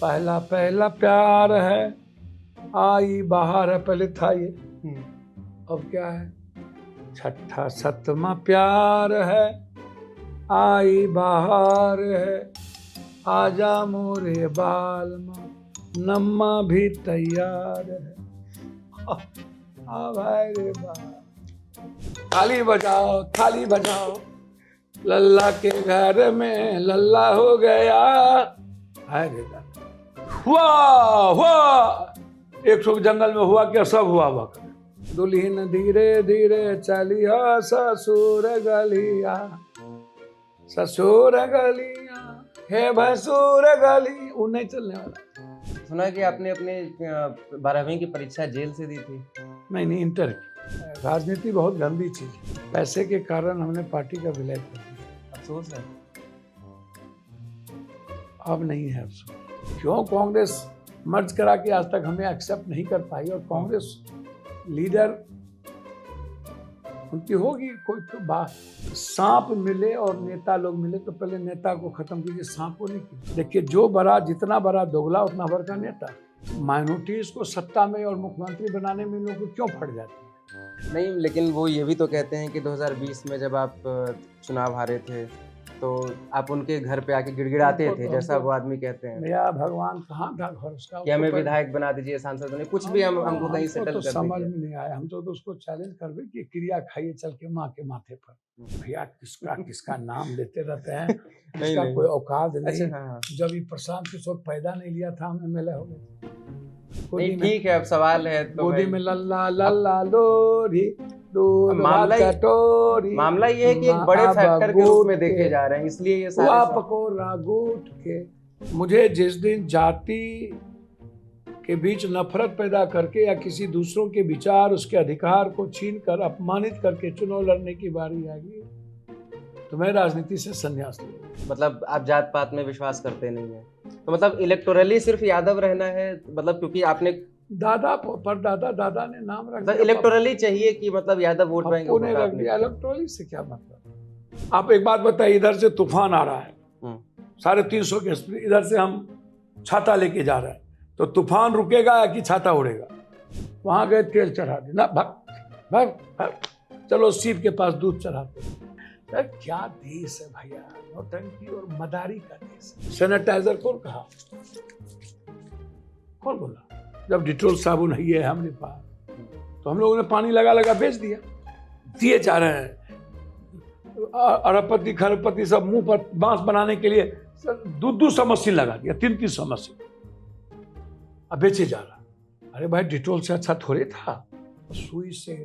पहला पहला प्यार है, आई बाहर है, पहले था ये, अब क्या है? छठा सतमा प्यार है, आई बाहर है, आजा मोरे बालमा, नम्मा भी तैयार है। भाई रे बाल, थाली बजाओ थाली बजाओ, लल्ला के घर में लल्ला हो गया। हाय रे हुआ हुआ, एक सौ जंगल में हुआ क्या, सब हुआ हुआ। दुल्हन धीरे धीरे चली हो ससुर गलिया, ससुर गलिया हे भसुर गली। वो नहीं चलने वाला। सुना है कि आपने अपने 12वीं की परीक्षा जेल से दी थी। नहीं, इंटर की। राजनीति बहुत गंदी चीज है। पैसे के कारण हमने पार्टी का विलय कर दिया। अफसोस है। अब नहीं है अफसोस। क्यों? कांग्रेस मर्ज करा के आज तक हमें एक्सेप्ट नहीं कर पाई, और कांग्रेस लीडर उनकी होगी कोई तो बात। सांप मिले और नेता लोग मिले तो पहले नेता को खत्म कीजिए, सांप को नहीं कीजिए। देखिए, जो बड़ा, जितना बड़ा दोगला उतना बड़ा का नेता। माइनॉरिटीज को सत्ता में और मुख्यमंत्री बनाने में लोग क्यों फट जाते हैं? नहीं, लेकिन वो ये भी तो कहते हैं कि 2020 में जब आप चुनाव हारे थे तो आप उनके घर पे आके गिड़गिड़ाते थे, जैसा वो आदमी कहते हैं। मेरा भगवान कहाँ था घर उसका? कि हमें विधायक बना दीजिए, सांसद बने, कुछ भी हमको कहीं सेटल कर दीजिए। समझ में नहीं आया। हम तो उसको चैलेंज कर दे कि क्रिया खाइए चल के माँ के माथे पर। भैया किसका नाम लेते रहते हैं, इसका कोई औकात नहीं। अच्छा, हाँ। जब ये प्रशांत किशोर पैदा नहीं लिया था, हम एमएलए हो गए। ठीक है, अब सवाल है तो गोदी में लल्ला लल्ला लोरी, मामला ये है कि एक बड़े फैक्टर के रूप में देखे जा रहे हैं, इसलिए ये सारे पकोड़ा गूट के। मुझे जिस दिन जाति के बीच नफरत पैदा करके या किसी दूसरों के विचार, उसके अधिकार को छीन कर अपमानित करके चुनाव लड़ने की बारी आएगी तो मैं राजनीति से संन्यास लूंगा। मतलब आप जात पात में विश्वास करते नहीं है, तो मतलब इलेक्टोरली सिर्फ यादव रहना है, मतलब क्योंकि आपने दादा दादा ने नाम रख दिया। इलेक्टोरली चाहिए कि मतलब यादव वोट बैंक ने रख दिया। इलेक्टोरली से क्या मतलब? आप एक बात बताइए, इधर से तूफान आ रहा है 350 के स्पीड, इधर से हम छाता लेके जा रहे हैं, तो तूफान रुकेगा या कि छाता उड़ेगा? वहां गए, तेल चढ़ा दे ना, भाग चलो सीप के पास दूध चढ़ाते। क्या देश है भैया, नौटंकी और मदारी का देश। सैनिटाइजर कौन कहा? कौन बोला? जब डिटोल साबुन है ये हमारे पास, तो हम लोगों ने पानी लगा लगा बेच दिए जा रहे हैं। अरबपति खरबपति सब मुंह पर बांस बनाने के लिए 200 मशीन लगा दिया, 300 मशीन, अब बेचे जा रहा। अरे भाई, डिटोल से अच्छा थोड़े था। सुई से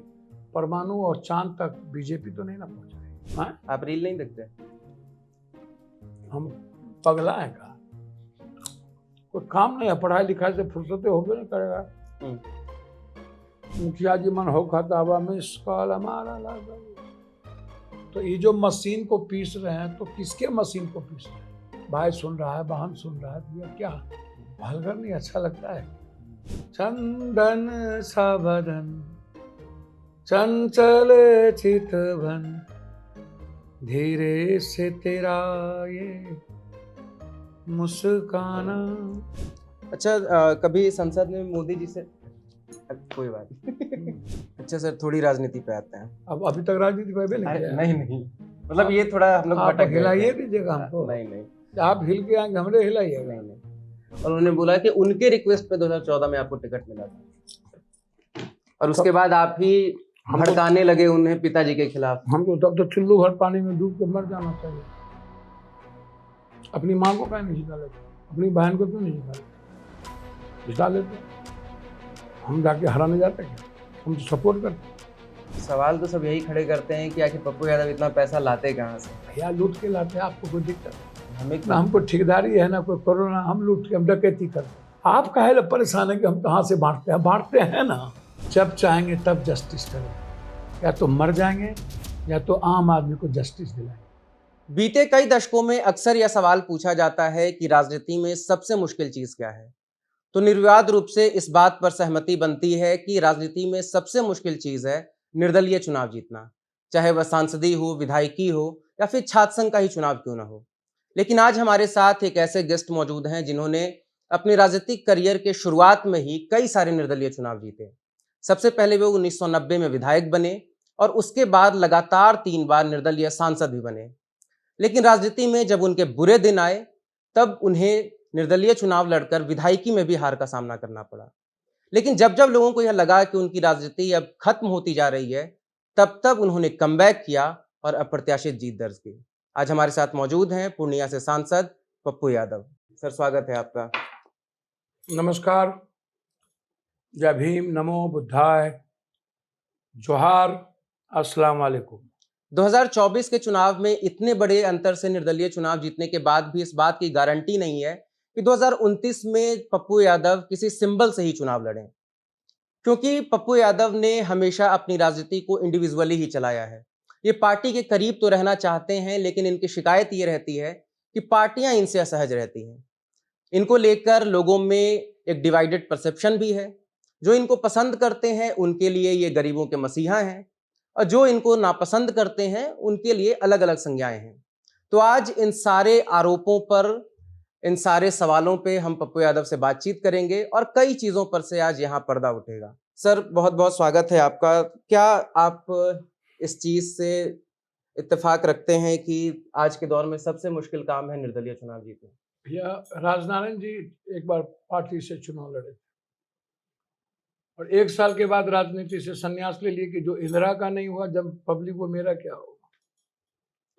परमाणु और चांद तक बीजेपी तो नहीं ना पहुंचा। आप रील नहीं देखते? हम पगला है का? कोई काम नहीं है, पढ़ाई लिखाई से फुर्सत होबे नहीं करेगा। मुखिया जी मन हो खाता हवा में कॉल हमारा लगा। तो ये जो मशीन को पीस रहे हैं, तो किसके मशीन को पीस रहे हैं? भाई सुन रहा है, बहन सुन रहा है, भैया क्या भलगर नहीं अच्छा लगता है? चंदन सा बदन, चंचल चितवन, धीरे से तेरा ये मुस्काना। अच्छा, कभी संसद में मोदी जी से कोई बात अच्छा सर, थोड़ी राजनीति पे आते हैं। अब अभी तक राजनीति पे नहीं, मतलब ये थोड़ा हम लोग भटक गए। हिलाइए दीजिएगा हमको। नहीं, आप हिल के आएंगे, हमरे हिलाइएगा। नहीं। और उन्होंने बोला कि उनके रिक्वेस्ट पे 2014 में आपको टिकट मिला था, और उसके बाद आप ही भड़काने लगे उन्हें पिताजी के खिलाफ। हमको तब तो चुल्लू भर पानी में डूब के मर जाना चाहिए। अपनी माँ को क्या नहीं जिता लेते? अपनी बहन को क्यों नहीं जिता लेते? हम जाके हराने जाते हैं, हम तो सपोर्ट करते। सवाल तो सब यही खड़े करते हैं कि आखिर पप्पू यादव इतना पैसा लाते कहाँ से? भैया लूट के लाते हैं। आपको कोई दिक्कत ना? हमको ठेकेदारी है ना कोई कोरोना, हम लूट के हम डकैती करते। आप काहे परेशान है कि हम कहाँ से बांटते हैं ना। जब चाहेंगे तब जस्टिस करेंगे, या तो मर जाएंगे या तो आम आदमी को जस्टिस दिलाएंगे। बीते कई दशकों में अक्सर यह सवाल पूछा जाता है कि राजनीति में सबसे मुश्किल चीज क्या है, तो निर्विवाद रूप से इस बात पर सहमति बनती है कि राजनीति में सबसे मुश्किल चीज है निर्दलीय चुनाव जीतना, चाहे वह सांसदीय हो, विधायकी हो या फिर छात्र संघ का ही चुनाव क्यों ना हो। लेकिन आज हमारे साथ एक ऐसे गेस्ट मौजूद हैं जिन्होंने अपने राजनीतिक करियर के शुरुआत में ही कई सारे निर्दलीय चुनाव जीते। सबसे पहले वे 1990 में विधायक बने और उसके बाद लगातार 3 बार निर्दलीय सांसद भी बने। लेकिन राजनीति में जब उनके बुरे दिन आए, तब उन्हें निर्दलीय चुनाव लड़कर विधायकी में भी हार का सामना करना पड़ा। लेकिन जब जब लोगों को यह लगा कि उनकी राजनीति अब खत्म होती जा रही है, तब तब उन्होंने कमबैक किया और अप्रत्याशित जीत दर्ज की। आज हमारे साथ मौजूद हैं पूर्णिया से सांसद पप्पू यादव। सर, स्वागत है आपका। नमस्कार, जय भीम, नमो बुद्धाय, जोहार, अस्सलाम वालेकुम। 2024 के चुनाव में इतने बड़े अंतर से निर्दलीय चुनाव जीतने के बाद भी इस बात की गारंटी नहीं है कि 2029 में पप्पू यादव किसी सिंबल से ही चुनाव लड़ें, क्योंकि पप्पू यादव ने हमेशा अपनी राजनीति को इंडिविजुअली ही चलाया है। ये पार्टी के करीब तो रहना चाहते हैं, लेकिन इनकी शिकायत ये रहती है कि पार्टियां इनसे असहज रहती हैं। इनको लेकर लोगों में एक डिवाइडेड परसेप्शन भी है। जो इनको पसंद करते हैं उनके लिए ये गरीबों के मसीहा हैं, और जो इनको नापसंद करते हैं उनके लिए अलग अलग संज्ञाएं हैं। तो आज इन सारे आरोपों पर, इन सारे सवालों पे हम पप्पू यादव से बातचीत करेंगे और कई चीजों पर से आज यहाँ पर्दा उठेगा। सर, बहुत बहुत स्वागत है आपका। क्या आप इस चीज से इत्तेफाक रखते हैं कि आज के दौर में सबसे मुश्किल काम है निर्दलीय चुनाव जीतना? भैया, राजनारायण जी एक बार पार्टी से चुनाव लड़े थे और 1 साल के बाद राजनीति से संन्यास ले लिए कि जो इंदिरा का नहीं हुआ जब पब्लिक, वो मेरा क्या होगा।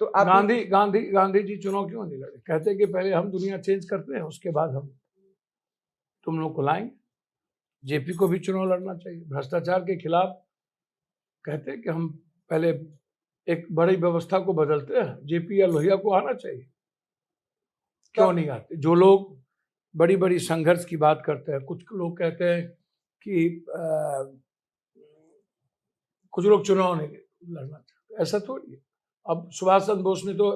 तो आप गांधी जी चुनाव क्यों नहीं लड़े? कहते कि पहले हम दुनिया चेंज करते हैं, उसके बाद हम तुम लोग को लाएंगे। जेपी को भी चुनाव लड़ना चाहिए। भ्रष्टाचार के खिलाफ कहते कि हम पहले एक बड़ी व्यवस्था को बदलते हैं, जेपी या लोहिया को आना चाहिए। क्यों नहीं आते? जो लोग बड़ी बड़ी संघर्ष की बात करते हैं, कुछ लोग कहते हैं कि कुछ लोग चुनाव नहीं लड़ना चाहते, ऐसा थोड़ी है। अब सुभाष चंद्र बोस ने तो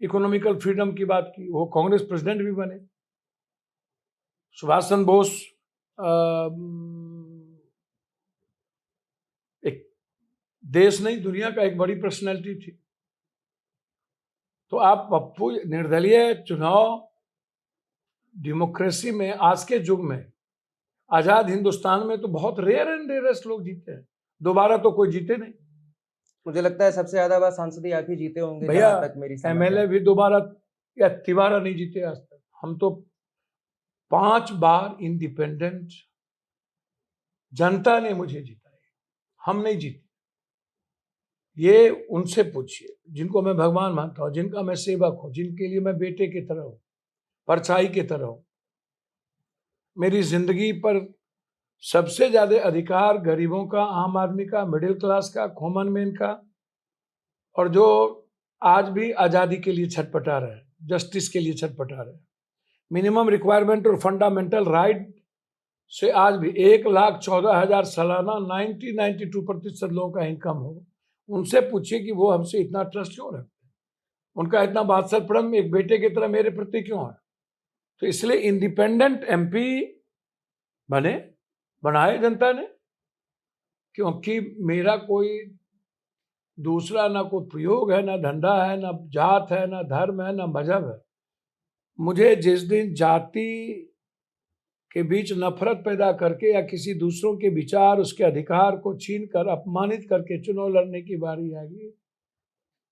इकोनॉमिकल फ्रीडम की बात की, वो कांग्रेस प्रेसिडेंट भी बने। सुभाष चंद्र बोस एक देश नहीं, दुनिया का एक बड़ी पर्सनैलिटी थी। तो आप पप्पू, निर्दलीय चुनाव डेमोक्रेसी में, आज के युग में, आजाद हिंदुस्तान में तो बहुत रेयर एंड रेयरेस्ट लोग जीते हैं। दोबारा तो कोई जीते नहीं। मुझे लगता है सबसे ज्यादा बार सांसद आप ही जीते होंगे। भैया, जहां तक मेरी समझ एमएलए है। भी दोबारा या तिबारा नहीं जीते आज तक। हम तो 5 बार इंडिपेंडेंट, जनता ने मुझे जिताया, हम नहीं जीते। ये उनसे पूछिए जिनको मैं भगवान मानता हूँ, जिनका मैं सेवक हूँ, जिनके लिए मैं बेटे की तरह हूँ, परछाई की तरह हूँ। मेरी जिंदगी पर सबसे ज्यादा अधिकार गरीबों का, आम आदमी का, मिडिल क्लास का, कॉमन मैन का, और जो आज भी आजादी के लिए छटपटा रहे हैं, जस्टिस के लिए छटपटा रहे हैं, मिनिमम रिक्वायरमेंट और फंडामेंटल राइट से आज भी 1,14,000 सालाना 92% लोगों का इनकम हो, उनसे पूछिए कि वो हमसे इतना ट्रस्ट क्यों रखते हैं, उनका इतना वात्सल्य प्रेम एक बेटे की तरह मेरे प्रति क्यों है। तो इसलिए इंडिपेंडेंट एमपी बनाए जनता ने, क्योंकि मेरा कोई दूसरा ना कोई प्रयोग है, ना धंधा है, ना जात है, ना धर्म है, ना मजहब है। मुझे जिस दिन जाति के बीच नफरत पैदा करके या किसी दूसरों के विचार, उसके अधिकार को छीन कर, अपमानित करके चुनाव लड़ने की बारी आएगी,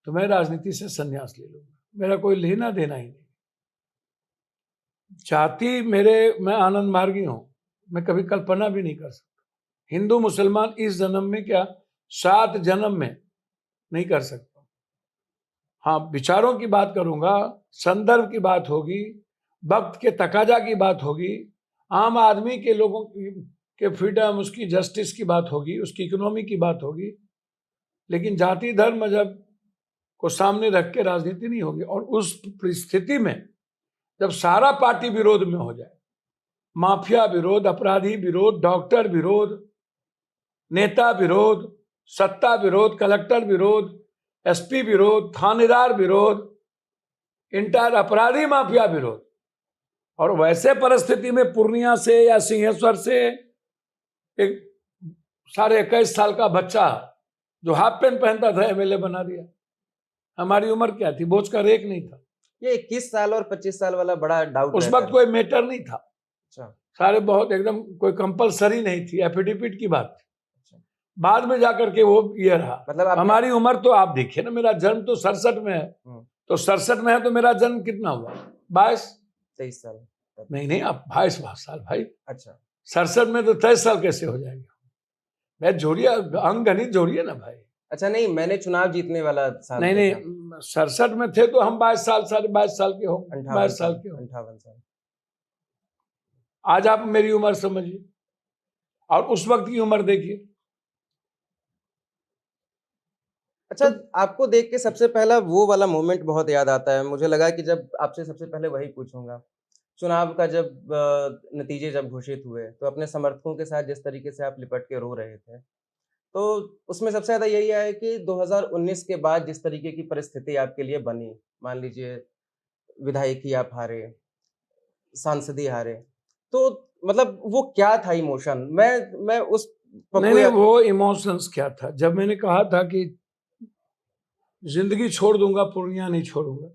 तो मैं राजनीति से संन्यास ले लूंगा। मेरा कोई लेना देना ही नहीं। जाति मैं आनंद मार्गी हूं, मैं कभी कल्पना भी नहीं कर सकता। हिंदू मुसलमान इस जन्म में क्या 7 जन्म में नहीं कर सकता। हाँ, विचारों की बात करूंगा, संदर्भ की बात होगी, वक्त के तकाजा की बात होगी, आम आदमी के लोगों के फ्रीडम, उसकी जस्टिस की बात होगी, उसकी इकोनॉमी की बात होगी, लेकिन जाति, धर्म, मजहब को सामने रख के राजनीति नहीं होगी। और उस परिस्थिति में जब सारा पार्टी विरोध में हो जाए, माफिया विरोध, अपराधी विरोध, डॉक्टर विरोध, नेता विरोध, सत्ता विरोध, कलेक्टर विरोध, एसपी विरोध, थानेदार विरोध, इंटायर अपराधी माफिया विरोध, और वैसे परिस्थिति में पूर्णिया से या सिंहेश्वर से एक 21.5 साल का बच्चा जो हाफ पैंट पहनता था एमएलए बना दिया। हमारी उम्र क्या थी? बोझ का रेक नहीं था। ये 21 साल और 25 साल वाला बड़ा डाउट उस रहता वक्त है। कोई मैटर नहीं था, अच्छा। सारे बहुत एकदम कोई कंपलसरी नहीं थी, एफिडेविट की बात थी। अच्छा। बाद में जाकर के वो ये रहा। मतलब आपने हमारी उम्र तो आप देखिए ना, मेरा जन्म तो 67 में है, तो 67 में है तो मेरा जन्म कितना हुआ, 22 23 साल। नहीं आप 22 साल भाई, अच्छा। 67 में तो 23 साल कैसे हो जाएंगे भाई, जोड़िए अंक गणित जोड़िए ना भाई। अच्छा, नहीं मैंने चुनाव जीतने वाला साल नहीं देखा। नहीं 67 में थे तो हम 22 साल, साढ़े 22 साल के होंगे, 58 22 साल साल, के होंगे। 58 साल। आज आप मेरी उम्र समझिए और उस वक्त की उम्र देखिए। अच्छा, आपको देख के सबसे पहला वो वाला मोमेंट बहुत याद आता है। मुझे लगा कि जब आपसे सबसे पहले वही पूछूंगा। चुनाव का जब नतीजे जब घोषित हुए, तो अपने समर्थकों के साथ जिस तरीके से आप लिपट के रो रहे थे, तो उसमें सबसे ज़्यादा यही आया कि 2019 के बाद जिस तरीके की परिस्थिति आपके लिए बनी, मान लीजिए विधायकी आप हारे, सांसदी हारे, तो मतलब वो क्या था इमोशन? मैं उस नहीं पप्पू नहीं या वो इमोशंस क्या था, जब मैंने कहा था कि जिंदगी छोड़ दूंगा, पूर्णिया नहीं छोड़ूंगा,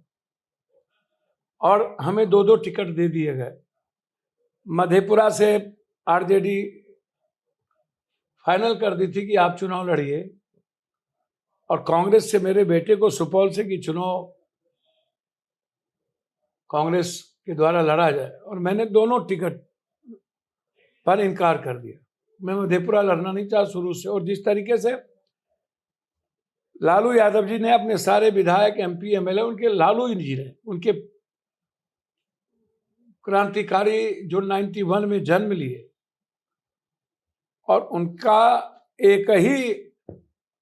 और हमें 2-2 टिकट दे दिए गए। मधेपुरा से आरजेडी फाइनल कर दी थी कि आप चुनाव लड़िए, और कांग्रेस से मेरे बेटे को सुपौल से कि चुनाव कांग्रेस के द्वारा लड़ा जाए, और मैंने दोनों टिकट पर इनकार कर दिया। मैं मधेपुरा लड़ना नहीं चाहा शुरू से, और जिस तरीके से लालू यादव जी ने अपने सारे विधायक, एमपी, एमएलए, उनके लालू जी ने उनके क्रांतिकारी जो 91 में जन्म लिए, और उनका एक ही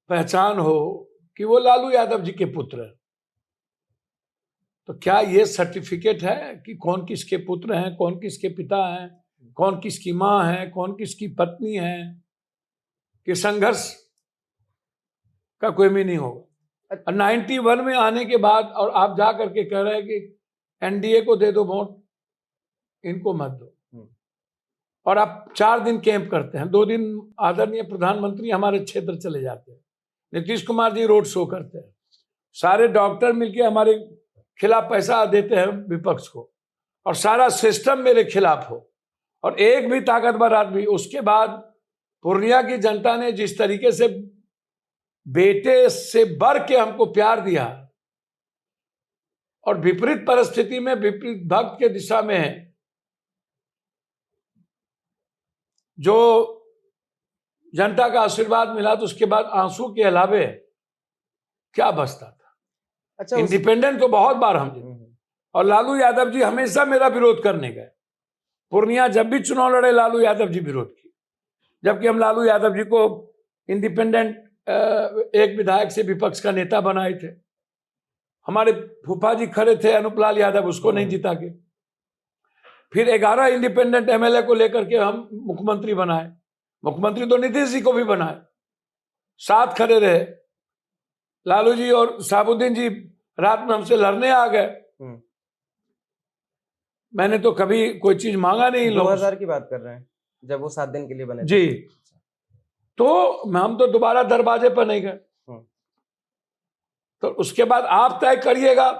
पहचान हो कि वो लालू यादव जी के पुत्र हैं, तो क्या ये सर्टिफिकेट है कि कौन किसके पुत्र हैं, कौन किसके पिता हैं, कौन किसकी मां है, कौन किसकी पत्नी है, कि संघर्ष का कोई मीनिंग होगा। 91 में आने के बाद और आप जा करके कह रहे हैं कि एनडीए को दे दो वोट, इनको मत दो, और आप 4 दिन कैंप करते हैं, 2 दिन आदरणीय प्रधानमंत्री हमारे क्षेत्र चले जाते हैं, नीतीश कुमार जी रोड शो करते हैं, सारे डॉक्टर मिलके हमारे खिलाफ पैसा देते हैं विपक्ष को, और सारा सिस्टम मेरे खिलाफ हो, और एक भी ताकतवर आदमी। उसके बाद पूर्णिया की जनता ने जिस तरीके से बेटे से बढ़ के हमको प्यार दिया, और विपरीत परिस्थिति में विपरीत भक्त के दिशा में जो जनता का आशीर्वाद मिला, तो उसके बाद आंसू के अलावे क्या बचता था। अच्छा, इंडिपेंडेंट तो बहुत बार हम जीते, और लालू यादव जी हमेशा मेरा विरोध करने गए। पूर्णिया जब भी चुनाव लड़े लालू यादव जी विरोध किए, जबकि हम लालू यादव जी को इंडिपेंडेंट एक विधायक से विपक्ष का नेता बनाए थे। हमारे फूफा जी खड़े थे अनुपलाल यादव, उसको नहीं जिता के, फिर 11 इंडिपेंडेंट एमएलए को लेकर के हम मुख्यमंत्री बनाए, मुख्यमंत्री तो नीतीश जी को भी बनाए, साथ खड़े रहे। लालू जी और साबुद्दीन जी रात में हमसे लड़ने आ गए, मैंने तो कभी कोई चीज मांगा नहीं। 2000 की बात कर रहे हैं, जब वो 7 दिन के लिए बने थे। जी, तो हम तो दोबारा दरवाजे पर नहीं गए। तो उसके बाद आप तय करिएगा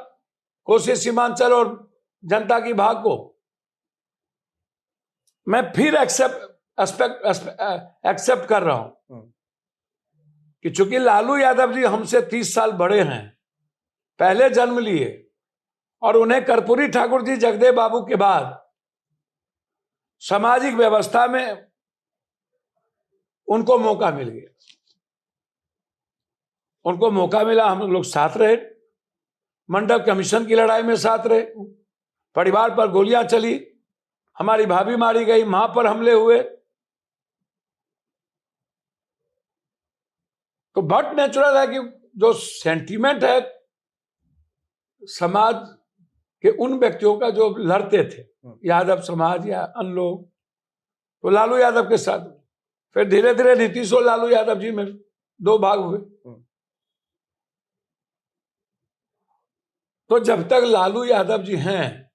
कोसी सीमांचल और जनता की भाग को। मैं फिर एक्सेप्ट कर रहा हूं कि चूंकि लालू यादव जी हमसे 30 साल बड़े हैं, पहले जन्म लिए, और उन्हें कर्पूरी ठाकुर जी जगदेव बाबू के बाद सामाजिक व्यवस्था में उनको मौका मिल गया, उनको मौका मिला, हम लोग साथ रहे, मंडल कमीशन की लड़ाई में साथ रहे, परिवार पर गोलियां चली, हमारी भाभी मारी गई, मां पर हमले हुए, तो बहुत नेचुरल है कि जो सेंटीमेंट है समाज के उन व्यक्तियों का जो लड़ते थे, यादव समाज या अन्य लोग, तो लालू यादव के साथ। फिर धीरे धीरे नीतीश और लालू यादव जी में 2 भाग हुए। तो जब तक लालू यादव जी हैं,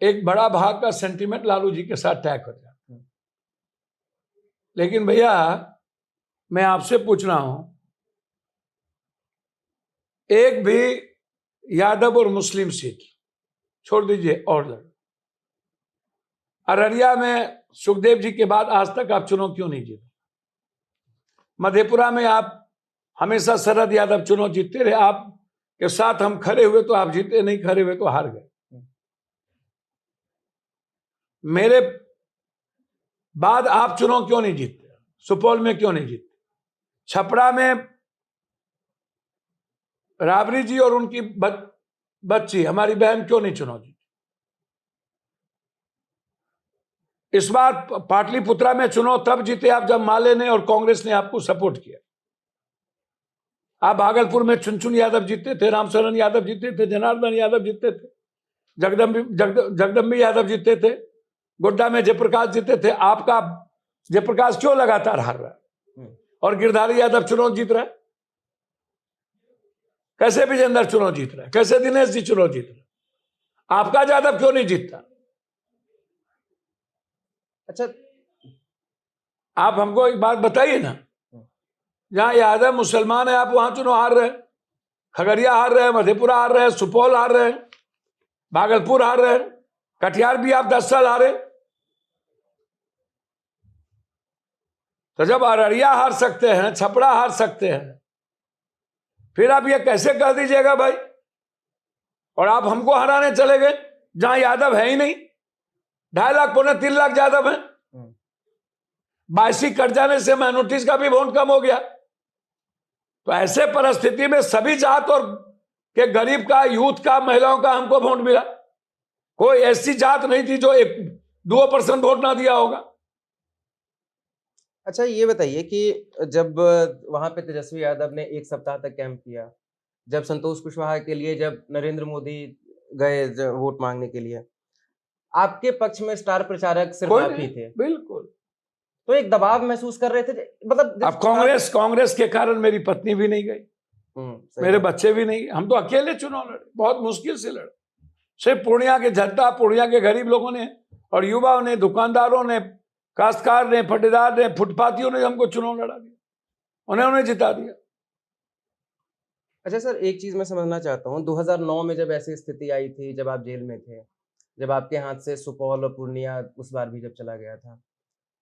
एक बड़ा भाग का सेंटीमेंट लालू जी के साथ टैग हो जाता है। लेकिन भैया मैं आपसे पूछ रहा हूं, एक भी यादव और मुस्लिम सीट छोड़ दीजिए और लड़। अररिया में सुखदेव जी के बाद आज तक आप चुनाव क्यों नहीं जीते? मधेपुरा में आप हमेशा शरद यादव चुनाव जीतते रहे, आप के साथ हम खड़े हुए तो आप जीते, नहीं खड़े हुए तो हार गए। मेरे बाद आप चुनाव क्यों नहीं जीतते? सुपौल में क्यों नहीं जीतते? छपरा में राबड़ी जी और उनकी बच्ची हमारी बहन क्यों नहीं चुनाव जीती? इस बार पाटलिपुत्रा में चुनाव तब जीते आप जब माले ने और कांग्रेस ने आपको सपोर्ट किया। आप भागलपुर में चुनचुन यादव जीते थे, रामशरण यादव जीते थे, जनार्दन यादव जीते थे, जगदम्बी यादव जीते थे, गोड्डा में जयप्रकाश जीते थे। आपका जयप्रकाश क्यों लगातार हार रहा है और गिरधारी यादव चुनाव जीत रहा है? कैसे विजेंद्र चुनाव जीत रहा है? कैसे दिनेश जी चुनाव जीत रहा है? आपका यादव क्यों नहीं जीतता? अच्छा, आप हमको एक बात बताइए ना, जहां यादव मुसलमान है आप वहां चुनाव हार रहे हैं। खगड़िया हार रहे हैं, मधेपुरा हार रहे हैं, सुपौल हार रहे हैं, भागलपुर हार रहे हैं, कटिहार भी आप 10 साल हारे। तो जब अररिया हार सकते हैं, छपरा हार सकते हैं, फिर आप ये कैसे कर दीजिएगा भाई? और आप हमको हराने चले गए जहां यादव है ही नहीं। 2.5 लाख पौने 3 लाख यादव है। 22 कट जाने से माइनॉरिटीज का भी वोट कम हो गया। तो ऐसे परिस्थिति में सभी जात और के गरीब का, यूथ का, महिलाओं का हमको वोट मिला। कोई ऐसी जात नहीं थी जो 1-2% वोट ना दिया होगा। अच्छा, ये बताइए कि जब वहां पे तेजस्वी यादव ने 1 सप्ताह तक कैंप किया, जब संतोष कुशवाहा के लिए जब नरेंद्र मोदी गए वोट मांगने के लिए, आपके पक्ष में स्टार प्रचारक सिर्फ कोई आप ही नहीं, थे, बिल्कुल। तो एक दबाव महसूस कर रहे थे, मतलब अब कांग्रेस के कारण मेरी पत्नी भी नहीं गई, सही मेरे बात। बच्चे भी नहीं। हम तो अकेले चुनाव लड़े, बहुत मुश्किल से लड़े। सिर्फ पूर्णिया के जनता, पूर्णिया के गरीब लोगों ने और युवाओं ने, दुकानदारों ने, काश्तकार ने, पट्टेदार ने, फुटपाथियों ने हमको चुनाव लड़ा दिया, उन्होंने जिता दिया। अच्छा सर, एक चीज मैं समझना चाहता हूँ, 2009 में जब ऐसी स्थिति आई थी, जब आप जेल में थे, जब आपके हाथ से सुपौल और पूर्णिया उस बार भी जब चला गया था,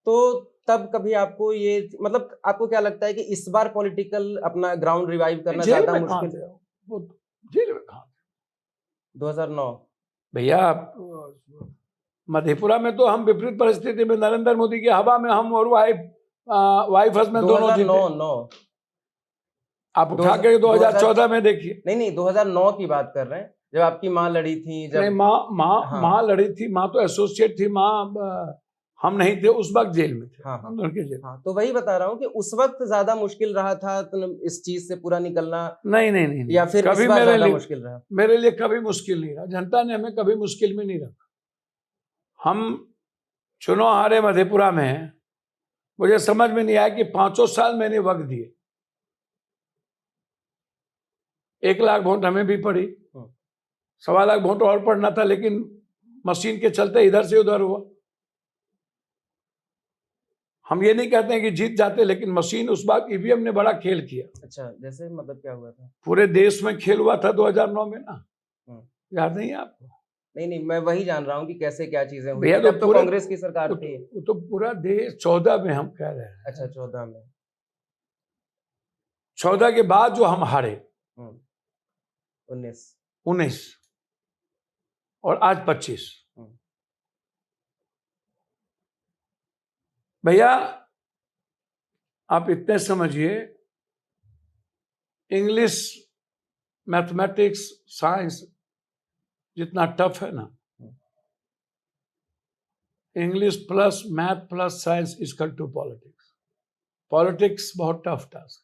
तो तब कभी आपको ये, मतलब आपको क्या लगता है कि इस बार पॉलिटिकल अपना ग्राउंड रिवाइव करना जेल ज्यादा में कहां मुश्किल? थे वो? जेल में कहां थे 2009 भैया? मधेपुरा में तो हम विपरीत परिस्थिति में नरेंद्र मोदी की हवा में हम और वाइफ हस्बैंड दोनों जीते। 2009 आप उठा के 2014 में देखिए। नहीं 2009 की बात कर रहे हैं, जब आपकी माँ लड़ी थी, जब नहीं, माँ लड़ी थी। माँ तो एसोसिएट थी। माँ हम नहीं थे उस वक्त, जेल में थे। हाँ हम दोनों के जेल। हाँ, तो वही बता रहा हूँ कि उस वक्त ज्यादा मुश्किल रहा था तो इस चीज से पूरा निकलना, नहीं, या फिर कभी इस बार ज्यादा मुश्किल रहा? मेरे लिए कभी मुश्किल नहीं रहा। जनता ने हमें कभी मुश्किल में नहीं रखा। हम चुनाव हारे मधेपुरा में, मुझे समझ में नहीं आया कि 5 साल मैंने वक्त दिए। 1 लाख वोट हमें भी पड़ी, 1.25 लाख वोट और पड़ना था, लेकिन मशीन के चलते इधर से उधर हुआ। हम ये नहीं कहते हैं कि जीत जाते, लेकिन मशीन उस बार ईवीएम ने बड़ा खेल किया। अच्छा, जैसे मतलब क्या हुआ था? पूरे देश में खेल हुआ था 2009 में ना, याद नहीं है आपको? नहीं, मैं वही जान रहा हूँ कि कैसे क्या चीजें हुई भैया थी, तब तो कांग्रेस की सरकार थी। तो पूरा देश 14 में हम कह रहे हैं। अच्छा, 14 में। 14 के बाद जो हम हारे, 19 और आज 25। भैया आप इतने समझिए, इंग्लिश, मैथमेटिक्स, साइंस जितना टफ है ना, English plus math plus science equal to politics. Politics बहुत टफ टास्क।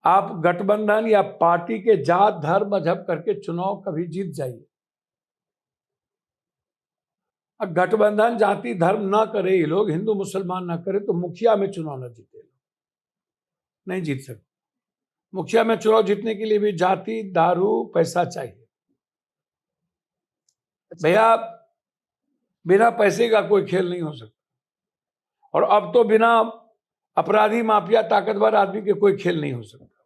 आप गठबंधन या पार्टी के जात, धर्म, मजहब करके चुनाव कभी जीत जाइए। अब गठबंधन जाति धर्म ना करे, ये लोग हिंदू मुसलमान ना करे, तो मुखिया में चुनाव ना जीते, नहीं जीत सकते। मुखिया में चुनाव जीतने के लिए भी जाति, दारू, पैसा चाहिए। भैया बिना पैसे का कोई खेल नहीं हो सकता, और अब तो बिना अपराधी, माफिया, ताकतवर आदमी के कोई खेल नहीं हो सकता।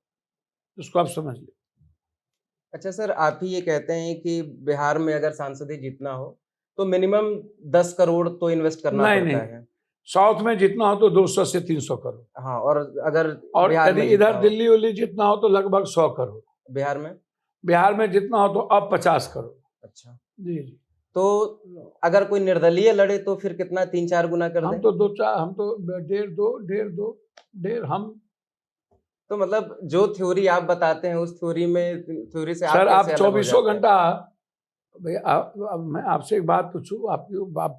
उसको आप समझ लीजिए। अच्छा सर, आप ही ये कहते हैं कि बिहार में अगर सांसद ही जीतना हो, तो मिनिमम 10 करोड़ तो इन्वेस्ट करना नहीं पड़ता नहीं, है। साउथ में जितना हो तो 200 से 300 करोड़, हाँ, और अगर और बिहार यदि में जीतना इधर हो, दिल्ली उल्ली जितना हो तो लगभग 100 करोड़। बिहार में? बिहार में जितना हो तो अब 50 करोड़। अच्छा। जी जी। तो अगर कोई निर्दलीय लड़े तो फिर कितना 3-4 गुना कर हम दें? तो 2-4, हम तो 1.5-2 हम। तो मतलब जो थ्योरी आप बताते हैं उस थ्योरी से सर आप आप कैसे अलग हो 24 जाते हैं? घंटा, भैया अब मैं आपसे एक बात पूछूं, आप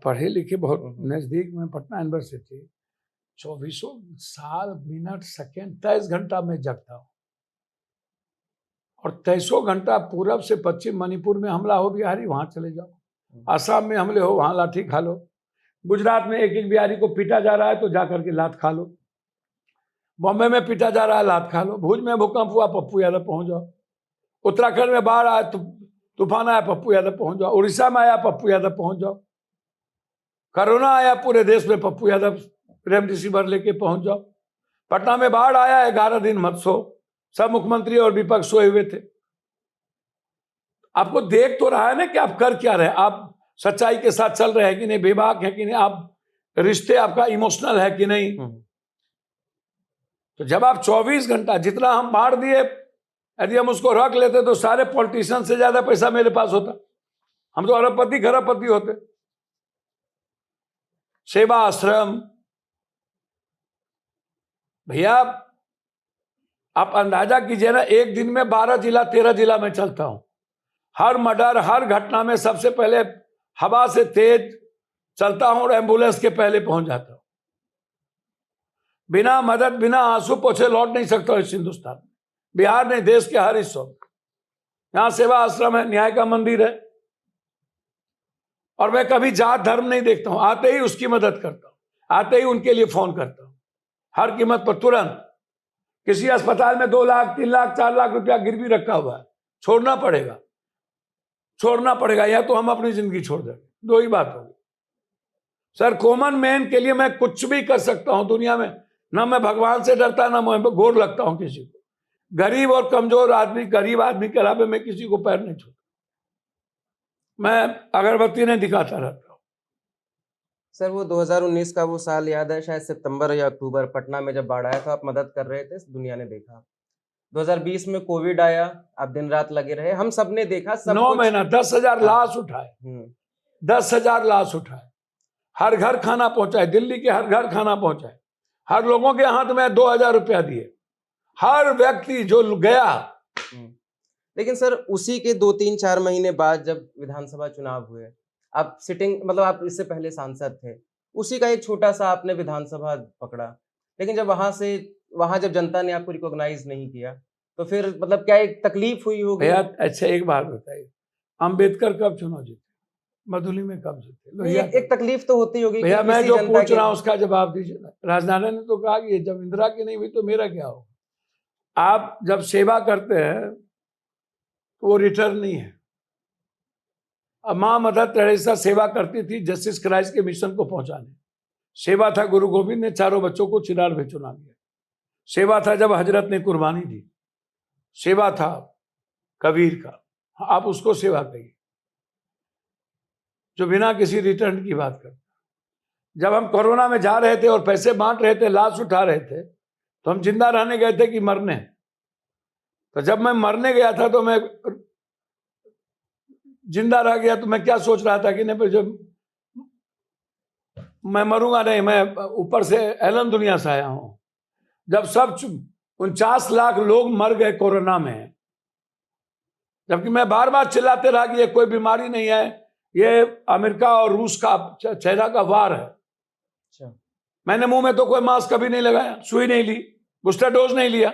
पढ़े लिखे बहुत हुँ, हुँ। नजदीक में पटना यूनिवर्सिटी, 24 साल मिनट सेकेंड 23 घंटा में जगता हूँ, और 23 घंटा पूरब से पश्चिम मणिपुर में हमला हो बिहारी वहां चले जाओ, हुँ, आसाम में हमले हो वहां लाठी खा लो, गुजरात में एक एक बिहारी को पीटा जा रहा है तो जाकर के लात खा लो, बॉम्बे में पीटा जा रहा है लात खा लो, भुज में भूकंप हुआ पप्पू यादव पहुंच जाओ, उत्तराखंड में बाढ़ आया तूफान आया पप्पू यादव पहुंच जाओ, उड़ीसा में आया पप्पू यादव पहुंच जाओ, कोरोना आया पूरे देश में पप्पू यादव रेमडेसिविर लेके पहुंच जाओ, पटना में बाढ़ आया 11 दिन मत सो, सब मुख्यमंत्री और विपक्ष सोए हुए थे। आपको देख तो रहा है ना कि आप कर क्या रहे, आप सच्चाई के साथ चल रहे हैं कि नहीं, बेबाक है कि नहीं, आप रिश्ते आपका इमोशनल है कि नहीं। हुँ। तो जब आप 24 घंटा जितना हम बांट दिए, यदि हम उसको रख लेते तो सारे पॉलिटिशियन से ज्यादा पैसा मेरे पास होता, हम तो अरबपति खरबपति होते। सेवा आश्रम, भैया आप अंदाजा कीजिए ना, एक दिन में 12 जिला 13 जिला में चलता हूं, हर मर्डर हर घटना में सबसे पहले हवा से तेज चलता हूं और एम्बुलेंस के पहले पहुंच जाता हूं। बिना मदद बिना आंसू पोछे लौट नहीं सकता इस हिंदुस्तान में, बिहार नहीं देश के हर हिस्सों में। यहां सेवा आश्रम है, न्याय का मंदिर है, और मैं कभी जात धर्म नहीं देखता हूं, आते ही उसकी मदद करता हूं, आते ही उनके लिए फोन करता हूं, हर कीमत पर तुरंत। किसी अस्पताल में 2 लाख 3 लाख 4 लाख रुपया गिरवी रखा हुआ है, छोड़ना पड़ेगा, छोड़ना पड़ेगा, या तो हम अपनी जिंदगी छोड़ देंगे, दो ही बात होगी। सर कॉमन मैन के लिए मैं कुछ भी कर सकता हूं दुनिया में, ना मैं भगवान से डरता ना मैं गोर लगता हूं किसी को, गरीब और कमजोर आदमी, गरीब आदमी के अलावा मैं किसी को पैर नहीं छूता, मैं अगरबत्ती नहीं दिखाता रहता हूं। सर वो 2019 का वो साल याद है, शायद सितंबर या अक्टूबर, पटना में जब बाढ़ आया था, आप मदद कर रहे थे, दुनिया ने देखा। 2020 में कोविड आया, आप दिन रात लगे रहे, हम सबने देखा सब 9 कुछ। महीना 10,000 हाँ। लाश उठाए, हुँ। 10,000 लाश उठाए, हर घर खाना पहुंचाए, दिल्ली के हर घर खाना पहुंचाए, हर लोगों के हाथ में 2,000 रुपया दिए, हर व्यक्ति जो गया। हुँ। लेकिन सर उसी के 2-3-4 महीने बाद जब विधानसभा चुनाव हुए, आप सिटिंग मतलब आप इससे पहले सांसद थे, उसी का एक छोटा-सा आपने विधानसभा पकड़ा। लेकिन जब वहाँ जब जनता ने आपको रिकॉग्नाइज़ नहीं किया, तो फिर मतलब क्या एक तकलीफ हुई होगी? भैया अच्छा एक बात बताइए, अम्बेडकर कब चुनाव जीते, मधुली में कब जीते, नहीं, लोहिया एक तकलीफ तो होती होगी कि भैया मैं किसी जो जनता पूछ के। रहा हूं उसका जवाब दीजिए ना। राजनारायण ने तो कहा कि जब इंदिरा की नहीं हुई तो मेरा क्या होगा। आप जब सेवा करते हैं तो वो रिटर्न नहीं है। अब माँ मदर टेरेसा सेवा करती थी जस्टिस क्राइस्ट के मिशन को पहुंचाने, सेवा था गुरु गोविंद ने चारों बच्चों को चिराग में चुना दिया, सेवा था जब हजरत ने कुर्बानी दी, सेवा था कबीर का, आप उसको सेवा कहिए जो बिना किसी रिटर्न की बात करते। जब हम कोरोना में जा रहे थे और पैसे बांट रहे थे, लाश उठा रहे थे, तो हम जिंदा रहने गए थे कि मरने। तो जब मैं मरने गया था तो मैं जिंदा रह गया तो मैं क्या सोच रहा था कि नहीं, जब मैं मरूंगा नहीं, मैं ऊपर से एलन दुनिया से आया हूं। जब सब 49 लाख लोग मर गए कोरोना में, जबकि मैं बार बार चिल्लाते रहा कि ये कोई बीमारी नहीं है, ये अमेरिका और रूस का चाइना का वार है। अच्छा। मैंने मुंह में तो कोई मास्क कभी नहीं लगाया, सुई नहीं ली, बूस्टर डोज नहीं लिया,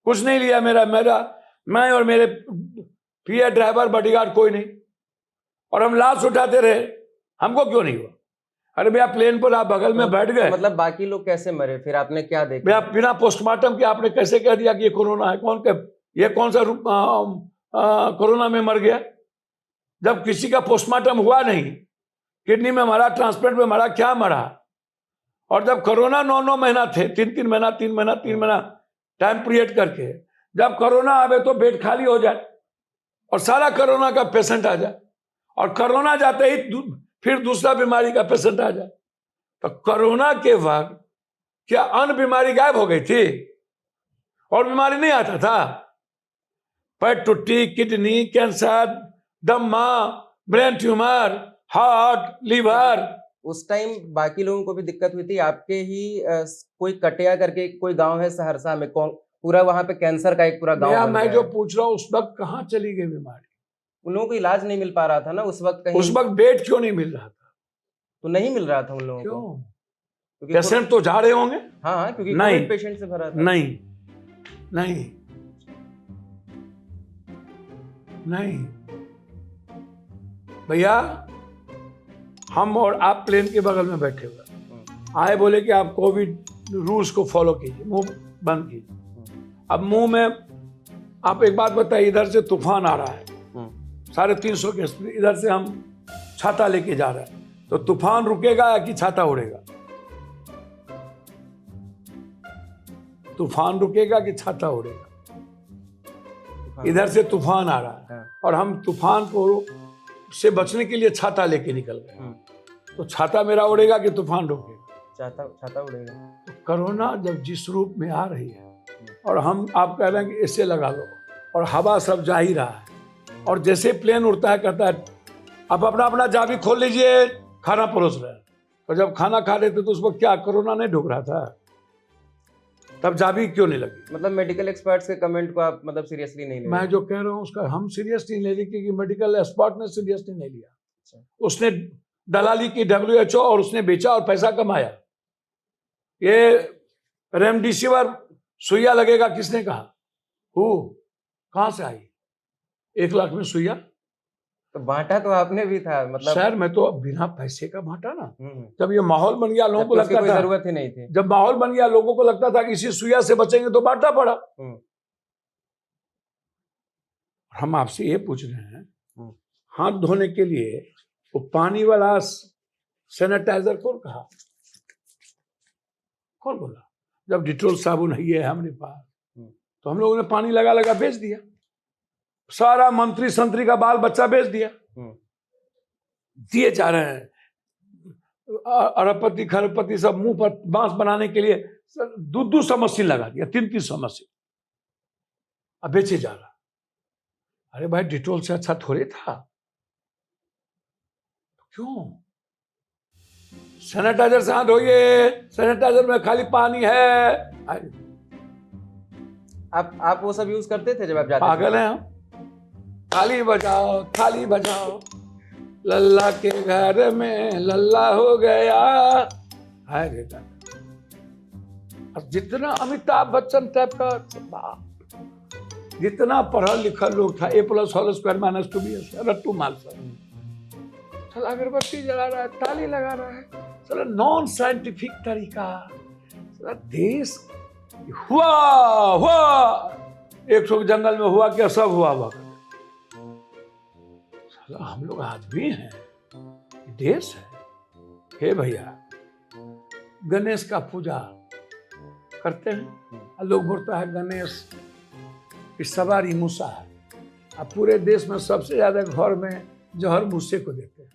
कुछ नहीं लिया। मेरा मैं और मेरे पीए ड्राइवर बॉडीगार्ड कोई नहीं, और हम लाश उठाते रहे, हमको क्यों नहीं हुआ। अरे भैया प्लेन पर आप बगल में बैठ गए, मतलब बाकी लोग कैसे मरे, फिर आपने क्या देखा? भैया बिना पोस्टमार्टम के आपने कैसे कह दिया कि ये कोरोना है। ये कौन सा कोरोना में मर गया, जब किसी का पोस्टमार्टम हुआ नहीं, किडनी में मरा, ट्रांसप्लांट में मरा, क्या मरा। और जब कोरोना 9 महीना थे, 3 महीना टाइम पीरियड करके, जब कोरोना आवे तो बेड खाली हो जाए, और सारा कोरोना का पेशेंट आ जाए, और कोरोना जाते ही फिर दूसरा बीमारी का पेशेंट आ जाए, तो कोरोना के वक्त क्या अन्य बीमारी गायब हो गई थी और बीमारी नहीं आता था? पेट टुट्टी, किडनी कैंसर, दमा, ब्रेन ट्यूमर, हार्ट, लीवर। उस टाइम बाकी लोगों को भी दिक्कत हुई थी, आपके ही कोई कटिया करके कोई गांव है सहरसा में, पूरा वहां पे कैंसर का एक पूरा गांव बन मैं गया जो है। पूछ रहा हूँ उस वक्त कहाँ चली गई बीमारी? उन लोगों को इलाज नहीं मिल पा रहा था ना उस वक्त, कहीं उस वक्त बेड क्यों नहीं मिल रहा था? तो नहीं मिल रहा था उन लोगों को, क्यों? क्योंकि पेशेंट तो जा रहे होंगे। हाँ हाँ, क्योंकि नहीं, कोविड पेशेंट से भरा था। नहीं नहीं नहीं भैया, हम और आप प्लेन के बगल में बैठे हुए आए, बोले कि आप कोविड रूल्स को फॉलो कीजिए, मुंह बंद कीजिए। अब मुंह में आप एक बात बताइए, इधर से तूफान आ रहा है 350 के स्पीड, इधर से हम छाता लेके जा रहे हैं, तो तूफान रुकेगा कि छाता उड़ेगा? तूफान रुकेगा कि छाता उड़ेगा? इधर से तूफान आ रहा है और हम तूफान को से बचने के लिए छाता लेके निकल गए, तो छाता मेरा उड़ेगा कि तूफान रुकेगा? छाता उड़ेगा। तो कोरोना जब जिस रूप में आ रही है और हम आप कह रहे हैं कि ऐसे लगा लो, और हवा सब जा ही रहा है, और जैसे प्लेन उड़ता है कहता है आप अपना अपना चाबी खोल लीजिए, खाना परोस रहे हैं। और जब खाना खा रहे थे तो उस वक्त क्या कोरोना नहीं ढुक रहा था? तब चाबी क्यों नहीं लगी? मतलब मेडिकल एक्सपर्ट्स के कमेंट को आप मतलब सीरियसली नहीं ले रहे? मैं जो कह रहा हूँ उसका हम सीरियसली नहीं ले, क्योंकि मेडिकल एक्सपर्ट ने सीरियसली नहीं लिया। उसने दलाली की WHO, और उसने बेचा और पैसा कमाया। ये रेमडेसिविर सुइया लगेगा किसने कहा? कहां से आई 1 लाख में सुइया? तो बांटा तो आपने भी था, मतलब सर मैं तो बिना पैसे का बांटा ना। जब ये माहौल बन गया लोगों को लगता कोई था, जरूरत ही नहीं थी। जब माहौल बन गया लोगों को लगता था कि इसी सुइया से बचेंगे तो बांटना पड़ा। हम आपसे ये पूछ रहे हैं, हाथ धोने के लिए वो पानी वाला सैनिटाइजर कौन कहा? कौन बोला? जब डिटोल साबुन है हमारे पास, तो हम लोगों ने पानी लगा लगा बेच दिया, सारा मंत्री संतरी का बाल बच्चा बेच दिया। दिए जा रहे हैं अरबपति खरबपति सब मुंह पर बांस बनाने के लिए 200 मशीन लगा दिया, 300 मशीन, अब बेचे जा रहा। अरे भाई डिटोल से अच्छा थोड़े था? क्यों? सैनिटाइजर से हाथ धोइए, सैनिटाइजर में खाली पानी है। आप वो सब यूज करते थे जब आप जाते थे? पागल हैं हम। थाली बजाओ, थाली बजाओ, लल्ला के घर में लल्ला हो गया। हाय रे अब जितना अमिताभ बच्चन टाइप का, जितना पढ़ा लिखा लोग था, A+² रट्टू माल सब, चला अगरबत्ती जला रहा है, ताली लगा रहा है, चला नॉन साइंटिफिक तरीका, चला देश हुआ 100 जंगल में हुआ क्या, सब हुआ। चला हम लोग आदमी हैं, देश है। हे भैया, गणेश का पूजा करते हैं, लोग बोलता है गणेश की सवारी मूसा है। अब पूरे देश में सबसे ज्यादा घर में जहर मूसे को देते हैं,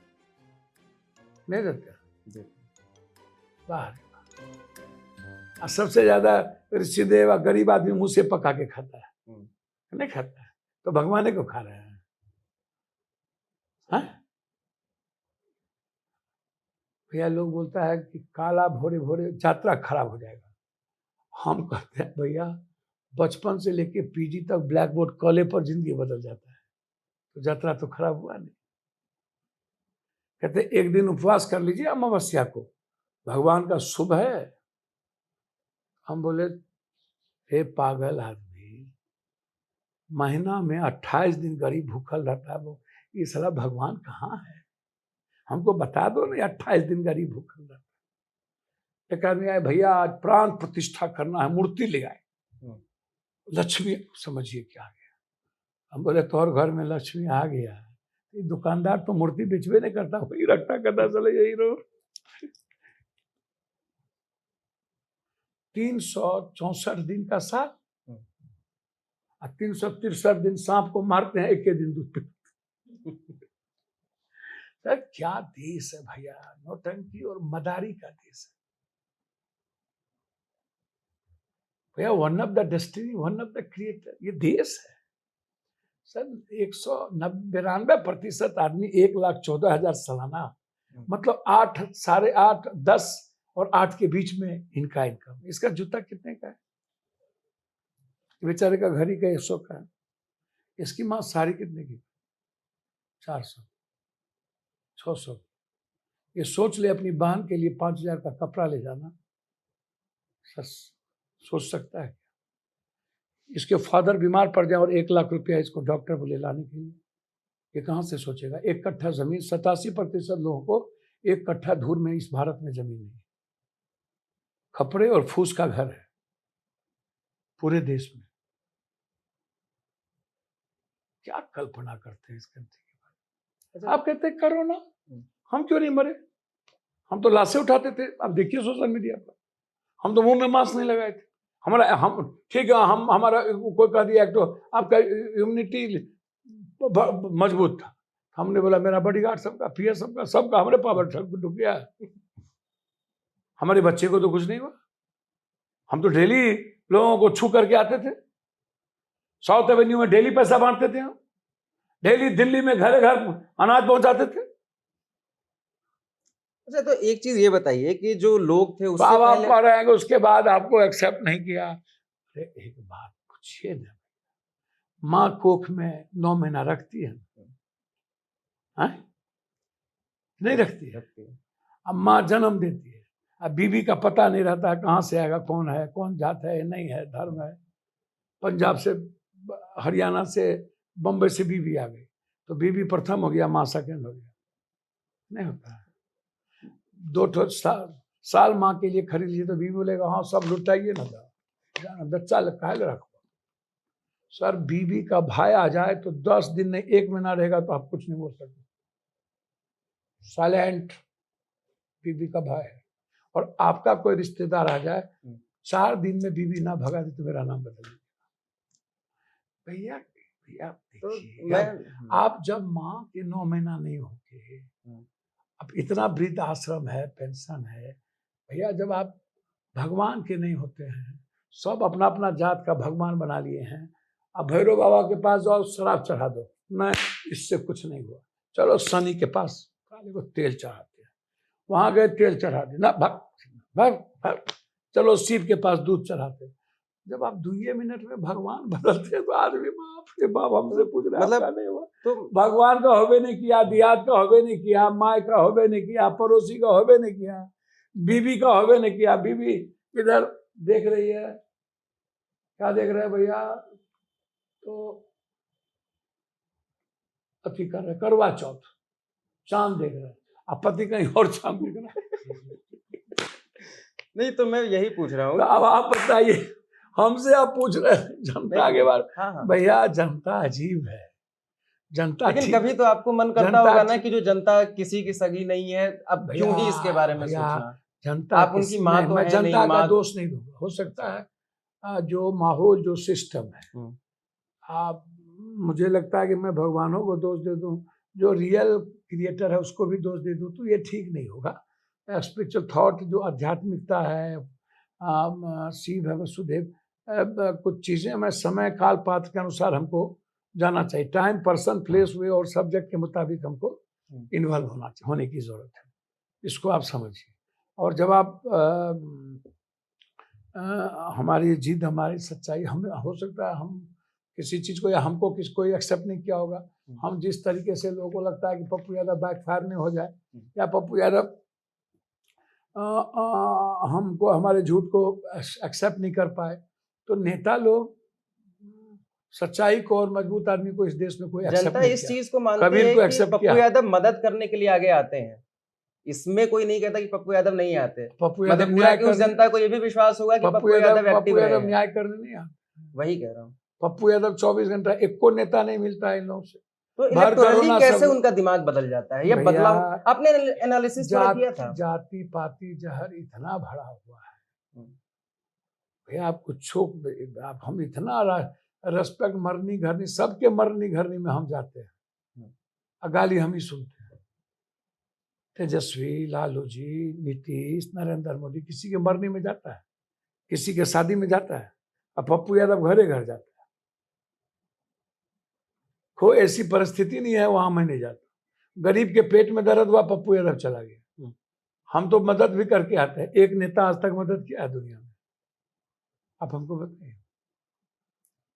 नहीं देते? बाहर और सबसे ज्यादा ऋषिदेव गरीब आदमी मुंह से पका के खाता है, नहीं खाता है, तो भगवान को खा रहे हैं। भैया लोग बोलता है कि काला भोरे भोरे यात्रा खराब हो जाएगा। हम कहते हैं भैया बचपन से लेके PG तक ब्लैक बोर्ड कॉले पर जिंदगी बदल जाता है, तो यात्रा तो खराब हुआ नहीं। कहते एक दिन उपवास कर लीजिए अमावस्या को, भगवान का शुभ है। हम बोले हे पागल आदमी, महीना में 28 दिन गरीब भूखल रहता है, वो ये साला भगवान कहाँ है? हमको बता दो ना, 28 दिन गरीब भूखल रहता है। एक आदमी आए, भैया आज प्राण प्रतिष्ठा करना है, मूर्ति ले आए, लक्ष्मी समझिए क्या आ गया। हम बोले तोहर घर में लक्ष्मी आ गया, ये दुकानदार तो मूर्ति बेचबे नहीं करता, वही रखता करता, चले यही रहो। 364 दिन का साल, 363 दिन सांप को मारते हैं, 21 दिन दूध पीते। सर क्या देश है भैया, नौटंकी और मदारी का देश है भैया। One of the destiny, one of the creator, ये देश है सर। 192% आदमी 1,14,000 सालाना, मतलब 8, 8.5, 10 और 8 के बीच में इनका इनकम। इसका जूता कितने का है? बेचारे का घर ही का 100 का है। इसकी माँ साड़ी कितने की? 400, 600। ये सोच ले अपनी बहन के लिए 5,000 का कपड़ा ले जाना, सोच सकता है? इसके फादर बीमार पड़ जाए और 1 लाख रुपया इसको डॉक्टर को ले लाने के लिए, ये कहाँ से सोचेगा? 1 कट्ठा जमीन, 87% लोगों को 1 कट्ठा धूर में इस भारत में जमीन नहीं। खपड़े और फूस का घर है पूरे देश में। क्या कल्पना करते हैं इस कंट्री के बारे में? आप कहते हैं कोरोना, हम क्यों नहीं मरे? हम तो लाशें उठाते थे। अब देखिए सोशल मीडिया पर, हम तो मुंह में मास्क नहीं लगाए थे। हमारा हम ठीक है, हम हमारा कोई कह दिया तो आपका इम्यूनिटी मजबूत था, हमने बोला मेरा बॉडीगार्ड सबका, पीएस सबका हमारे पावर डूब गया। हमारे बच्चे को तो कुछ नहीं हुआ। हम तो डेली लोगों को छू करके आते थे, साउथ एवेन्यू में डेली पैसा बांटते थे, हम डेली दिल्ली में घर घर अनाज पहुंचाते थे। अच्छा, तो एक चीज ये बताइए कि जो लोग थे उससे आप पहले कह रहे हैं कि उसके बाद आपको एक्सेप्ट नहीं किया। अरे एक बात पूछिए ना, माँ कोख में 9 महीना रखती है, नहीं रखती है? अब माँ जन्म देती है, अब बीबी का पता नहीं रहता है कहाँ से आएगा, कौन है, कौन जात है, नहीं है, धर्म है। पंजाब से, हरियाणा से, बम्बई से बीबी आ गई तो बीबी प्रथम हो गया, माँ सेकंड हो गया। नहीं होता है। 2 साल माँ के लिए खरीद लिए तो बीबी बोलेगा हाँ सब लुटाइए ना, बच्चा काहे रखो। सर बीबी का भाई आ जाए तो 10 दिन नहीं 1 महीना रहेगा तो आप कुछ नहीं बोल सकते। साइलेंट बीबी का भाई है। और आपका कोई रिश्तेदार आ जाए 4 दिन में बीबी ना भगा दी तो मेरा नाम बदल दीजिए भैया। भैया देखिए, आप जब माँ के 9 महीना नहीं होते, अब इतना वृद्ध आश्रम है, पेंशन है भैया, जब आप भगवान के नहीं होते हैं, सब अपना अपना जात का भगवान बना लिए हैं। अब भैरव बाबा के पास जाओ, शराब चढ़ा दो, नहीं इससे कुछ नहीं हुआ, चलो शनि के पास काले को तेल चढ़ाते हैं, वहां गए तेल चढ़ा दे ना, भग चलो शिव के पास दूध चढ़ाते। जब आप 2 मिनट में भगवान बदलते हैं तो आदमी बाप रे बाप हमसे पूछ रहे मतलब नहीं हुआ तो भगवान का होबे नहीं किया, दियाद का होबे नहीं किया, माँ का होबे नहीं किया, पड़ोसी का होबे नहीं किया, बीबी का होबे नहीं किया। बीबी इधर देख रही है, क्या देख रहे हैं भैया? तो अति कर रहे, करवा चौथ, चांद देख रहे हैं, अब पति कहीं और चांद देख रहा है। नहीं तो मैं यही पूछ रहा हूँ, अब आप बताइए, हमसे आप पूछ रहे हैं जनता के बारे में। हाँ। भैया जनता अजीब है, जनता। लेकिन कभी तो आपको मन करता होगा ना कि जो जनता किसी की सगी नहीं है, अब क्यों ही इसके बारे में सोचना। जनता आप उनकी माँ तो है, जनता का दोष नहीं दूंगा। हो सकता है जो माहौल, जो सिस्टम है, आप मुझे लगता है कि मैं भगवानों को दोष दे दूं, जो रियल क्रिएटर है उसको भी दोष दे दूं, तो ये ठीक नहीं होगा। स्पिरिचुअल थॉट, जो आध्यात्मिकता है, शिव है, वसुदेव, कुछ चीजें हमें समय काल पात्र के अनुसार हमको जाना चाहिए। टाइम, पर्सन, प्लेस, वे और सब्जेक्ट के मुताबिक हमको इन्वॉल्व होने की जरूरत है। इसको आप समझिए। और जब आप हमारी जिद, हमारी सच्चाई, हमें हो सकता है हम किसी चीज को या हमको किसको एक्सेप्ट नहीं किया होगा। हम जिस तरीके से लोगों को लगता है कि पप्पू यादव बैकफायर नहीं हो जाए, या पप्पू यादव हमको, हमारे झूठ को एक्सेप्ट नहीं कर पाए, तो नेता लोग सच्चाई को और मजबूत आदमी को इस देश में कोई एक्सेप्ट नहीं किया। इस चीज को मानती है कि पप्पू यादव मदद करने के लिए आगे आते हैं। इसमें कोई नहीं कहता कि पप्पू यादव नहीं आते। पप्पू यादव न्याय कर, उस जनता को ये भी विश्वास होगा कि पप्पू यादव न्याय करने नहीं आते। वही कह रहा हूँ, पप्पू यादव 24 घंटा, एक को नेता नहीं मिलता है इन लोगों से। तो इलेक्टोरली कैसे उनका दिमाग बदल जाता है? ये बदलाव आपने एनालिसिस किया था? जाति पाति जहर इतना भरा हुआ है भैया, आप कुछ हम इतना रेस्पेक्ट मरनी घरनी, सबके मरनी घरनी में हम जाते हैं और गाली हम ही सुनते हैं। तेजस्वी, लालू जी, नीतीश, नरेंद्र मोदी किसी के मरनी में जाता है, किसी के शादी में जाता है, और पप्पू यादव घरे घर जाता है। कोई ऐसी परिस्थिति नहीं है वहां मैं नहीं जाता। गरीब के पेट में दर्द हुआ, पप्पू यादव चला गया। हम तो मदद भी करके आते हैं। एक नेता आज तक मदद किया है दुनिया में? आप हमको बताइए।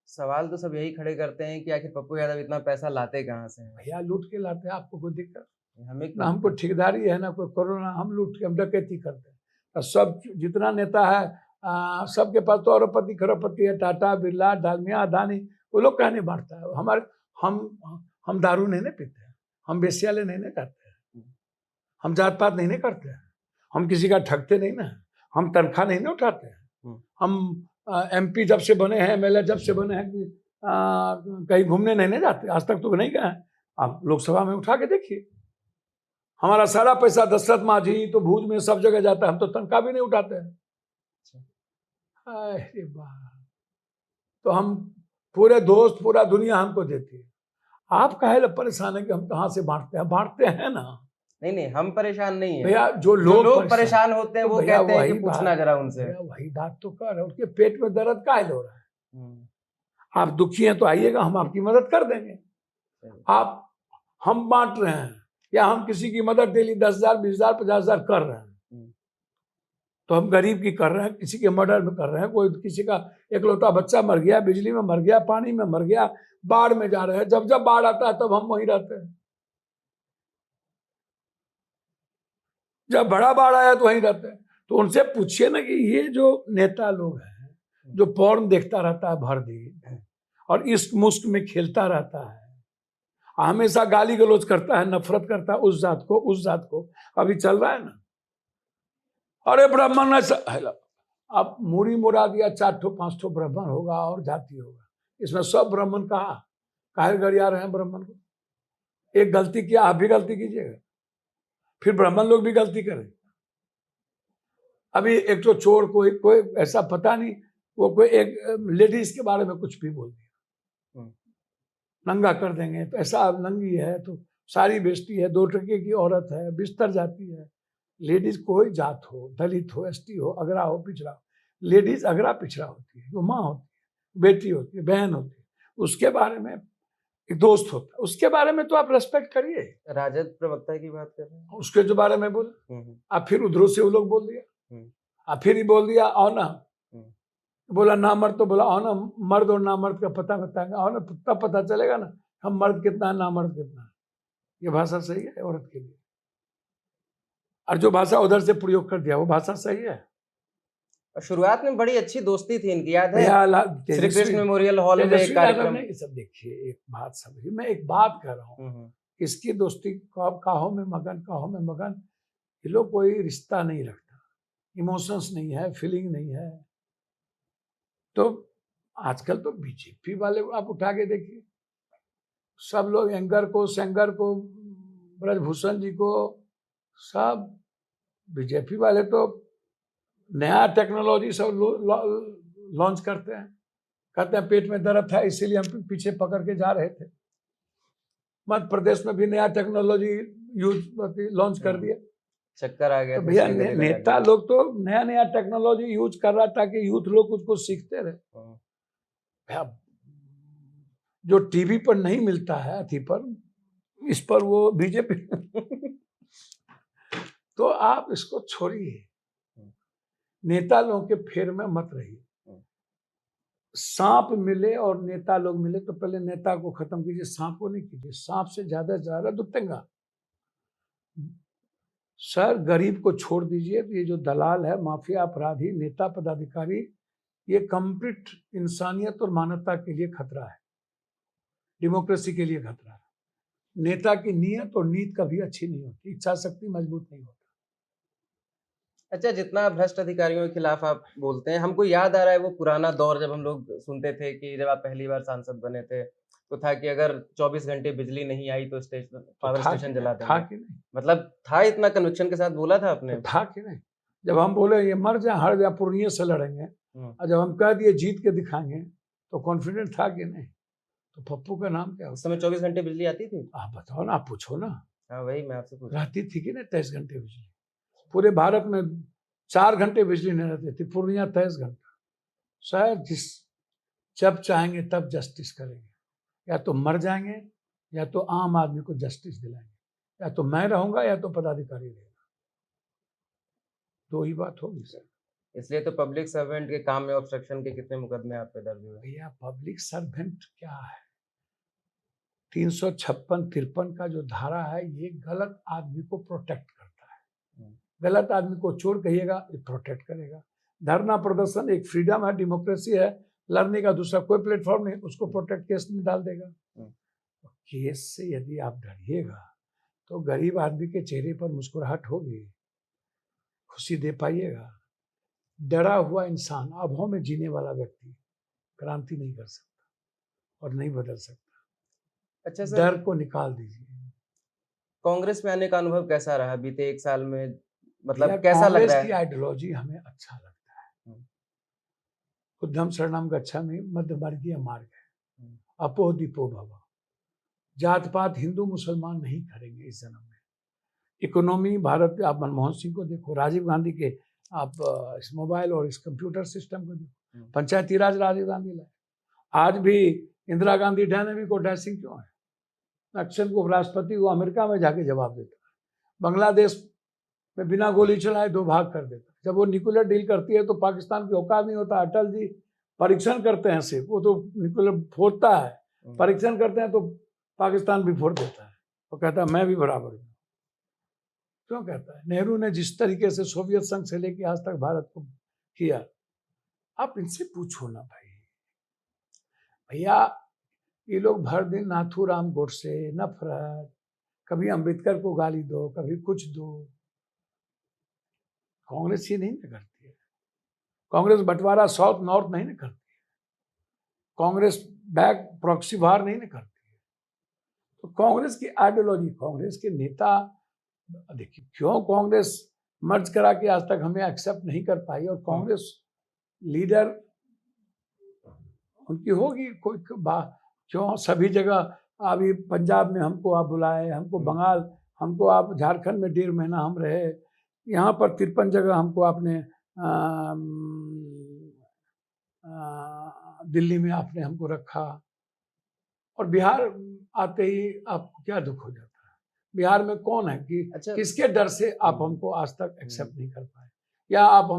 सवाल तो सब यही खड़े करते हैं कि आखिर पप्पू यादव इतना पैसा लाते कहाँ से हैं? भैया लूट के लाते हैं, आपको कोई दिक्कत? हमें ना हमको ठेकेदारी है ना कोई कोरोना, हम लूट के हम डकैती करते हैं। और सब जितना नेता है सबके पास तो अरबपति खरबपति है, टाटा, बिरला, डालमिया, अदानी, वो लोग कहने बांटता है। हमारे हम दारू नहीं ना पीते हैं, हम बेस्याले नहीं ना करते हैं, हम जात पात नहीं ना करते हैं, हम किसी का ठगते नहीं ना, हम तनख्वाह नहीं ना उठाते हैं। हम MP जब से बने हैं, MLA जब से बने हैं कि कहीं घूमने नहीं ना जाते, आज तक तो नहीं गए। आप लोकसभा में उठा के देखिए, हमारा सारा पैसा दशरथ माझी तो भूज में सब जगह जाता है, हम तो तनख्वाह भी नहीं उठाते हैं। अरे वाह, तो हम पूरे दोस्त पूरा दुनिया हमको देती है। आप काहे ला परेशान है कि हम कहाँ से बांटते हैं ना? नहीं, हम परेशान नहीं है भैया, जो लोग परेशान होते हैं वो कहते हैं कि पूछना जरा उनसे। वही बात तो कर रहे, उनके पेट में दर्द काहे हो रहा है? आप दुखी हैं तो आइएगा, हम आपकी मदद कर देंगे। हम बांट रहे हैं या हम किसी की मदद डेली 10,000, 20,000, 50,000 कर रहे हैं, तो हम गरीब की कर रहे हैं, किसी के मर्डर में कर रहे हैं। कोई किसी का एकलौता बच्चा मर गया, बिजली में मर गया, पानी में मर गया, बाढ़ में जा रहे हैं। जब जब बाढ़ आता है तब हम वहीं रहते हैं, जब बड़ा बाढ़ आया तो वहीं रहते हैं। तो उनसे पूछिए ना कि ये जो नेता लोग हैं, जो पॉर्न देखता रहता है भर दिन और इश्क मुश्क में खेलता रहता है, हमेशा गाली गलौज करता है, नफरत करता है उस जात को, अभी चल रहा है ना, अरे ब्राह्मण ऐसा, अब मूरी मुरा दिया 4 ठो 5 ठो ब्राह्मण होगा और जाति होगा, इसमें सब ब्राह्मण कहा काहे गरिया रहे हैं ब्राह्मण को? एक गलती किया, आप भी गलती कीजिएगा, फिर ब्राह्मण लोग भी गलती करें। अभी एक तो चोर कोई ऐसा पता नहीं, वो कोई एक लेडीज के बारे में कुछ भी बोल दिया, नंगा कर देंगे, तो ऐसा नंगी है तो साड़ी बेचती है, 2 टके की औरत है, बिस्तर जाती है। लेडीज कोई जात हो, दलित हो, ST हो, अगरा हो, पिछड़ा हो, लेडीज अगरा पिछड़ा होती है, वो माँ होती है, बेटी होती है, बहन होती है, उसके बारे में एक दोस्त होता है, उसके बारे में तो आप रेस्पेक्ट करिए। राजद प्रवक्ता की बात कर रहे हैं, उसके जो बारे में बोले, आप फिर उधरों से वो लोग बोल दिया, आप फिर ही बोल दिया आओ ना, बोला ना मर्द, तो बोला आओ ना मर्द, और ना मर्द का पता बताएंगे, आओ ना, तब पता चलेगा ना हम मर्द कितना है, ना मर्द कितना है। ये भाषा सही है औरत के लिए? और जो भाषा उधर से प्रयोग कर दिया वो भाषा सही है? शुरुआत में बड़ी अच्छी दोस्ती थी इनकी, याद है? श्री कृष्ण मेमोरियल हॉल में एक कार्यक्रम। सब देखिए, एक बात समझिए, मैं एक बात कर रहा हूँ, किसकी दोस्ती, काहों में मगन, ये लोग कोई रिश्ता नहीं रखता, इमोशंस नहीं है, फीलिंग नहीं है। तो आजकल तो बीजेपी वाले आप उठा के देखिए, सब लोग एंकर को, सेंगर को, ब्रजभूषण जी को, सब बीजेपी वाले तो नया टेक्नोलॉजी सब लॉन्च करते हैं, कहते हैं पेट में दर्द था इसीलिए हम पीछे पकड़ के जा रहे थे। मध्य प्रदेश में भी नया टेक्नोलॉजी लॉन्च कर दिया, चक्कर आ गया। तो भैया नेता लोग तो नया नया टेक्नोलॉजी यूज कर रहा ताकि यूथ लोग उसको सीखते रहे। भैया जो टीवी पर नहीं मिलता है अथी पर, इस पर वो बीजेपी तो आप इसको छोड़िए, नेता लोगों के फेर में मत रहिए। सांप मिले और नेता लोग मिले तो पहले नेता को खत्म कीजिए, सांप को नहीं कीजिए। सांप से ज्यादा दुत्तेंगा। सर गरीब को छोड़ दीजिए, ये जो दलाल है, माफिया, अपराधी, नेता, पदाधिकारी, ये कंप्लीट इंसानियत और मानवता के लिए खतरा है, डेमोक्रेसी के लिए खतरा है। नेता की नीयत और नीत कभी अच्छी नहीं होती, इच्छा शक्ति मजबूत नहीं होती। अच्छा, जितना भ्रष्ट अधिकारियों के खिलाफ आप बोलते हैं, हमको याद आ रहा है वो पुराना दौर जब हम लोग सुनते थे कि जब आप पहली बार सांसद बने थे तो था कि अगर 24 घंटे बिजली नहीं आई तो पावर स्टेशन जला देंगे। था कि नहीं? मतलब था, इतना कन्विक्शन के साथ बोला था आपने? तो था कि नहीं? जब हम बोले ये मर जाए हर जाए पूर्णिया से लड़ेंगे, और जब हम कह दिए जीत के दिखाएंगे, तो कॉन्फिडेंट था कि नहीं? तो पप्पू का नाम क्या उस होता? समय 24 घंटे बिजली आती थी? आप बताओ ना, आप पूछो ना। हाँ, वही मैं आपसे पूछ रहा रहती थी कि नहीं 23 घंटे बिजली? पूरे भारत में 4 घंटे बिजली नहीं रहती थी, पूर्णिया 23 घंटा। शायद जब चाहेंगे तब जस्टिस करेंगे, या तो मर जाएंगे या तो आम आदमी को जस्टिस दिलाएंगे, या तो मैं रहूंगा या तो पदाधिकारी रहेगा, दो ही बात होगी सर। इसलिए तो पब्लिक सर्वेंट के काम में ऑब्स्ट्रक्शन के कितने मुकदमे आप पे दर्ज हुए? भैया पब्लिक सर्वेंट क्या है? 356-53 का जो धारा है ये गलत आदमी को प्रोटेक्ट करता है। गलत आदमी को चोर कहिएगा, ये प्रोटेक्ट करेगा। धरना प्रदर्शन एक फ्रीडम है, डेमोक्रेसी है, लड़ने का दूसरा कोई प्लेटफॉर्म नहीं, उसको प्रोटेक्ट केस में डाल देगा। केस से यदि आप डरिएगा तो गरीब आदमी के चेहरे पर मुस्कुराहट होगी, खुशी दे पाइएगा। डरा हुआ इंसान, अभाव में जीने वाला व्यक्ति क्रांति नहीं कर सकता और नहीं बदल सकता। अच्छा सर, डर को निकाल दीजिए। कांग्रेस में आने का अनुभव कैसा रहा बीते 1 साल में? मतलब भैया, कैसा लग कांग्रेस रहा की है? आइडियोलॉजी हमें अच्छा लगता है। बुद्धम शरणम गच्छामि मध्य वर्गीय मार्ग है, अपो दीपो भव। जात पात हिंदू मुसलमान नहीं करेंगे इस जन्म में। इकोनॉमी भारत के, आप मनमोहन सिंह को देखो, राजीव गांधी के, आप इस मोबाइल और इस कंप्यूटर सिस्टम को देखो, पंचायती राज राजीव गांधी लाए। आज भी इंदिरा गांधी डायनेमिक और डैशिंग क्यों है? नक्सल को राष्ट्रपति को अमेरिका में जाके जवाब देता है, बांग्लादेश में बिना गोली चलाए 2 भाग कर देता है। जब वो न्यूक्लियर डील करती है तो पाकिस्तान की औकात नहीं होता। अटल जी परीक्षण करते हैं, सिर्फ वो तो न्यूक्लियर फोड़ता है, परीक्षण करते हैं तो पाकिस्तान भी फोड़ देता है। वो कहता है मैं भी बराबर हूँ। क्यों कहता है? नेहरू ने जिस तरीके से सोवियत संघ से लेके आज तक भारत को किया, आप इनसे पूछो ना भाई। भैया ये लोग भर दिन नाथूराम गोडसे, नफरत, कभी अम्बेडकर को गाली दो, कभी कुछ दो। कांग्रेस ये नहीं ना करती है। कांग्रेस बंटवारा साउथ नॉर्थ नहीं ना करती है। कांग्रेस बैक प्रॉक्सी वार नहीं ना करती है। तो कांग्रेस की आइडियोलॉजी, कांग्रेस के नेता, देखिए क्यों कांग्रेस मर्ज करा के आज तक हमें एक्सेप्ट नहीं कर पाई, और कांग्रेस लीडर उनकी होगी कोई क्यों सभी जगह। अभी पंजाब में हमको आप बुलाए, हमको बंगाल, हमको आप झारखंड में 1.5 महीना हम रहे, यहाँ पर 53 जगह हमको आपने दिल्ली में आपने हमको रखा, और बिहार आते ही आपको क्या दुख हो जाता है? बिहार में कौन है कि अच्छा, किसके डर से आप हमको आज तक एक्सेप्ट नहीं कर पाए? या आप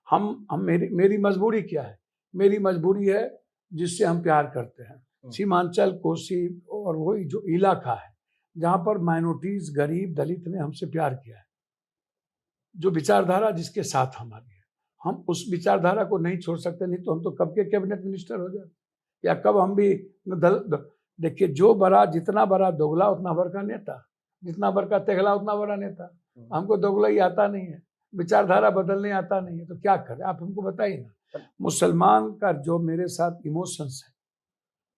हम मेरी मजबूरी क्या है? मेरी मजबूरी है जिससे हम प्यार करते हैं, सीमांचल, कोसी और वही जो इलाका है जहाँ पर माइनॉरिटीज, गरीब, दलित ने हमसे प्यार किया है, जो विचारधारा जिसके साथ हमारी है, हम उस विचारधारा को नहीं छोड़ सकते। नहीं तो हम तो कब के कैबिनेट मिनिस्टर हो जाते, या कब हम भी देखिए जो बड़ा, जितना बड़ा दोगला उतना बड़ा नेता, जितना बड़ा तेगला उतना बड़ा नेता। हमको दोगला ही आता नहीं है, विचारधारा बदलने आता नहीं है, तो क्या करें? आप हमको बताइए ना। मुसलमान का जो मेरे साथ इमोशंस है,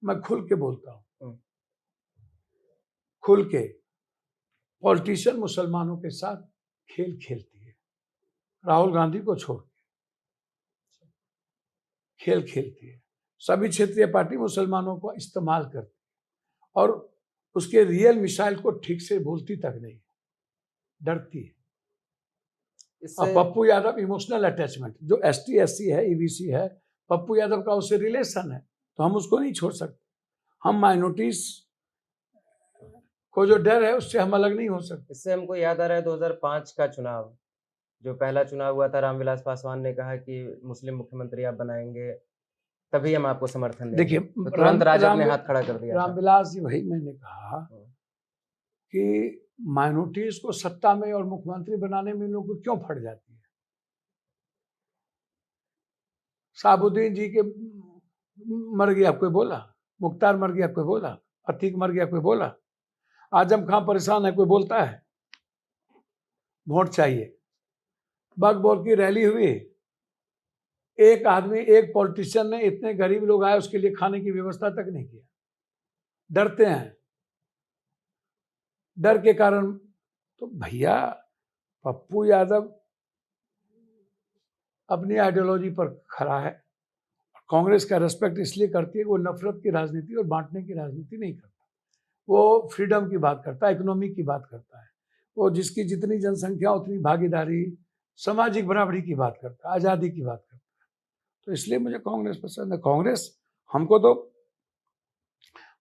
मैं खुल के बोलता हूँ, खुल के। पॉलिटिशियन मुसलमानों के साथ खेल खेलती है, राहुल गांधी को छोड़ के खेल खेलती है। सभी क्षेत्रीय पार्टी मुसलमानों को इस्तेमाल करती है, और उसके रियल मिसाइल को ठीक से बोलती तक नहीं, डरती है। और पप्पू यादव इमोशनल अटैचमेंट, जो ST SC है, EBC है, पप्पू यादव का उससे रिलेशन है, तो हम उसको नहीं छोड़ सकते। हम माइनॉरिटीज को जो डर है उससे हम अलग नहीं हो सकते। इससे हमको याद आ रहा है 2005 का चुनाव, जो पहला चुनाव हुआ था, रामविलास पासवान ने कहा कि मुस्लिम मुख्यमंत्री आप बनाएंगे, तभी हम आपको समर्थन देंगे। देखिए तो तुरंत राजग ने हाथ खड़ा कर दिया था। रामविलास जी, वही मैंने कहा कि माइनॉरिटीज को सत्ता में और मुख्यमंत्री बनाने में लोग क्यों फट जाती है। साबुद्दीन जी के मर गया कोई बोला? मुख्तार मर गया कोई बोला? अतीक मर गया कोई बोला? आजम खां परेशान है कोई बोलता है? वोट चाहिए, बकबोर की रैली हुई, एक आदमी, एक पॉलिटिशियन ने, इतने गरीब लोग आए उसके लिए खाने की व्यवस्था तक नहीं किया। डरते हैं, डर के कारण। तो भैया पप्पू यादव अपनी आइडियोलॉजी पर खड़ा है, कांग्रेस का रेस्पेक्ट इसलिए करती है कि वो नफरत की राजनीति और बांटने की राजनीति नहीं करता। वो फ्रीडम की बात करता है, इकोनॉमी की बात करता है, वो जिसकी जितनी जनसंख्या उतनी भागीदारी, सामाजिक बराबरी की बात करता है, आज़ादी की बात करता है। तो इसलिए मुझे कांग्रेस पसंद है। कांग्रेस हमको तो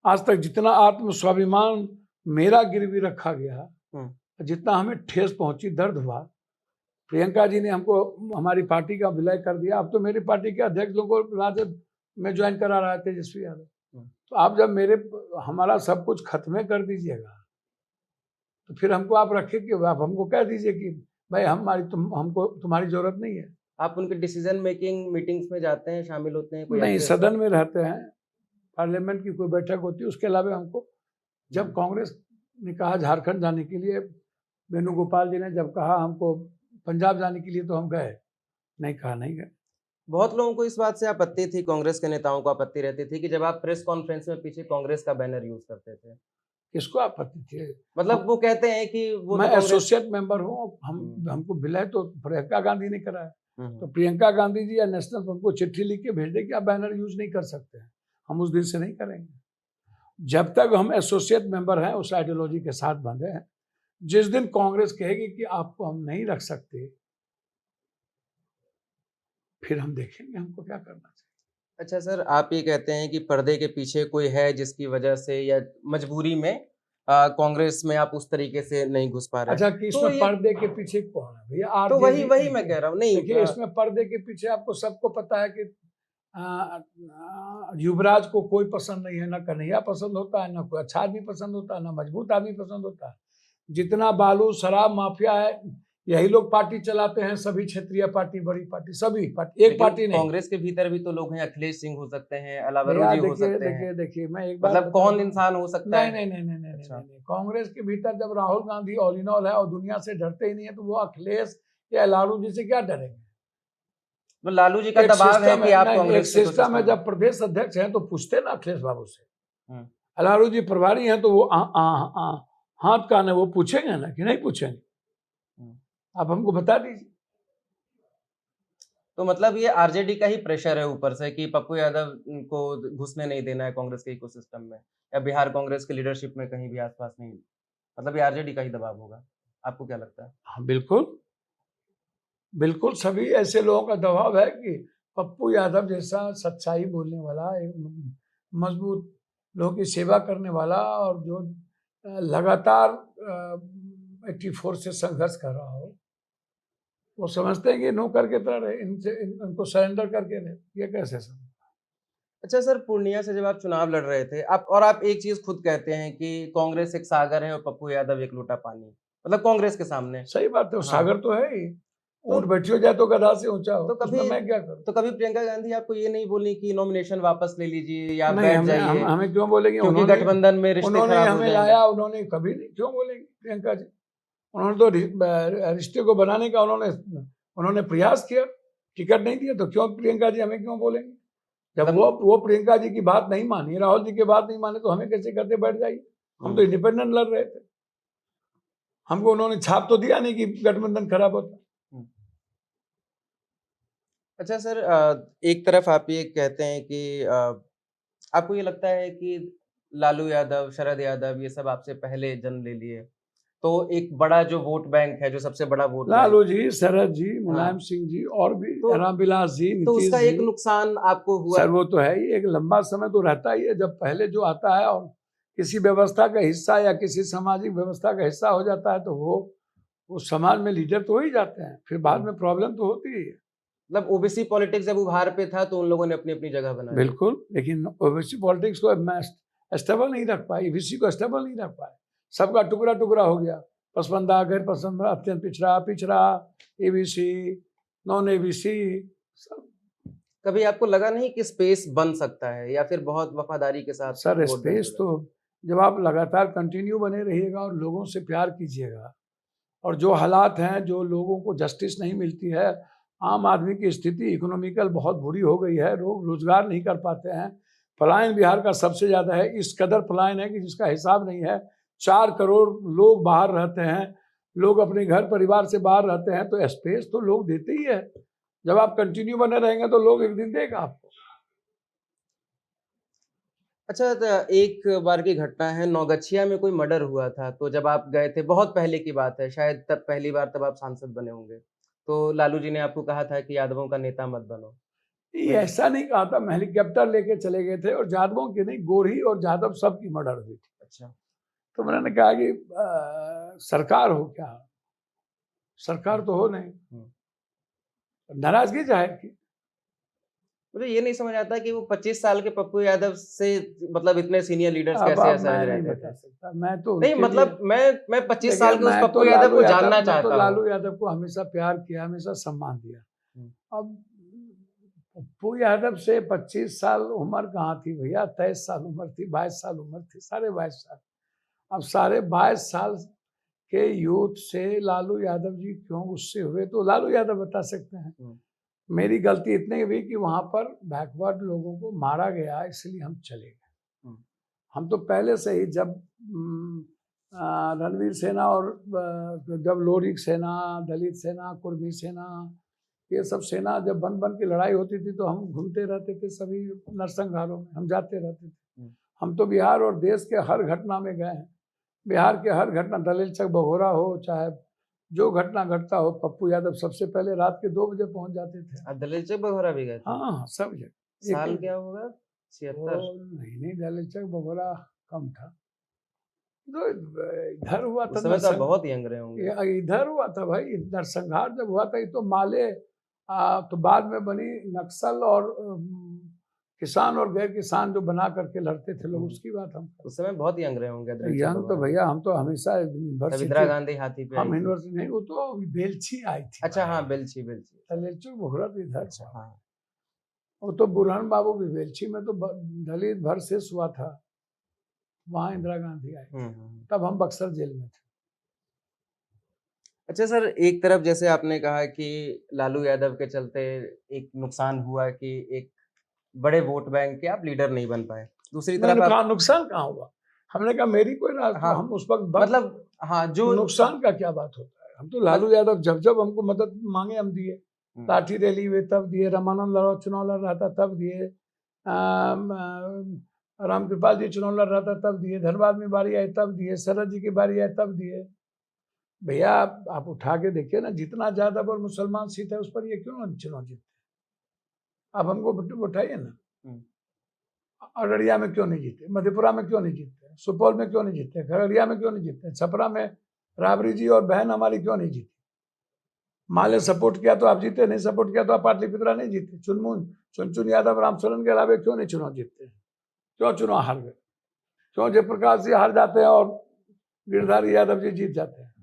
आज तक जितना आत्म स्वाभिमान मेरा गिरवी रखा गया, जितना हमें ठेस पहुंची, दर्द हुआ, प्रियंका जी ने हमको हमारी पार्टी का विलय कर दिया। अब तो मेरी पार्टी के अध्यक्ष लोगों को राजद में ज्वाइन करा रहा है तेजस्वी यादव। तो आप जब हमारा सब कुछ खत्म कर दीजिएगा तो फिर हमको आप रखे कि आप हमको कह दीजिए कि भाई हमको तुम्हारी जरूरत नहीं है। आप उनके डिसीजन मेकिंग मीटिंग्स में जाते हैं, शामिल होते हैं? कोई नहीं, सदन में रहते हैं, पार्लियामेंट की कोई बैठक होती है, उसके अलावा हमको जब कांग्रेस ने कहा झारखंड जाने के लिए, वेणुगोपाल जी ने जब कहा हमको पंजाब जाने के लिए, तो हम गए, नहीं कहा नहीं गए। बहुत लोगों को इस बात से आपत्ति थी, कांग्रेस के नेताओं को आपत्ति रहती थी कि जब आप प्रेस कॉन्फ्रेंस में पीछे कांग्रेस का बैनर यूज करते थे। किसको आपत्ति थी? मतलब वो कहते हैं कि वो मैं तो एसोसिएट मेंबर हूँ, हमको विलय तो प्रियंका गांधी ने कराया। तो प्रियंका गांधी जी या नेशनल हमको चिट्ठी लिख के भेज दे कि आप बैनर यूज नहीं कर सकते हैं, हम उस दिन से नहीं करेंगे। जब तक हम एसोसिएट मेंबर हैं, उस आइडियोलॉजी के साथ बंधे हैं। जिस दिन कांग्रेस कहेगी कि आपको हम नहीं रख सकते, फिर हम देखेंगे हमको क्या करना चाहिए। अच्छा सर, आप ये कहते हैं कि पर्दे के पीछे कोई है जिसकी वजह से या मजबूरी में कांग्रेस में आप उस तरीके से नहीं घुस पा रहे। अच्छा, कि इसमें पर्दे के पीछे कौन है भैया? तो वही मैं कह रहा हूँ। नहीं, देखिए, इसमें पर्दे के पीछे आपको सबको पता है कि युवराज को कोई पसंद नहीं है, ना कन्हैया पसंद होता है, ना कोई अच्छा आदमी पसंद होता है, ना मजबूत आदमी पसंद होता है। जितना बालू शराब माफिया है, यही लोग पार्टी चलाते हैं, सभी क्षेत्रीय पार्टी, बड़ी पार्टी, सभी पार्टी, एक पार्टी नहीं। कांग्रेस के भीतर भी तो लोग हैं, अखिलेश सिंह हो सकते हैं, अलावरुद्दी हो सकते हैं। देखिए मैं एक बात, मतलब कौन इंसान हो सकता है? नहीं, कांग्रेस के भीतर जब Rahul Gandhi all in all है और दुनिया से डरते ही नहीं है, तो वो अखिलेश या लालू जी से क्या डरेंगे? तो लालू जी का दबाव है कि आप कांग्रेस के सिस्टम में जब प्रदेश अध्यक्ष हैं तो पूछते ना अखिलेश बाबू से। लालू जी प्रभारी हैं तो वो हाथ कान है, वो पूछेंगे ना कि नहीं पूछेंगे? आप हमको बता दीजिए। तो मतलब ये आरजेडी का ही प्रेशर है ऊपर से कि पप्पू यादव को घुसने नहीं देना है कांग्रेस के इकोसिस्टम में, या बिहार कांग्रेस के लीडरशिप में कहीं भी आसपास नहीं, मतलब ये आरजेडी का ही दबाव होगा। आपको क्या लगता है? हाँ, बिल्कुल सभी ऐसे लोगों का दबाव है कि पप्पू यादव जैसा सच्चाई बोलने वाला, एक मजबूत लोगों की सेवा करने वाला और जो लगातार 84 से संघर्ष कर रहा हो, वो समझते हैं कि नौकर के तरह रहे, इनको सरेंडर करके रहे, ये कैसे समझ? अच्छा सर, पूर्णिया से जब आप चुनाव लड़ रहे थे, आप एक चीज खुद कहते हैं कि कांग्रेस एक सागर है और पप्पू यादव एक लोटा पानी, मतलब कांग्रेस के सामने। सही बात है, सागर तो है ही, ऊंट बैठी हो जाए तो गधा से ऊंचा हो। तो कभी मैं क्या करूं? तो कभी प्रियंका गांधी आपको ये नहीं बोली कि नॉमिनेशन वापस ले लीजिए या बैठ जाइए? हमें क्यों बोलेंगे? क्योंकि गठबंधन में रिश्ते खराब हो जाएंगे। हमें लाया, उन्होंने कभी नहीं, क्यों बोलेंगे प्रियंका जी? उन्होंने तो रिश्ते को बनाने का उन्होंने प्रयास किया, टिकट नहीं दिया, तो क्यों प्रियंका जी हमें क्यों बोलेंगे? जब वो प्रियंका जी की बात नहीं मानी, राहुल जी की बात नहीं माने, तो हमें कैसे कहते बैठ जाइए? हम तो इंडिपेंडेंट लड़ रहे थे, हमको उन्होंने छाप तो दिया नहीं कि गठबंधन खराब होता। अच्छा सर, एक तरफ आप ये कहते हैं कि आपको ये लगता है कि लालू यादव, शरद यादव ये सब आपसे पहले जन्म ले लिए, तो एक बड़ा जो वोट बैंक है, जो सबसे बड़ा वोट लालू जी, शरद जी, मुलायम सिंह जी और भी रामविलास जी, तो उसका एक नुकसान आपको हुआ? सर वो तो है ही, एक लंबा समय तो रहता ही है। जब पहले जो आता है और किसी व्यवस्था का हिस्सा या किसी सामाजिक व्यवस्था का हिस्सा हो जाता है, तो वो समाज में लीडर तो हो ही जाते हैं, फिर बाद में प्रॉब्लम तो होती ही है। मतलब ओबीसी पॉलिटिक्स जब उभार पे था तो उन लोगों ने अपनी अपनी जगह बनाई। बिल्कुल, लेकिन ओबीसी पॉलिटिक्स को स्टेबल नहीं रख पाई, ईबीसी को स्टेबल नहीं रख पाए, सबका टुकड़ा टुकड़ा हो गया, पसंदा, गैर पसंदा, अत्यंत पिछड़ा, एबीसी, नॉन एबीसी सब। कभी आपको लगा नहीं कि स्पेस बन सकता है, या फिर बहुत वफादारी के साथ? सर स्पेस तो जब आप लगातार कंटिन्यू बने रहिएगा और लोगों से प्यार कीजिएगा, और जो हालात हैं, जो लोगों को जस्टिस नहीं मिलती है, आम आदमी की स्थिति इकोनॉमिकल बहुत बुरी हो गई है, लोग रोजगार नहीं कर पाते हैं, पलायन बिहार का सबसे ज़्यादा है, इस कदर पलायन है कि जिसका हिसाब नहीं है। 4 करोड़ लोग बाहर रहते हैं, लोग अपने घर परिवार से बाहर रहते हैं, तो स्पेस तो लोग देते ही है। जब आप कंटिन्यू बने रहेंगे तो लोग एक दिन देगा आपको। अच्छा, एक बार की घटना है, नौगछिया में कोई मर्डर हुआ था, तो जब आप गए थे, बहुत पहले की बात है, शायद तब पहली बार तब आप सांसद बने होंगे। तो लालू जी ने आपको कहा था कि यादवों का नेता मत बनो। ये वही ऐसा नहीं कहा था, मैं हेलीकॉप्टर लेके चले गए थे और यादवों की नहीं, गोरी और यादव सबकी मर्डर हुई थी। अच्छा। तो मैंने कहा कि सरकार हो क्या, सरकार तो हो नहीं, हुँ। नाराजगी जाहिर की। मुझे ये नहीं समझ आता कि वो 25 साल के पप्पू यादव से मतलब इतने सीनियर लीडर्स कैसे अब असहज मैं नहीं रहते थे? बता सकता, मैं तो नहीं उनके लिए, मतलब मैं 25 देखिए साल के उस मैं तो पप्पू यादव को जानना मैं तो चाहता हूँ। लालू यादव को हमेशा प्यार किया, हमेशा सम्मान दिया। हुँ। अब पप्पू यादव से 25 साल उम्र कहाँ थी भैया, 23 साल उम्र थी, 22 साल उम्र थी, साढ़े 22 साल। अब साढ़े 22 साल के यूथ से लालू यादव जी क्यों गुस्से हुए, तो लालू यादव बता सकते हैं। हुँ। मेरी गलती इतनी हुई कि वहां पर बैकवर्ड लोगों को मारा गया, इसलिए हम चले गए। हुँ। हम तो पहले से ही जब रणवीर सेना और जब लोरिक सेना, दलित सेना, कुर्मी सेना, ये सब सेना जब बन बन की लड़ाई होती थी तो हम घूमते रहते थे, सभी नरसंहारों में हम जाते रहते थे। हुँ। हम तो बिहार और देश के हर घटना में गए हैं। बिहार के हर घटना, दलित चक भगोरा हो, चाहे जो घटना घटता हो, पप्पू यादव सबसे पहले रात के 2 बजे पहुंच जाते थे। आप दलित चौक बघौरा भी गए थे? हाँ, सब जगह एक साल एक। क्या होगा? वो 76? नहीं, दलित चक भगोरा कम था। तो इधर हुआ था उस समय तो आप बहुत यंग रहे होंगे। इधर हुआ था भाई, नरसंहार जब हुआ था, ये तो माले तो बाद में बनी नक्सल और किसान और गैर किसान जो बना करके लड़ते थे लोग, उसकी बात हम उस समय बहुत यंग रहे होंगे दलित चौक यंग तो बघौरा में। भैया हम तो हमेशा तब इंदिरा यूनिवर्सिटी, गांधी हाथी पे आई हम थी। यूनिवर्सिटी नहीं, वो तो बेलछी आई थी अच्छा भाई। हाँ, बेलछी। दलित भोगरा तो इधर अच्छा हुआ। हाँ। वो तो बुरहान बाबू भी बेलछी में तो दलित वर्सेस हुआ था, वहां इंदिरा गांधी आई, हुँ। तब हम बक्सर जेल में थे। अच्छा सर, एक तरफ जैसे आपने कहा कि लालू यादव के चलते एक नुकसान हुआ कि एक बड़े वोट बैंक के आप लीडर नहीं बन पाए। दूसरी नहीं, तरफ आप नुकसान कहाँ हुआ, हमने कहा मेरी कोई हाँ, हम उस वक्त मतलब हाँ, जो नुकसान का क्या बात होता है। हम तो लालू मत यादव जब जब हमको मदद मांगे हम दिए, हुँ। लाठी रैली हुए तब दिए, रामानंद चुनाव लड़ रहा था तब दिए, रामकृपाल जी चुनाव लड़ रहा था तब दिए, धनबाद में बारी आई तब दिए, शरद जी की बारी आई तब दिए। भैया आप उठा के देखिए ना, जितना यादव और मुसलमान सीट है उस पर ये क्यों ना चुनाव जीतते, आप हमको उठाइए ना। हुँ। अररिया में क्यों नहीं जीते, मधेपुरा में क्यों नहीं जीतते, सुपौल में क्यों नहीं जीतते, खगड़िया में क्यों नहीं जीतते, छपरा में राबड़ी जी और बहन हमारी क्यों नहीं जीती। माले सपोर्ट किया तो आप जीते, नहीं सपोर्ट किया तो आप पाटलिपुत्रा नहीं जीते। चुनचुन यादव रामचरण के अलावे क्यों नहीं चुनाव जीतते, क्यों चुनाव हार गए, क्यों जयप्रकाश जी हार जाते हैं और गिरधारी यादव जी जीत जाते हैं,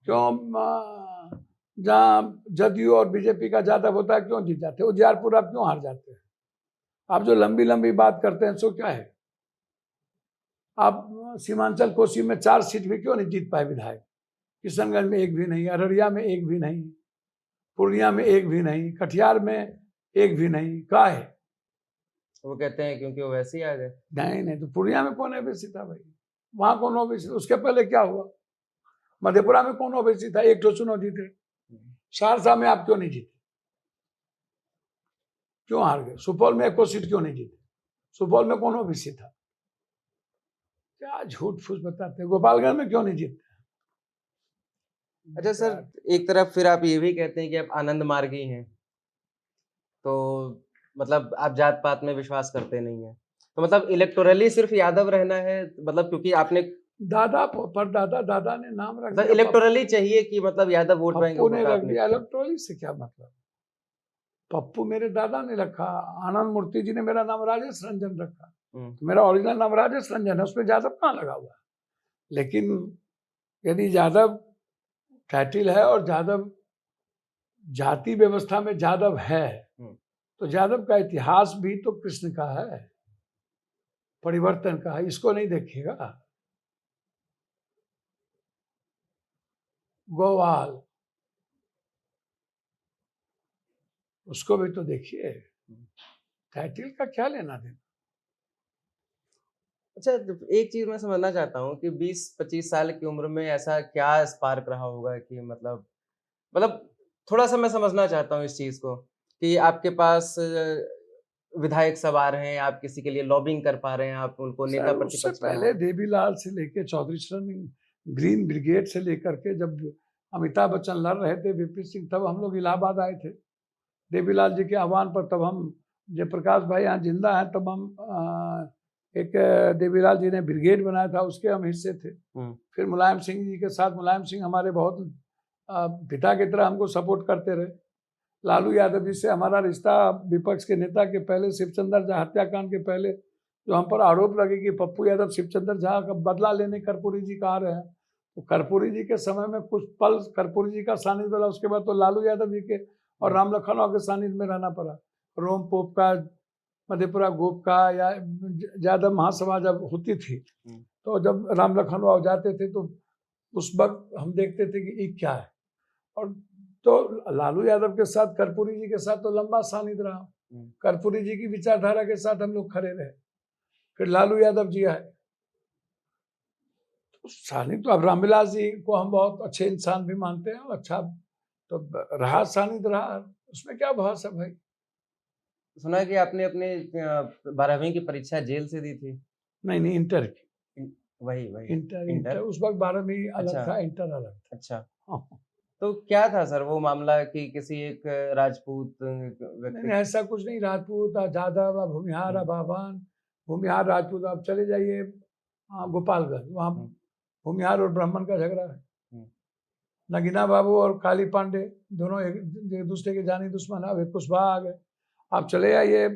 क्यों जहाँ जदयू और बीजेपी का यादव होता है क्यों जीत जाते हैं, उजियारपुर आप क्यों हार जाते हैं। आप जो लंबी लंबी बात करते हैं सो क्या है, आप सीमांचल कोसी में 4 सीट भी क्यों नहीं जीत पाए विधायक, किशनगंज में एक भी नहीं, अररिया में एक भी नहीं, पूर्णिया में एक भी नहीं, कटिहार में एक भी नहीं, का है। वो कहते हैं क्योंकि वो वैसे ही आ गए। नहीं तो पूर्णिया में कौन ओबीसी था भाई, वहां कौन ओबीसी, उसके पहले क्या हुआ, मधेपुरा में कौन ओबीसी था, एक तो चुनाव जीते। सहरसा में आप क्यों नहीं जीते, क्यों हार गए। सुपौल में एक को सीट क्यों नहीं जीते, सुपौल में कौन ओबीसी था, क्या झूठ फूस बताते हैं। गोपालगंज में क्यों नहीं जीतते। अच्छा सर, एक तरफ फिर आप ये भी कहते हैं कि आप आनंद मार्गी हैं, तो मतलब आप जात-पात में विश्वास करते नहीं हैं। तो मतलब इलेक्टोरली सिर्फ़ यादव रहना है, मतलब क्योंकि आपने दादा परदादा दादा ने नाम रख मतलब दिया इलेक्टोरली चाहिए कि मतलब यादव वोट बैंक पप्पू ने होगा रख आपने दिया, इलेक्ट्रॉनिक से क्या मतलब। पप्पू मेरे दादा ने रखा, आनंद मूर्ति जी ने मेरा नाम राजेश रंजन रखा, हुँ। तो मेरा ओरिजिनल नाम राजेश रंजन है, उसमें यादव कहाँ लगा हुआ है। लेकिन यदि यादव टाइटिल है और यादव जाति व्यवस्था में यादव है, हुँ। तो यादव का इतिहास भी तो कृष्ण का है, परिवर्तन का है, इसको नहीं देखिएगा। गोवाल, उसको भी तो देखिए, टाइटिल का क्या लेना देना। अच्छा, एक चीज़ मैं समझना चाहता हूँ कि 20-25 साल की उम्र में ऐसा क्या स्पार्क रहा होगा कि मतलब थोड़ा-सा मैं समझना चाहता हूँ इस चीज़ को कि आपके पास विधायक सब आ रहे हैं, आप किसी के लिए लॉबिंग कर पा रहे हैं, आप उनको नेता सर उससे प्रतिपक्ष बना रहे पहले हैं? देवीलाल से लेके चौधरी चरण ग्रीन ब्रिगेड से लेकर के जब अमिताभ बच्चन लड़ रहे थे वीपी सिंह, तब हम लोग इलाहाबाद आए थे देवीलाल जी के आह्वान पर। तब हम जयप्रकाश भाई यहाँ जिंदा हैं, तब हम एक देवीलाल जी ने ब्रिगेड बनाया था, उसके हम हिस्से थे। फिर मुलायम सिंह जी के साथ, मुलायम सिंह हमारे बहुत पिता की तरह हमको सपोर्ट करते रहे। लालू यादव जी से हमारा रिश्ता विपक्ष के नेता के पहले, शिवचंद्र झा हत्याकांड के पहले जो हम पर आरोप लगे कि पप्पू यादव शिवचंद्र झा का बदला लेने कर्पूरी जी का आ रहे हैं, तो कर्पूरी जी के समय में कुछ पल कर्पूरी जी का सानिध्य मिला, उसके बाद तो लालू यादव जी के और राम लखनऊ के सानिध्य में रहना पड़ा। रोम पोप का, मधेपुरा गोप का या यादव महासभा जब होती थी, तो जब राम लखनऊ जाते थे तो उस वक्त हम देखते थे कि ये क्या है। और तो लालू यादव के साथ, कर्पूरी जी के साथ तो लंबा सानिध्य रहा। कर्पूरी जी की विचारधारा के साथ हम लोग खड़े रहे। फिर लालू यादव जी आए, तो सानिध्य तो अब रामविलास जी को हम बहुत अच्छे इंसान भी मानते हैं, और अच्छा तो रहा, सानिध्य रहा, उसमें क्या बहस है भाई। सुना है कि आपने अपने 12वीं की परीक्षा जेल से दी थी। नहीं, इंटर की। वही वही इंटर उस वक्त 12वीं अलग अच्छा था, इंटर अलग था। अच्छा। हाँ। तो क्या था सर वो मामला कि किसी एक राजपूत नहीं व्यक्ति? ऐसा कुछ नहीं, राजपूत जादव भूमिहार बाभान, भूमिहार राजपूत। आप चले जाइए गोपालगंज, वहाँ भूमिहार और ब्राह्मण का झगड़ा है। नगीना बाबू और काली पांडे दोनों एक दूसरे के जानी दुश्मन, अब एक कुशवाहा आ गए। आप चले आइए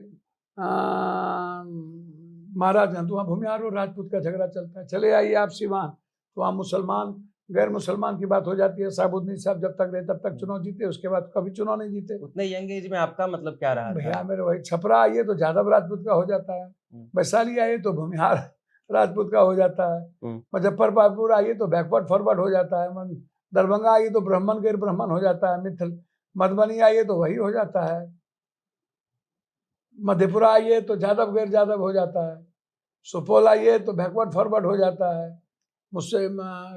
महाराज, तो वहाँ भूमिहार और राजपूत का झगड़ा चलता है। चले आइए आप सिवान, तो वहाँ मुसलमान गैर मुसलमान की बात हो जाती है। साहबुद्दीन साहब जब तक रहे तब तक चुनाव जीते, उसके बाद कभी चुनाव नहीं जीते। उतने यंग एज में आपका मतलब क्या रहा था? भैया मेरे वही छपरा आइए तो जादव राजपूत का हो जाता है, वैशाली आइए तो भूमिहार राजपूत का हो जाता है, मुजफ्फरपुर आइए तो बैकवर्ड फॉरवर्ड हो जाता है, दरभंगा आइए तो ब्राह्मण गैर ब्राह्मण हो जाता है, मिथिल मधुबनी आइए तो वही हो जाता है, मधेपुरा आइए तो जादव गैर जादव हो जाता है, सुपौल आइए तो बैकवर्ड फॉरवर्ड हो जाता है, मुझसे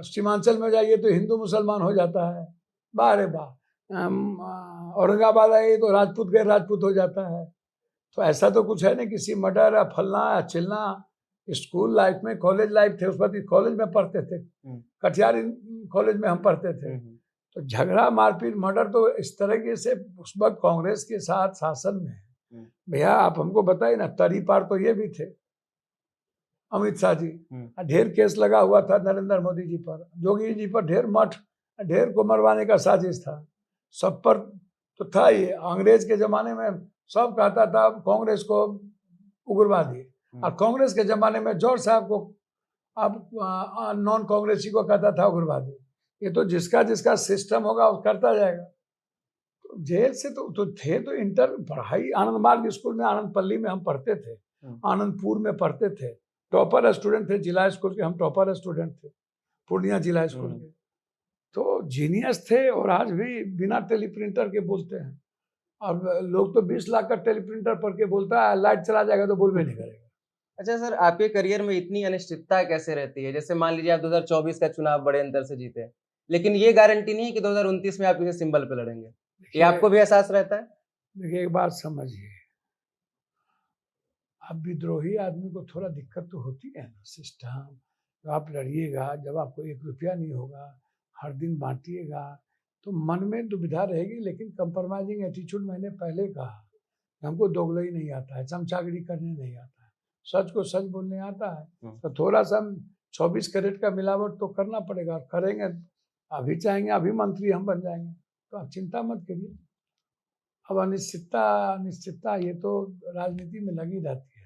सीमांचल में जाइए तो हिंदू मुसलमान हो जाता है। वाह रे वाह। औरंगाबाद आइए तो राजपूत गैर राजपूत हो जाता है। तो ऐसा तो कुछ है नहीं किसी मर्डर या फलना या चिलना। स्कूल लाइफ में, कॉलेज लाइफ थे, उस वक्त कॉलेज में पढ़ते थे, कटिहार कॉलेज में हम पढ़ते थे। तो झगड़ा मारपीट मर्डर तो इस तरीके से उस वक्त कांग्रेस के साथ शासन में। भैया आप हमको बताइए ना, तरी पार तो ये भी थे अमित शाह जी, ढेर केस लगा हुआ था नरेंद्र मोदी जी पर, जोगी जी पर ढेर मठ, ढेर को मरवाने का साजिश था, सब पर तो था ही। अंग्रेज के जमाने में सब कहता था कांग्रेस को उग्रवादी, और कांग्रेस के जमाने में जॉर्ज साहब को अब नॉन कांग्रेसी को कहता था उग्रवादी। ये तो जिसका जिसका सिस्टम होगा वो करता जाएगा। तो जेल से तो थे तो इंटर पढ़ाई आनंद मार्ग स्कूल में, आनंदपल्ली में हम पढ़ते थे, आनंदपुर में पढ़ते थे, टॉपर स्टूडेंट थे जिला स्कूल के, हम टॉपर स्टूडेंट थे पूर्णिया जिला स्कूल के। तो जीनियस थे, और आज भी बिना टेलीप्रिंटर के बोलते हैं। अब लोग तो 20 लाख का टेलीप्रिंटर पढ़ के बोलता है, लाइट चला जाएगा तो बोल भी नहीं करेगा। अच्छा सर, आपके करियर में इतनी अनिश्चितता कैसे रहती है? जैसे मान लीजिए आप 2024 का चुनाव बड़े अंतर से जीते, लेकिन ये गारंटी नहीं है कि 2029 में आप किसी सिंबल पे लड़ेंगे। ये आपको भी एहसास रहता है? देखिए एक बात समझिए, अब विद्रोही आदमी को थोड़ा दिक्कत तो होती है ना, सिस्टम। तो आप लड़िएगा, जब आपको 1 रुपया नहीं होगा, हर दिन बांटिएगा, तो मन में दुविधा रहेगी। लेकिन कंप्रोमाइजिंग एटीट्यूड, मैंने पहले कहा, हमको दोगलई नहीं आता है, चमचागिरी करने नहीं आता है, सच को सच बोलने आता है। तो थोड़ा सा 24 कैरेट का मिलावट तो करना पड़ेगा, करेंगे। अभी चाहेंगे अभी मंत्री हम बन जाएंगे, तो आप चिंता मत करिए। अब अनिश्चितता ये तो राजनीति में लगी रहती है।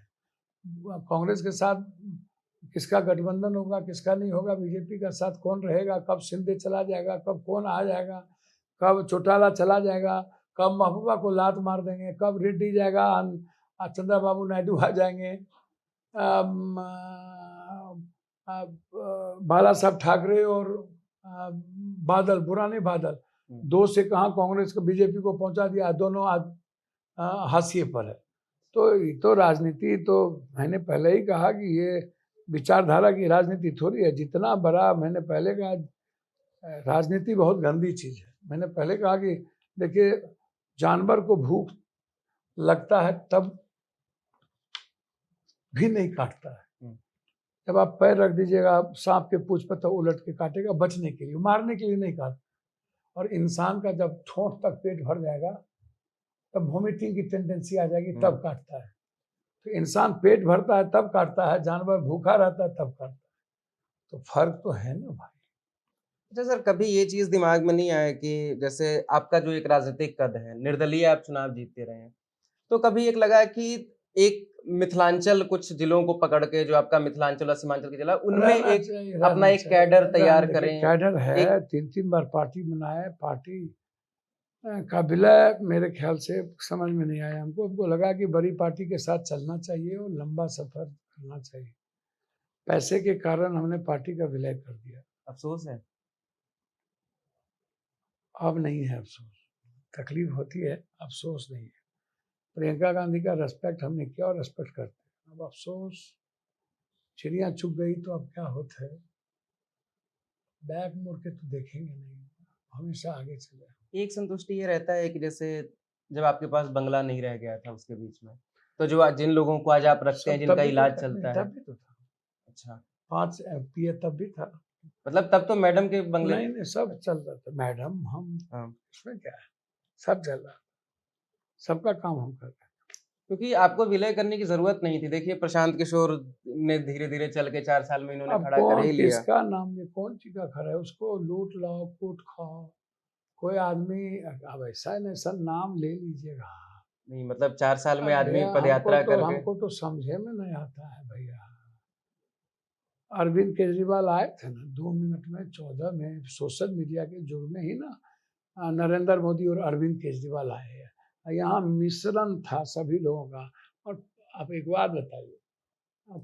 कांग्रेस के साथ किसका गठबंधन होगा, किसका नहीं होगा, बीजेपी का साथ कौन रहेगा, कब शिंदे चला जाएगा, कब कौन आ जाएगा, कब चौटाला चला जाएगा, कब महबूबा को लात मार देंगे, कब रेड्डी जाएगा, चंद्रबाबू नायडू आ जाएंगे, बाला साहब ठाकरे और बादल, पुराने बादल, दो से कहाँ कांग्रेस को बीजेपी को पहुंचा दिया, दोनों आज हाशिए पर है। तो राजनीति तो मैंने पहले ही कहा कि ये विचारधारा की राजनीति थोड़ी है। जितना बड़ा, मैंने पहले कहा राजनीति बहुत गंदी चीज़ है। मैंने पहले कहा कि देखिए, जानवर को भूख लगता है तब भी नहीं काटता है। जब आप पैर रख दीजिएगा सांप के पूंछ पर तो उलट के काटेगा, बचने के लिए, मारने के लिए नहीं काटता। और इंसान का जब ठोंठ तक पेट भर जाएगा तब वोमिटिंग की टेंडेंसी आ जाएगी, तब काटता है। तो इंसान पेट भरता है तब काटता है, जानवर भूखा रहता है तब काटता है। तो फर्क तो है ना भाई। अच्छा सर, कभी ये चीज़ दिमाग में नहीं आया कि जैसे आपका जो एक राजनीतिक कद है, निर्दलीय आप चुनाव जीतते रहे हैं, तो कभी एक लगा कि एक मिथिलांचल कुछ जिलों को पकड़ के जो आपका मिथिलांचल और सीमांचल के जिला उनमें रहना एक चाहिए, अपना रहना एक चाहिए, कैडर तैयार देखिए, करें? कैडर है, एक 3-3 बार पार्टी बनाए, पार्टी का विलय मेरे ख्याल से समझ में नहीं आया हमको लगा कि बड़ी पार्टी के साथ चलना चाहिए और लंबा सफर करना चाहिए। पैसे के कारण हमने पार्टी का विलय कर दिया। अफ़सोस है। अब नहीं है अफसोस, तकलीफ होती है, अफसोस नहीं है। प्रियंका गांधी का रेस्पेक्ट हमने किया और रेस्पेक्ट करते हैं। अब अफसोस, चिड़िया चुग गई तो अब क्या होता है, बैक मुड़ के तो देखेंगे नहीं, हमेशा आगे चले। एक संतुष्टि ये रहता है कि जैसे जब आपके पास बंगला नहीं रह गया था उसके बीच में, तो जो जिन लोगों को आज आप रखते हैं, सब जिनका तब भी तो इलाज था, चलता है। तब भी तो था। अच्छा, 5 एमपीए तब भी था। मतलब तब तो मैडम के बंगले। नहीं नहीं, सब चल रहा था, मैडम हम, हाँ, इसमें क्या है, सब चल रहा, सबका काम हम कर रहे हैं। क्योंकि आपको विलय करने की ज़रूरत नहीं थी। देखिए प्रशांत किशोर ने धीरे-धीर चल के 4 साल में इन्होंने अब खड़ा कर कौन ही लिया। किसका नाम ले, कौन टीका खड़ा है, उसको लूट लाओ कूट खाओ। कोई आदमी, अब ऐसा नहीं सर, नाम ले लीजिएगा। नहीं मतलब 4 साल में अब आदमी भैया पदयात्रा करके। हमको तो समझे में नहीं आता है भैया। अरविंद केजरीवाल आए थे ना 2 मिनट में, 14 में, सोशल मीडिया के युग में ही ना, नरेंद्र मोदी और अरविंद केजरीवाल आए हैं। यहाँ मिश्रण था सभी लोगों का। और आप एक बात बताइए,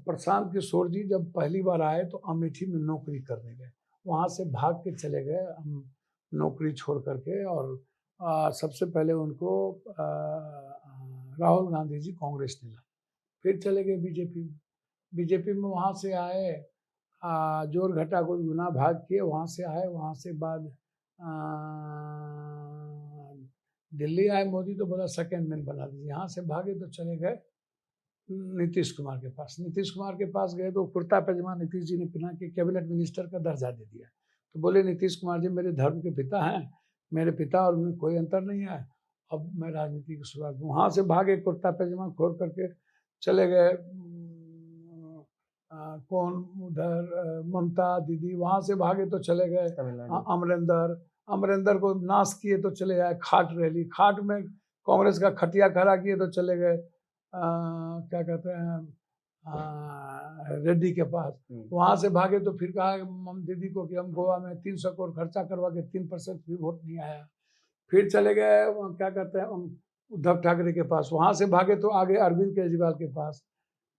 प्रशांत किशोर जी जब पहली बार आए तो अमेठी में नौकरी करने गए, वहाँ से भाग के चले गए हम, नौकरी छोड़ करके। और सबसे पहले उनको राहुल गांधी जी कांग्रेस ने ला, फिर चले गए बीजेपी में। बीजेपी में वहाँ से आए, जोर घटा कुछ गुना भाग किए, वहाँ से आए, वहाँ से बाद दिल्ली आए मोदी तो बोला सेकेंड मैन बना दीजिए। यहाँ से भागे तो चले गए नीतीश कुमार के पास। नीतीश कुमार के पास गए तो कुर्ता पैजामा नीतीश जी ने पहना के कैबिनेट मिनिस्टर का दर्जा दे दिया। तो बोले नीतीश कुमार जी मेरे धर्म के पिता हैं, मेरे पिता और उनमें कोई अंतर नहीं है, अब मैं राजनीति की शुरुआत। वहाँ से भागे, कुर्ता पैजामा खोल करके चले गए कौन उधर, ममता दीदी, वहाँ से भागे तो चले गए अमरिंदर। अमरिंदर को नाश किए तो चले आए खाट रैली, खाट में कांग्रेस का खटिया खड़ा किए तो चले गए क्या कहते हैं रेड्डी के पास। वहाँ से भागे तो फिर कहा दीदी को कि हम गोवा में 300 करोड़ खर्चा करवा के 3% भी वोट नहीं आया। फिर चले गए क्या कहते हैं उद्धव ठाकरे के पास। वहाँ से भागे तो आगे अरविंद केजरीवाल के पास।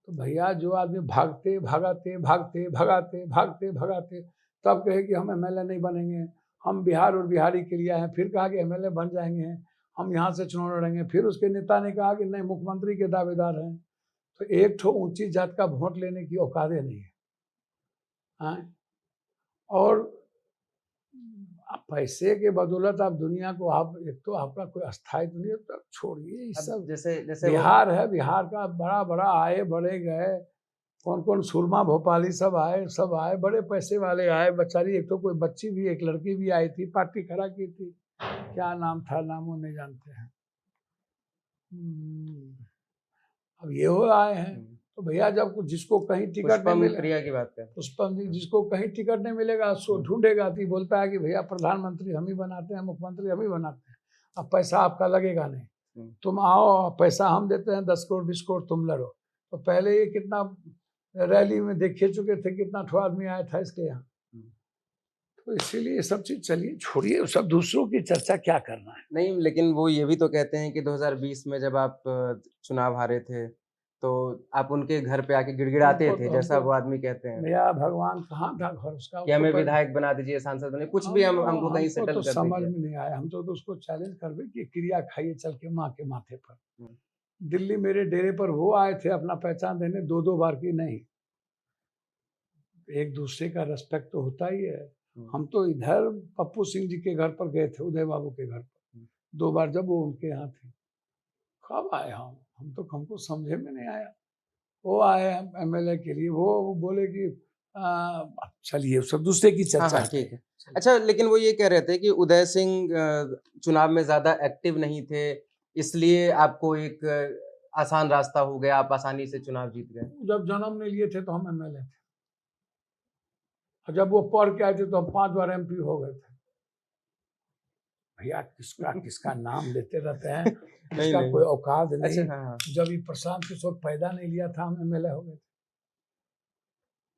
तो भैया जो आदमी भागते भगाते भागते भगाते भागते भगाते तब कहे कि हम एमएलए नहीं बनेंगे, हम बिहार और बिहारी के लिए आए हैं, फिर कहा कि एमएलए बन जाएंगे, हम यहाँ से चुनाव लड़ेंगे, फिर उसके नेता ने कहा कि नहीं मुख्यमंत्री के दावेदार हैं। तो एक ठो ऊंची जात का वोट लेने की औकात नहीं है। और पैसे के बदौलत आप दुनिया को, आप एक तो आपका कोई स्थायित्व नहीं है, तो छोड़िए ये सब। जैसे बिहार है, बिहार का बड़ा बड़ा आए बड़े गए, कौन कौन सुरमा भोपाली सब आए, बड़े पैसे वाले आए। बेचारी एक तो कोई बच्ची भी, एक लड़की भी आई थी, पार्टी खड़ा की थी, क्या नाम था, नामों नहीं जानते हैं। अब ये हो आए हैं तो भैया जब जिसको कहीं टिकट नहीं मिले, प्रिया की बात है, पुष्पम जी, जिसको कहीं टिकट नहीं मिलेगा सो ढूंढेगा तो बोलता है कि भैया प्रधानमंत्री हम ही बनाते हैं, मुख्यमंत्री हम ही बनाते हैं, अब पैसा आपका लगेगा नहीं, तुम आओ, पैसा हम देते हैं 10 करोड़ 20 करोड़, तुम लड़ो। तो पहले ये कितना रैली में देखे चुके थे, कितना ठो आदमी आया था इसके यहाँ। तो इसीलिए ये सब चीज चलिए छोड़िए, सब दूसरों की चर्चा क्या करना है। नहीं, लेकिन वो ये भी तो कहते हैं कि 2020 में जब आप चुनाव हारे थे तो आप उनके घर पे आके गिड़गिड़ाते थे, जैसा वो आदमी कहते हैं। भैया भगवान कहाँ था घर उसका, कि हमें विधायक बना दीजिए, सांसद बने, कुछ भी हमको कहीं सेटल तो कर समझ दीजिए। में नहीं आया। हम तो उसको चैलेंज कर दे कि क्रिया खाइए चल के माँ के माथे पर। दिल्ली मेरे डेरे पर वो आए थे अपना पहचान देने, 2-2 बार की नहीं। एक दूसरे का रेस्पेक्ट तो होता ही है। हम तो इधर पप्पू सिंह जी के घर पर गए थे, उदय बाबू के घर पर 2 बार, जब वो उनके यहाँ थे। कब आए हम तो हमको समझे में नहीं आया। वो आए एमएलए के लिए, वो बोले कि चलिए सब दूसरे की हाँ चर्चा हाँ ठीक है। अच्छा, लेकिन वो ये कह रहे थे कि उदय सिंह चुनाव में ज्यादा एक्टिव नहीं थे, इसलिए आपको एक आसान रास्ता हो गया, आप आसानी से चुनाव जीत गए। जब जन्म नहीं लिए थे तो हम एमएलए थे, और जब वो पढ़ के आए थे तो हम 5 बार एमपी हो गए थे। भैया किसका किसका नाम लेते रहते हैं, नहीं इसका नहीं। कोई औकात नहीं। अच्छा हाँ हाँ। जब ये प्रशांत किशोर पैदा नहीं लिया था हम एमएलए हो गए थे।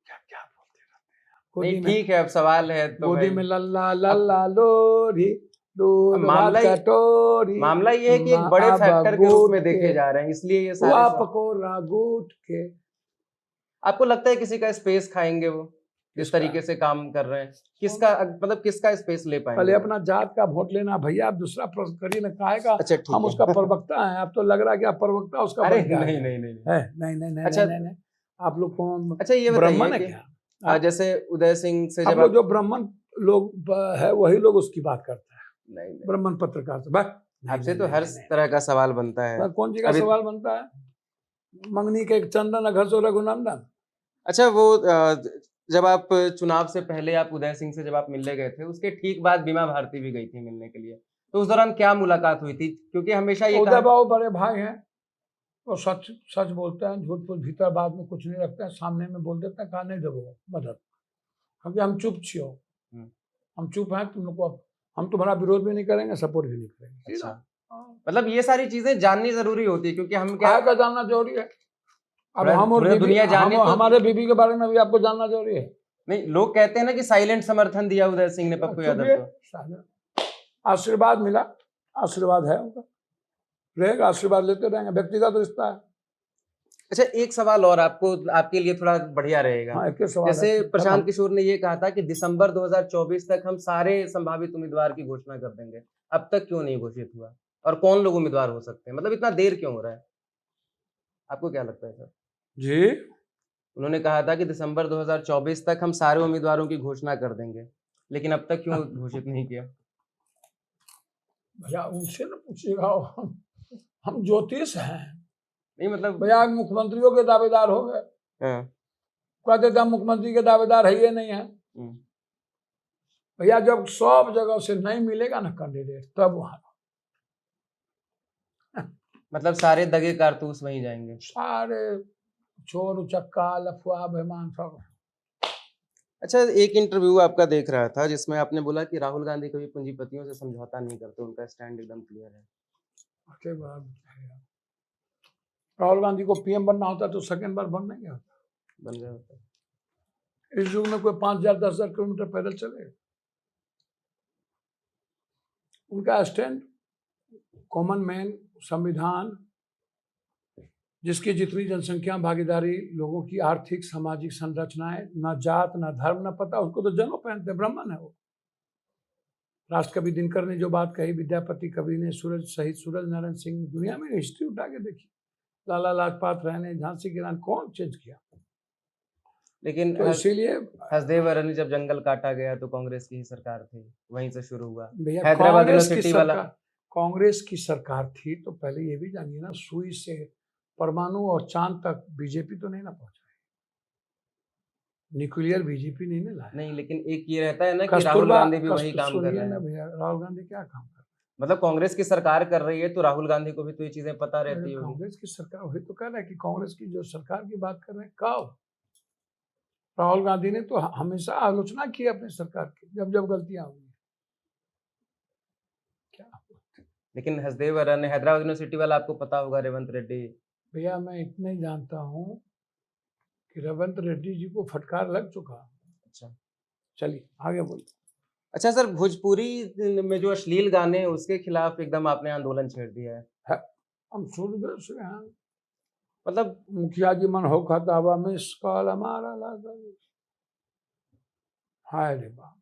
क्या क्या बोलते रहते हैं। नहीं गोदी में, ठीक है, अब सवाल है तो गोदी भाई में लल्ला लल्ला लोरी, दूध भात मामला कटोरी, मामला ये है कि एक बड़े माँ फैक्टर के रूप बगूट में के, देखे जा रहे हैं, इसलिए ये हुआ सारे सवाल। पकोड़ा गूट के। आपको लगता है किसी का स्पेस खाएंगे वो, जिस किसका? तरीके से काम कर रहे हैं? किसका मतलब किसका स्पेस ले पहले पाएंगे? अपना जात का वोट लेना भैया, आप दूसरा प्रश्न करिए ना, काहे का अच्छा ठीक हम है। उसका प्रवक्ता हैं। आप तो लग रहा है कि आप प्रवक्ता उसका अरे बन के आ नहीं गए। नहीं नहीं नहीं। है नहीं नहीं नहीं अच्छा नहीं नहीं, आप लोग कौन अच्छा ये ब्राह्मण बताइए है कि क्या? जैसे उदय सिंह से आप जब लोग जो ब्राह्मण लोग है वही लोग उसकी बात करते हैं, नहीं नहीं, ब्राह्मण पत्रकार से। बस नहीं आपसे नहीं तो नहीं हर नहीं, नहीं। तरह का सवाल बनता है। बस कौन सी का अभी सवाल बनता है? मंगनी के चंदन घसो रघुनंदन। अच्छा वो जब आप चुनाव से पहले आप उदय सिंह से जब आप मिलने गए थे, उसके ठीक बाद बीमा भारती भी गई थी मिलने के लिए, तो उस दौरान क्या मुलाकात हुई थी? क्योंकि हमेशा ये उदय कहा बाबू बड़े भाई हैं, वो सच सच बोलते हैं, झूठ फूट भीतर बाद में कुछ नहीं रखते हैं, सामने में बोल देते हैं, कहा नहीं देवो मदद, क्योंकि हम चुप छियो, हम चुप हैं, तुम लोग को हम तुम्हारा विरोध भी नहीं करेंगे, सपोर्ट भी नहीं करेंगे। अच्छा, हाँ। मतलब ये सारी चीजें जाननी जरूरी होती है, क्योंकि हम क्या काय का जानना जरूरी है? अब थोड़ा हम और थोड़ा बीबी, दुनिया हम जाने तो हमारे बीबी के बारे में भी आपको जानना जरूरी है। नहीं, लोग कहते हैं ना कि साइलेंट समर्थन दिया उदय सिंह ने पप्पू यादव चुपिए, को। आशीर्वाद मिला, आशीर्वाद है उनका, रहेगा, आशीर्वाद लेते रहेंगे, व्यक्तिगत रिश्ता है। अच्छा एक सवाल और आपको, आपके लिए थोड़ा बढ़िया रहेगा। हाँ, एक ही सवाल जैसे है। प्रशांत किशोर ने ये कहा था कि दिसंबर 2024 तक हम सारे संभावित उम्मीदवार की घोषणा कर देंगे, अब तक क्यों नहीं घोषित हुआ? और कौन लोग उम्मीदवार हो सकते हैं? मतलब इतना देर क्यों हो रहा है? आपको क्या लगता है सर? जी, उन्होंने कहा था कि दिसंबर 2024 तक हम सारे उम्मीदवारों की घोषणा कर देंगे, लेकिन अब तक क्यों घोषित नहीं किया? भैया उनसे ना पूछिएगा, हम ज्योतिष हैं नहीं मतलब भैया, मुख्यमंत्रियों के दावेदार हो गए, हाँ, कहते थे हम मुख्यमंत्री के दावेदार है ये नहीं है भैया। जब सब जगह से नहीं मिलेगा ना कैंडिडेट, तब वहां मतलब सारे दगे कारतूस वहीं जाएंगे। सारे चोर उचक्का लफुआ बेमान सब। अच्छा एक इंटरव्यू आपका देख रहा था जिसमें आपने बोला कि राहुल गांधी कभी पूंजीपतियों से समझौता नहीं करते, उनका स्टैंड एकदम क्लियर है। उसके बाद राहुल गांधी को पीएम बनना होता तो सेकंड बार बनना क्या होता? बन गया होता है। इस युग में कोई 5,000 10,000 किलोमीटर पैदल चले? उनका स्टैंड कॉमन मैन, संविधान, जिसकी जितनी जनसंख्या भागीदारी, लोगों की आर्थिक सामाजिक संरचनाएं, न जात न धर्म न पता, उसको तो जनो पहनते, ब्राह्मण है वो। राष्ट्रकवि दिनकर ने जो बात कही, विद्यापति कवि ने, सूरज शहीद सूरज नारायण सिंह ने, दुनिया में हिस्ट्री उठा के देखी, लाला लाजपत राय ने, झांसी की रानी, कौन चेंज किया? लेकिन तो इसीलिए हसदेव अरनी जब जंगल काटा गया तो कांग्रेस की ही सरकार थी, वहीं से शुरू हुआ। भैया हैदराबाद कांग्रेस की यूनिवर्सिटी वाला सरकार, कांग्रेस की सरकार थी तो पहले ये भी जानिए ना, सुई से परमाणु और चांद तक बीजेपी तो नहीं ना पहुंचा, न्यूक्लियर बीजेपी नहीं ना लाया। नहीं, लेकिन एक ये रहता है ना कि राहुल कस्तूरबा, गांधी भी वही काम कर सुनिए रहे ना हैं। भैया, राहुल गांधी क्या काम कर रहे मतलब कांग्रेस की सरकार कर रही है तो राहुल गांधी को भी तो ये चीजें पता हैं? रहती होगी। कांग्रेस की सरकार, वही तो कह रहा है कि कांग्रेस की जो सरकार की बात कर रहे हैं, कब? राहुल गांधी ने तो हमेशा आलोचना की अपनी सरकार की, जब जब गलतियां हुई। क्या लेकिन हसदेव अरनी, हैदराबाद यूनिवर्सिटी वाला आपको पता होगा, रेवंत रेड्डी। भैया, मैं इतना ही जानता हूँ कि रेवंत रेड्डी जी को फटकार लग चुका। अच्छा चलिए आगे बोलिए। अच्छा सर, भोजपुरी में जो अश्लील गाने हैं उसके खिलाफ एकदम आपने आंदोलन छेड़ दिया है। हम सूर्य से हैं, मतलब मुखिया जी मन हो खाता मिस कॉल हमारा लागा, हाय रे बाप,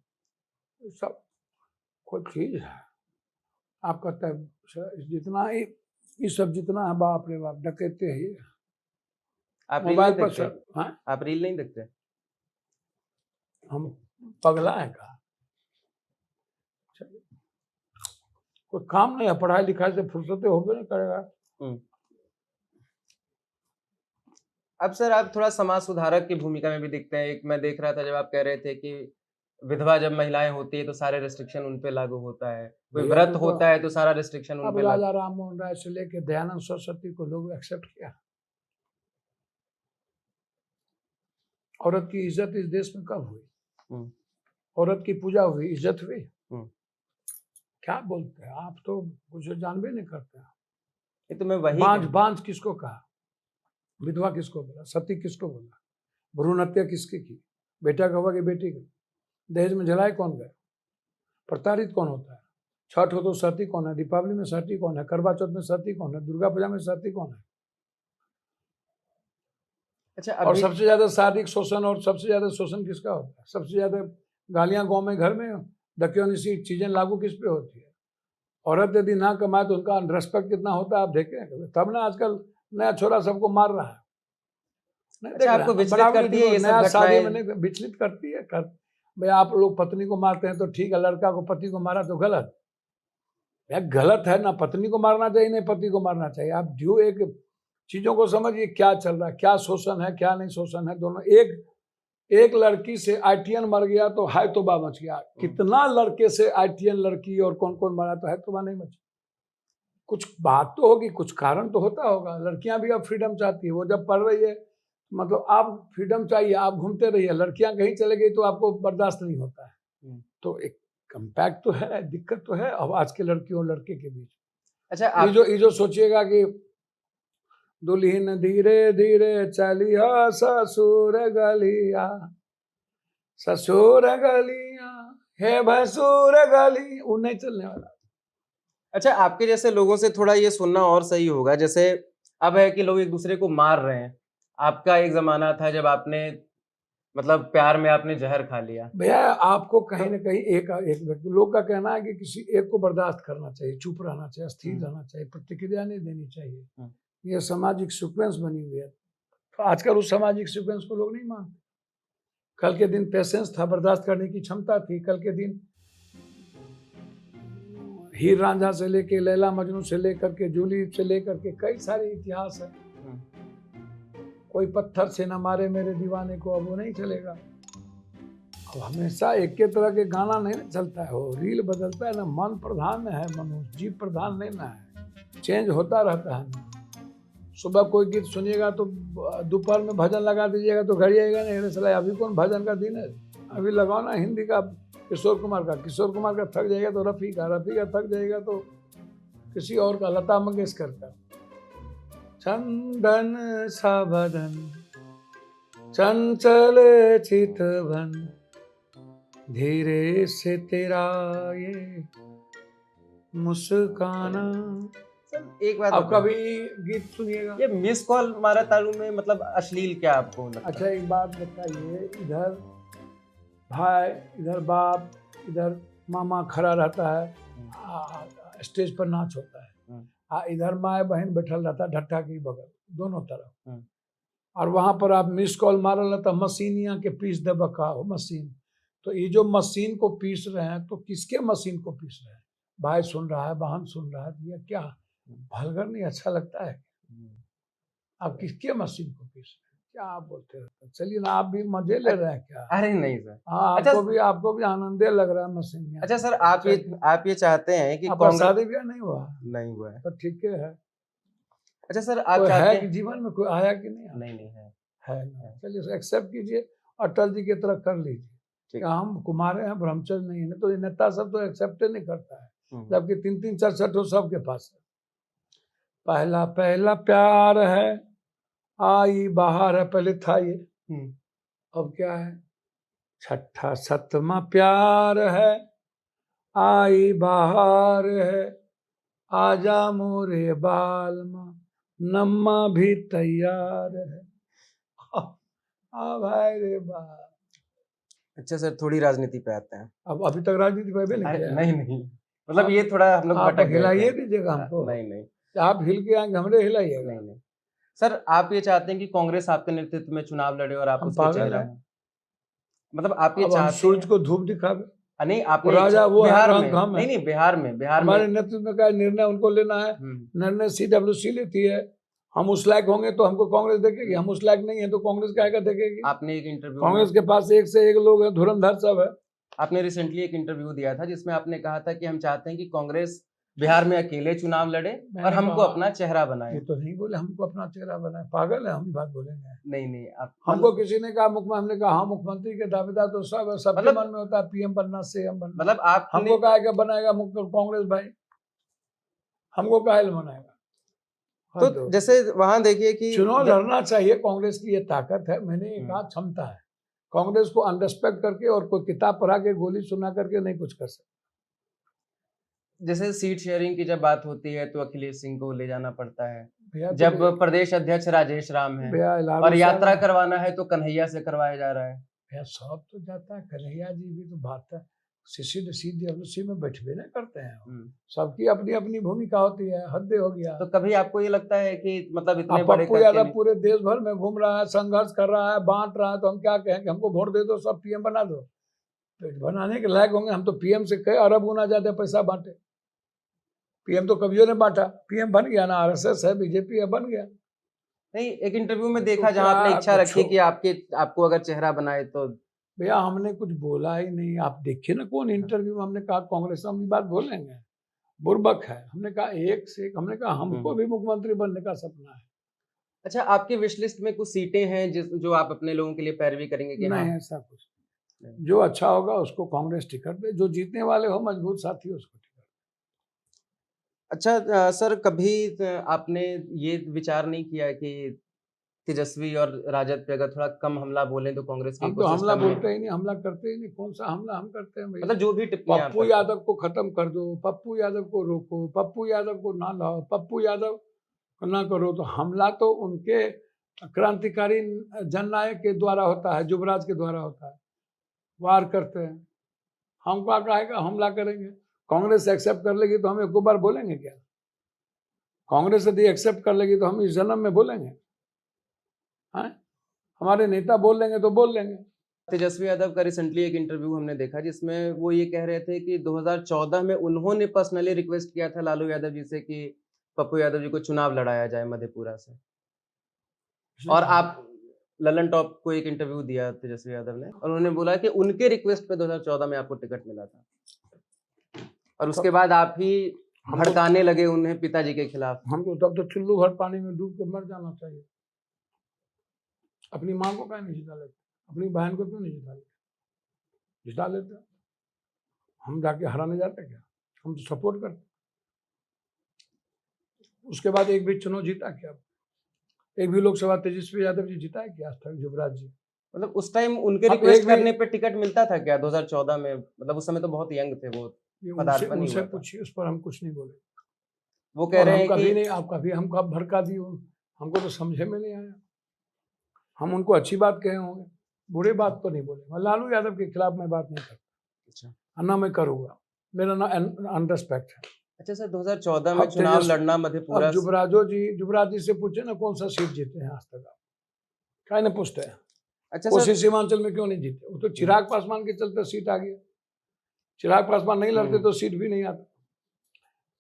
ये सब कोई चीज है? आप कहते हैं जितना ये सब जितना है, बाप रे बाप, डकैते है ये। आप रील मोबाइल नहीं पर देखते? हाँ, आप रील नहीं देखते? हम पगला है का? कोई काम नहीं है, पढ़ाई लिखाई से फुर्सत हो गई नहीं करेगा। अब सर आप थोड़ा समाज सुधारक की भूमिका में भी दिखते हैं। एक मैं देख रहा था जब आप कह रहे थे कि विधवा जब महिलाएं होती है तो सारे रिस्ट्रिक्शन उन पे लागू होता है, कोई भैया व्रत देखो, होता है तो सारा रिस्ट्रिक्शन उन अब पे राजा लागू। राम मोहन राय से लेके दयानंद सरस्वती को लोग एक्सेप्ट किया। औरत की इज्जत इस देश में कब हुई? हम्म, औरत की पूजा हुई, इज्जत हुई? हम्म। क्या बोलते हैं आप, तो कुछ जानबे नहीं करते हैं। ये तो मैं वही बांझ बांझ किसको कहा? विधवा किसको बोला? सती किसको बोला? भ्रूण हत्या किसकी की? बेटा का हुआ कि बेटी की? दहेज में जलाए कौन गए? प्रताड़ित कौन होता है? छठ हो तो सती कौन है? दीपावली में सती कौन है? करवा चौथ में सती कौन है? दुर्गा पूजा में सती कौन है? अच्छा और अभी सबसे ज्यादा शारीरिक शोषण, और सबसे ज्यादा शोषण किसका होता है? सबसे ज्यादा गालियां गांव में घर में दकियोनिसी चीजें लागू किस पे होती है? औरत यदि ना कमाए तो उनका रेस्पेक्ट कितना होता है आप देखें। तब ना आजकल नया छोरा सबको मार रहा है। नहीं अच्छा देख आपको रहे हैं? विचलित बराबरी करती है देखो, ये सब नया शादी में घटनाएं? नहीं विचलित करती है भाई आप लोग पत्नी को मारते हैं तो ठीक है, लड़का को पति को मारा तो गलत। यार गलत है ना, पत्नी को मारना चाहिए ना पति को मारना चाहिए। आप जो एक चीजों को समझिए, क्या चल रहा है, क्या शोषण है क्या नहीं शोषण है। दोनों एक लड़की से आईटीएन मर गया तो हाय तौबा मच गया। कितना लड़के से आईटीएन लड़की और कौन कौन मरा तो हाय तौबा नहीं मची। कुछ बात तो होगी, कुछ कारण तो होता होगा। लड़कियां भी अब फ्रीडम चाहती है। वो जब पढ़ रही है, मतलब आप फ्रीडम चाहिए, आप घूमते रहिए, लड़कियां कहीं चले गई तो आपको बर्दाश्त नहीं होता है। तो एक कम्पैक्ट तो है, दिक्कत तो है अब आज के लड़कियों और लड़के के बीच। अच्छा ये जो सोचिएगा कि दुल्हन धीरे धीरे चलिया ससुर गलिया, ससुर गलिया हे भसुर गली, वो नहीं चलने वाला। अच्छा आपके जैसे लोगों से थोड़ा ये सुनना और सही होगा। जैसे अब है कि लोग एक दूसरे को मार रहे हैं। आपका एक जमाना था जब आपने मतलब प्यार में आपने जहर खा लिया। भैया आपको कहीं ना कहीं एक व्यक्ति, लोग का कहना है कि किसी एक को बर्दाश्त करना चाहिए, चुप रहना चाहिए, स्थिर रहना चाहिए, प्रतिक्रिया नहीं देनी चाहिए। ये सामाजिक सीक्वेंस बनी हुई है। तो आजकल उस सामाजिक सीक्वेंस को लोग नहीं मानते। कल के दिन पेशेंस था, बर्दाश्त करने की क्षमता थी। कल के दिन हीर रांझा से लेके लैला मजनू से लेकर के जूली से लेकर के कई सारे इतिहास है। कोई पत्थर से न मारे मेरे दीवाने को, अब वो नहीं चलेगा। अब हमेशा एक के तरह के गाना नहीं चलता है, वो रील बदलता है ना। मन प्रधान है मनुष्य, जीव प्रधान नहीं ना है। चेंज होता रहता है। सुबह कोई गीत सुनिएगा तो दोपहर में भजन लगा दीजिएगा तो घड़ी आएगा नहीं, चला अभी कौन भजन का दिन है। अभी लगाओ ना हिंदी का किशोर कुमार का थक जाएगा तो रफ़ी का थक जाएगा तो किसी और का, लता मंगेशकर का। चंदन सा बदन चंचल चितवन, धीरे से तेरा ये मुस्काना। एक बात अब कभी गीत सुनिएगा। ये मिस कॉल मारा तारू में मतलब अश्लील क्या आपको लगता है? अच्छा एक बात बताइए, इधर भाई, इधर बाप, इधर मामा खड़ा रहता है, स्टेज पर नाच होता है। इधर माए बहन बैठल रहता है ढट्ठा की बगल, दोनों तरफ। और वहां पर आप मिस कॉल मारल तो मशीनिया के पीस दे बका हो मशीन। तो ये जो मशीन को पीस रहे हैं तो किसके मशीन को पीस रहे हैं? भाई सुन रहा है, बहन सुन रहा है, ये क्या भलगर नहीं अच्छा लगता है? आप किसके मशीन को पीस रहे हैं? क्या आप बोलते रहते? चलिए ना, आप भी मजे ले रहे हैं क्या? अरे नहीं सर। हाँ अच्छा, आपको भी आनंदे लग रहा है मशीन। अच्छा सर आप ये चाहते हैं कि आपका शादी ब्याह नहीं हुआ? नहीं हुआ है तो ठीक है। अच्छा सर आप कोई चाहते है हैं कि जीवन में कोई आया कि नहीं? नहीं है ना। चलिए एक्सेप्ट कीजिए, अटल जी की तरह कर लीजिए कि हम कुमारे हैं, ब्रह्मचर्य नहीं है। तो ये नेता सब तो एक्सेप्ट नहीं करता है, जबकि 3-3 4-4 तो सबके पास है। पहला पहला प्यार है, आई बाहर है, पहले था ये, अब क्या है? छठा सतमा प्यार है, आई बाहर है, आजा मोरे बालमा, नम्मा भी तैयार है। भाई रे बाप। अच्छा सर थोड़ी राजनीति पे आते हैं। अब अभी तक राजनीति पे नहीं किया? नहीं मतलब ये थोड़ा हम लोग आप भटक गए हिलाइए थे। दीजिएगा हमको। नहीं आप हिल के आएंगे, हमरे हिलाइएगा। नहीं सर आप ये चाहते हैं कि कांग्रेस आपके नेतृत्व में चुनाव लड़े और आप हम उसके पागल चेहरा हैं? हो? मतलब आप ये अब हम चाहते सूरज हैं को धूप दिखावे? नहीं आपने राजा वो है, बिहार रंग में हम है। नहीं बिहार में हमारे नेतृत्व में का निर्णय उनको लेना है। निर्णय CWC लेती है, हम उस लायक होंगे तो हमको कांग्रेस देखेगी, हम उस लायक नहीं है तो कांग्रेस काहेगा देखेगी। आपने एक इंटरव्यू कांग्रेस के पास एक से एक लोग हैं, धुरंधर सब है। आपने रिसेंटली एक इंटरव्यू दिया था जिसमें आपने कहा था कि हम चाहते हैं कि कांग्रेस बिहार में अकेले चुनाव लड़े मैंने और हमको कहा- अपना चेहरा बनाए। ये तो नहीं बोले हमको अपना चेहरा बनाए, पागल है हम बात बोलेंगे। नहीं आप हमको किसी ने कहा मुख्यमंत्री, हमने कहा हाँ मुख्यमंत्री के दावेदार तो सब है, सबके मतलब- मन में होता है पीएम बनना, सीएम बनना। मतलब आपने हमको कहा क्या बनाएगा मुख्य कांग्रेस भाई, हमको काहे बनाएगा। हद हो तो गई। जैसे वहां देखिए कि चुनाव लड़ना चाहिए, कांग्रेस की ये ताकत है। मैंने ये हम्म। कहा क्षमता है। कांग्रेस को अनरिस्पेक्ट करके और कोई किताब पढ़ा के गोली सुना करके नहीं कुछ कर सकता। जैसे सीट शेयरिंग की जब बात होती है तो अखिलेश सिंह को ले जाना पड़ता है, भैया तो जब प्रदेश अध्यक्ष राजेश राम है भैया लालू और यात्रा साहब- करवाना है तो कन्हैया से करवाया जा रहा है। भैया सब तो जाता है, कन्हैया जी भी तो बात है, सीधी उसी में बैठबे नहीं करते हैं। सबकी अपनी अपनी भूमिका होती है, हद हो गया। तो कभी आपको ये लगता है कि मतलब इतने अब बड़े पप्पू करके यादव नहीं- पूरे देश भर में घूम रहा है, संघर्ष कर रहा है, बांट रहा है, तो हम क्या कहें कि हमको वोट दे दो, सब पीएम बना दो। तो बनाने के लायक होंगे हम तो पीएम से कई अरब गुना ज्यादा पैसा बांटे। पीएम तो कभी ने बांटा, पीएम बन गया ना, आरएसएस है, बीजेपी है, बन गया। नहीं, एक इंटरव्यू में तो देखा जहां आपने क्या इच्छा कुछ रखी हो। कि आपको अगर चेहरा बनाए तो भैया हमने कुछ बोला ही नहीं। आप देखिए ना कौन इंटरव्यू में हमने कहा कांग्रेस हम ये बात बोलेंगे, बुर्बक है। हमने कहा एक से एक, हमने कहा हमको भी मुख्यमंत्री बनने का सपना है। अच्छा, आपके विश लिस्ट में कुछ सीटें हैं जो आप अपने लोगों के लिए पैरवी करेंगे कि नहीं हाँ? ऐसा कुछ नहीं। जो अच्छा होगा उसको कांग्रेस टिकट दे, जो जीतने वाले हो मजबूत साथी उसको टिकट। अच्छा सर, कभी आपने ये विचार नहीं किया कि तेजस्वी और राजद पे अगर थोड़ा कम हमला बोले तो कांग्रेस के हम तो हमला इकोसिस्टम में बोलते ही नहीं, हमला करते ही नहीं। कौन सा हमला हम करते हैं भैया? मतलब जो भी टिप्पणियां आप पप्पू करते हैं। यादव को खत्म कर दो, पप्पू यादव को रोको, पप्पू यादव को ना लाओ, पप्पू यादव को ना करो। तो हमला तो उनके क्रांतिकारी जननायक के द्वारा होता है, युवराज के द्वारा होता है, वार करते हैं। हम क्या कहेगा हमला करेंगे? कांग्रेस एक्सेप्ट कर लेगी तो हम एक बार बोलेंगे क्या? कांग्रेस यदि एक्सेप्ट कर लेगी तो हम इस जन्म में बोलेंगे? हैं? हमारे नेता बोल लेंगे तो बोल लेंगे। तेजस्वी यादव का रिसेंटली एक इंटरव्यू हमने देखा जिसमें वो ये कह रहे थे कि 2014 में उन्होंने पर्सनली रिक्वेस्ट किया था लालू यादव जी से कि पप्पू यादव जी को चुनाव लड़ाया जाए मधेपुरा से, और आप ललन टॉप को एक इंटरव्यू दिया तेजस्वी यादव ने और उन्होंने बोला कि उनके रिक्वेस्ट पे 2014 में आपको टिकट मिला था और उसके बाद आप ही भड़काने लगे उन्हें पिताजी के खिलाफ। हमको तब तो चुल्लू भर पानी में डूब के मर जाना चाहिए। अपनी माँ को क्या नहीं जिता लेते? अपनी बहन को क्यों नहीं जिता लेते? जिता लेते। हम जाके हराने जाते क्या? हम तो सपोर्ट करते। उसके बाद एक भी चुनाव जीता क्या? एक भी लोकसभा तेजस्वी यादव जी जिता है क्या आज तक? युवराज जी मतलब उस टाइम उनके अब रिक्वेस्ट एक भी- करने पे टिकट मिलता था क्या 2014 में? मतलब उस समय तो बहुत यंग थे वो, ये पदार्पण ही उनसे हुआ था। पूछिए, उस पर हम कुछ नहीं बोले। वो कह और रहे हम हैं कभी कि नहीं, आप कभी हम कब भड़का दिए हमको तो समझे में नहीं आया। हम उनको अच्छी बात कहे होंगे, बुरी बात तो नहीं बोले। मैं लालू यादव के खिलाफ मैं बात नहीं करता, अच्छा ना मैं करूंगा, मेरा ना अनरिस्पेक्ट है। अच्छा सर, 2014 में अब चुनाव तेजस्वी- लड़ना मधेपुरा अब युवराज जी से पूछे ना कौन सा सीट जीते हैं आज तक? आप क्या नहीं पूछते हैं? अच्छा कोसी सर, सीमांचल में क्यों नहीं जीते? वो तो चिराग पासवान के चलते सीट आ गई। चिराग पासवान नहीं लड़ते तो सीट भी नहीं आता।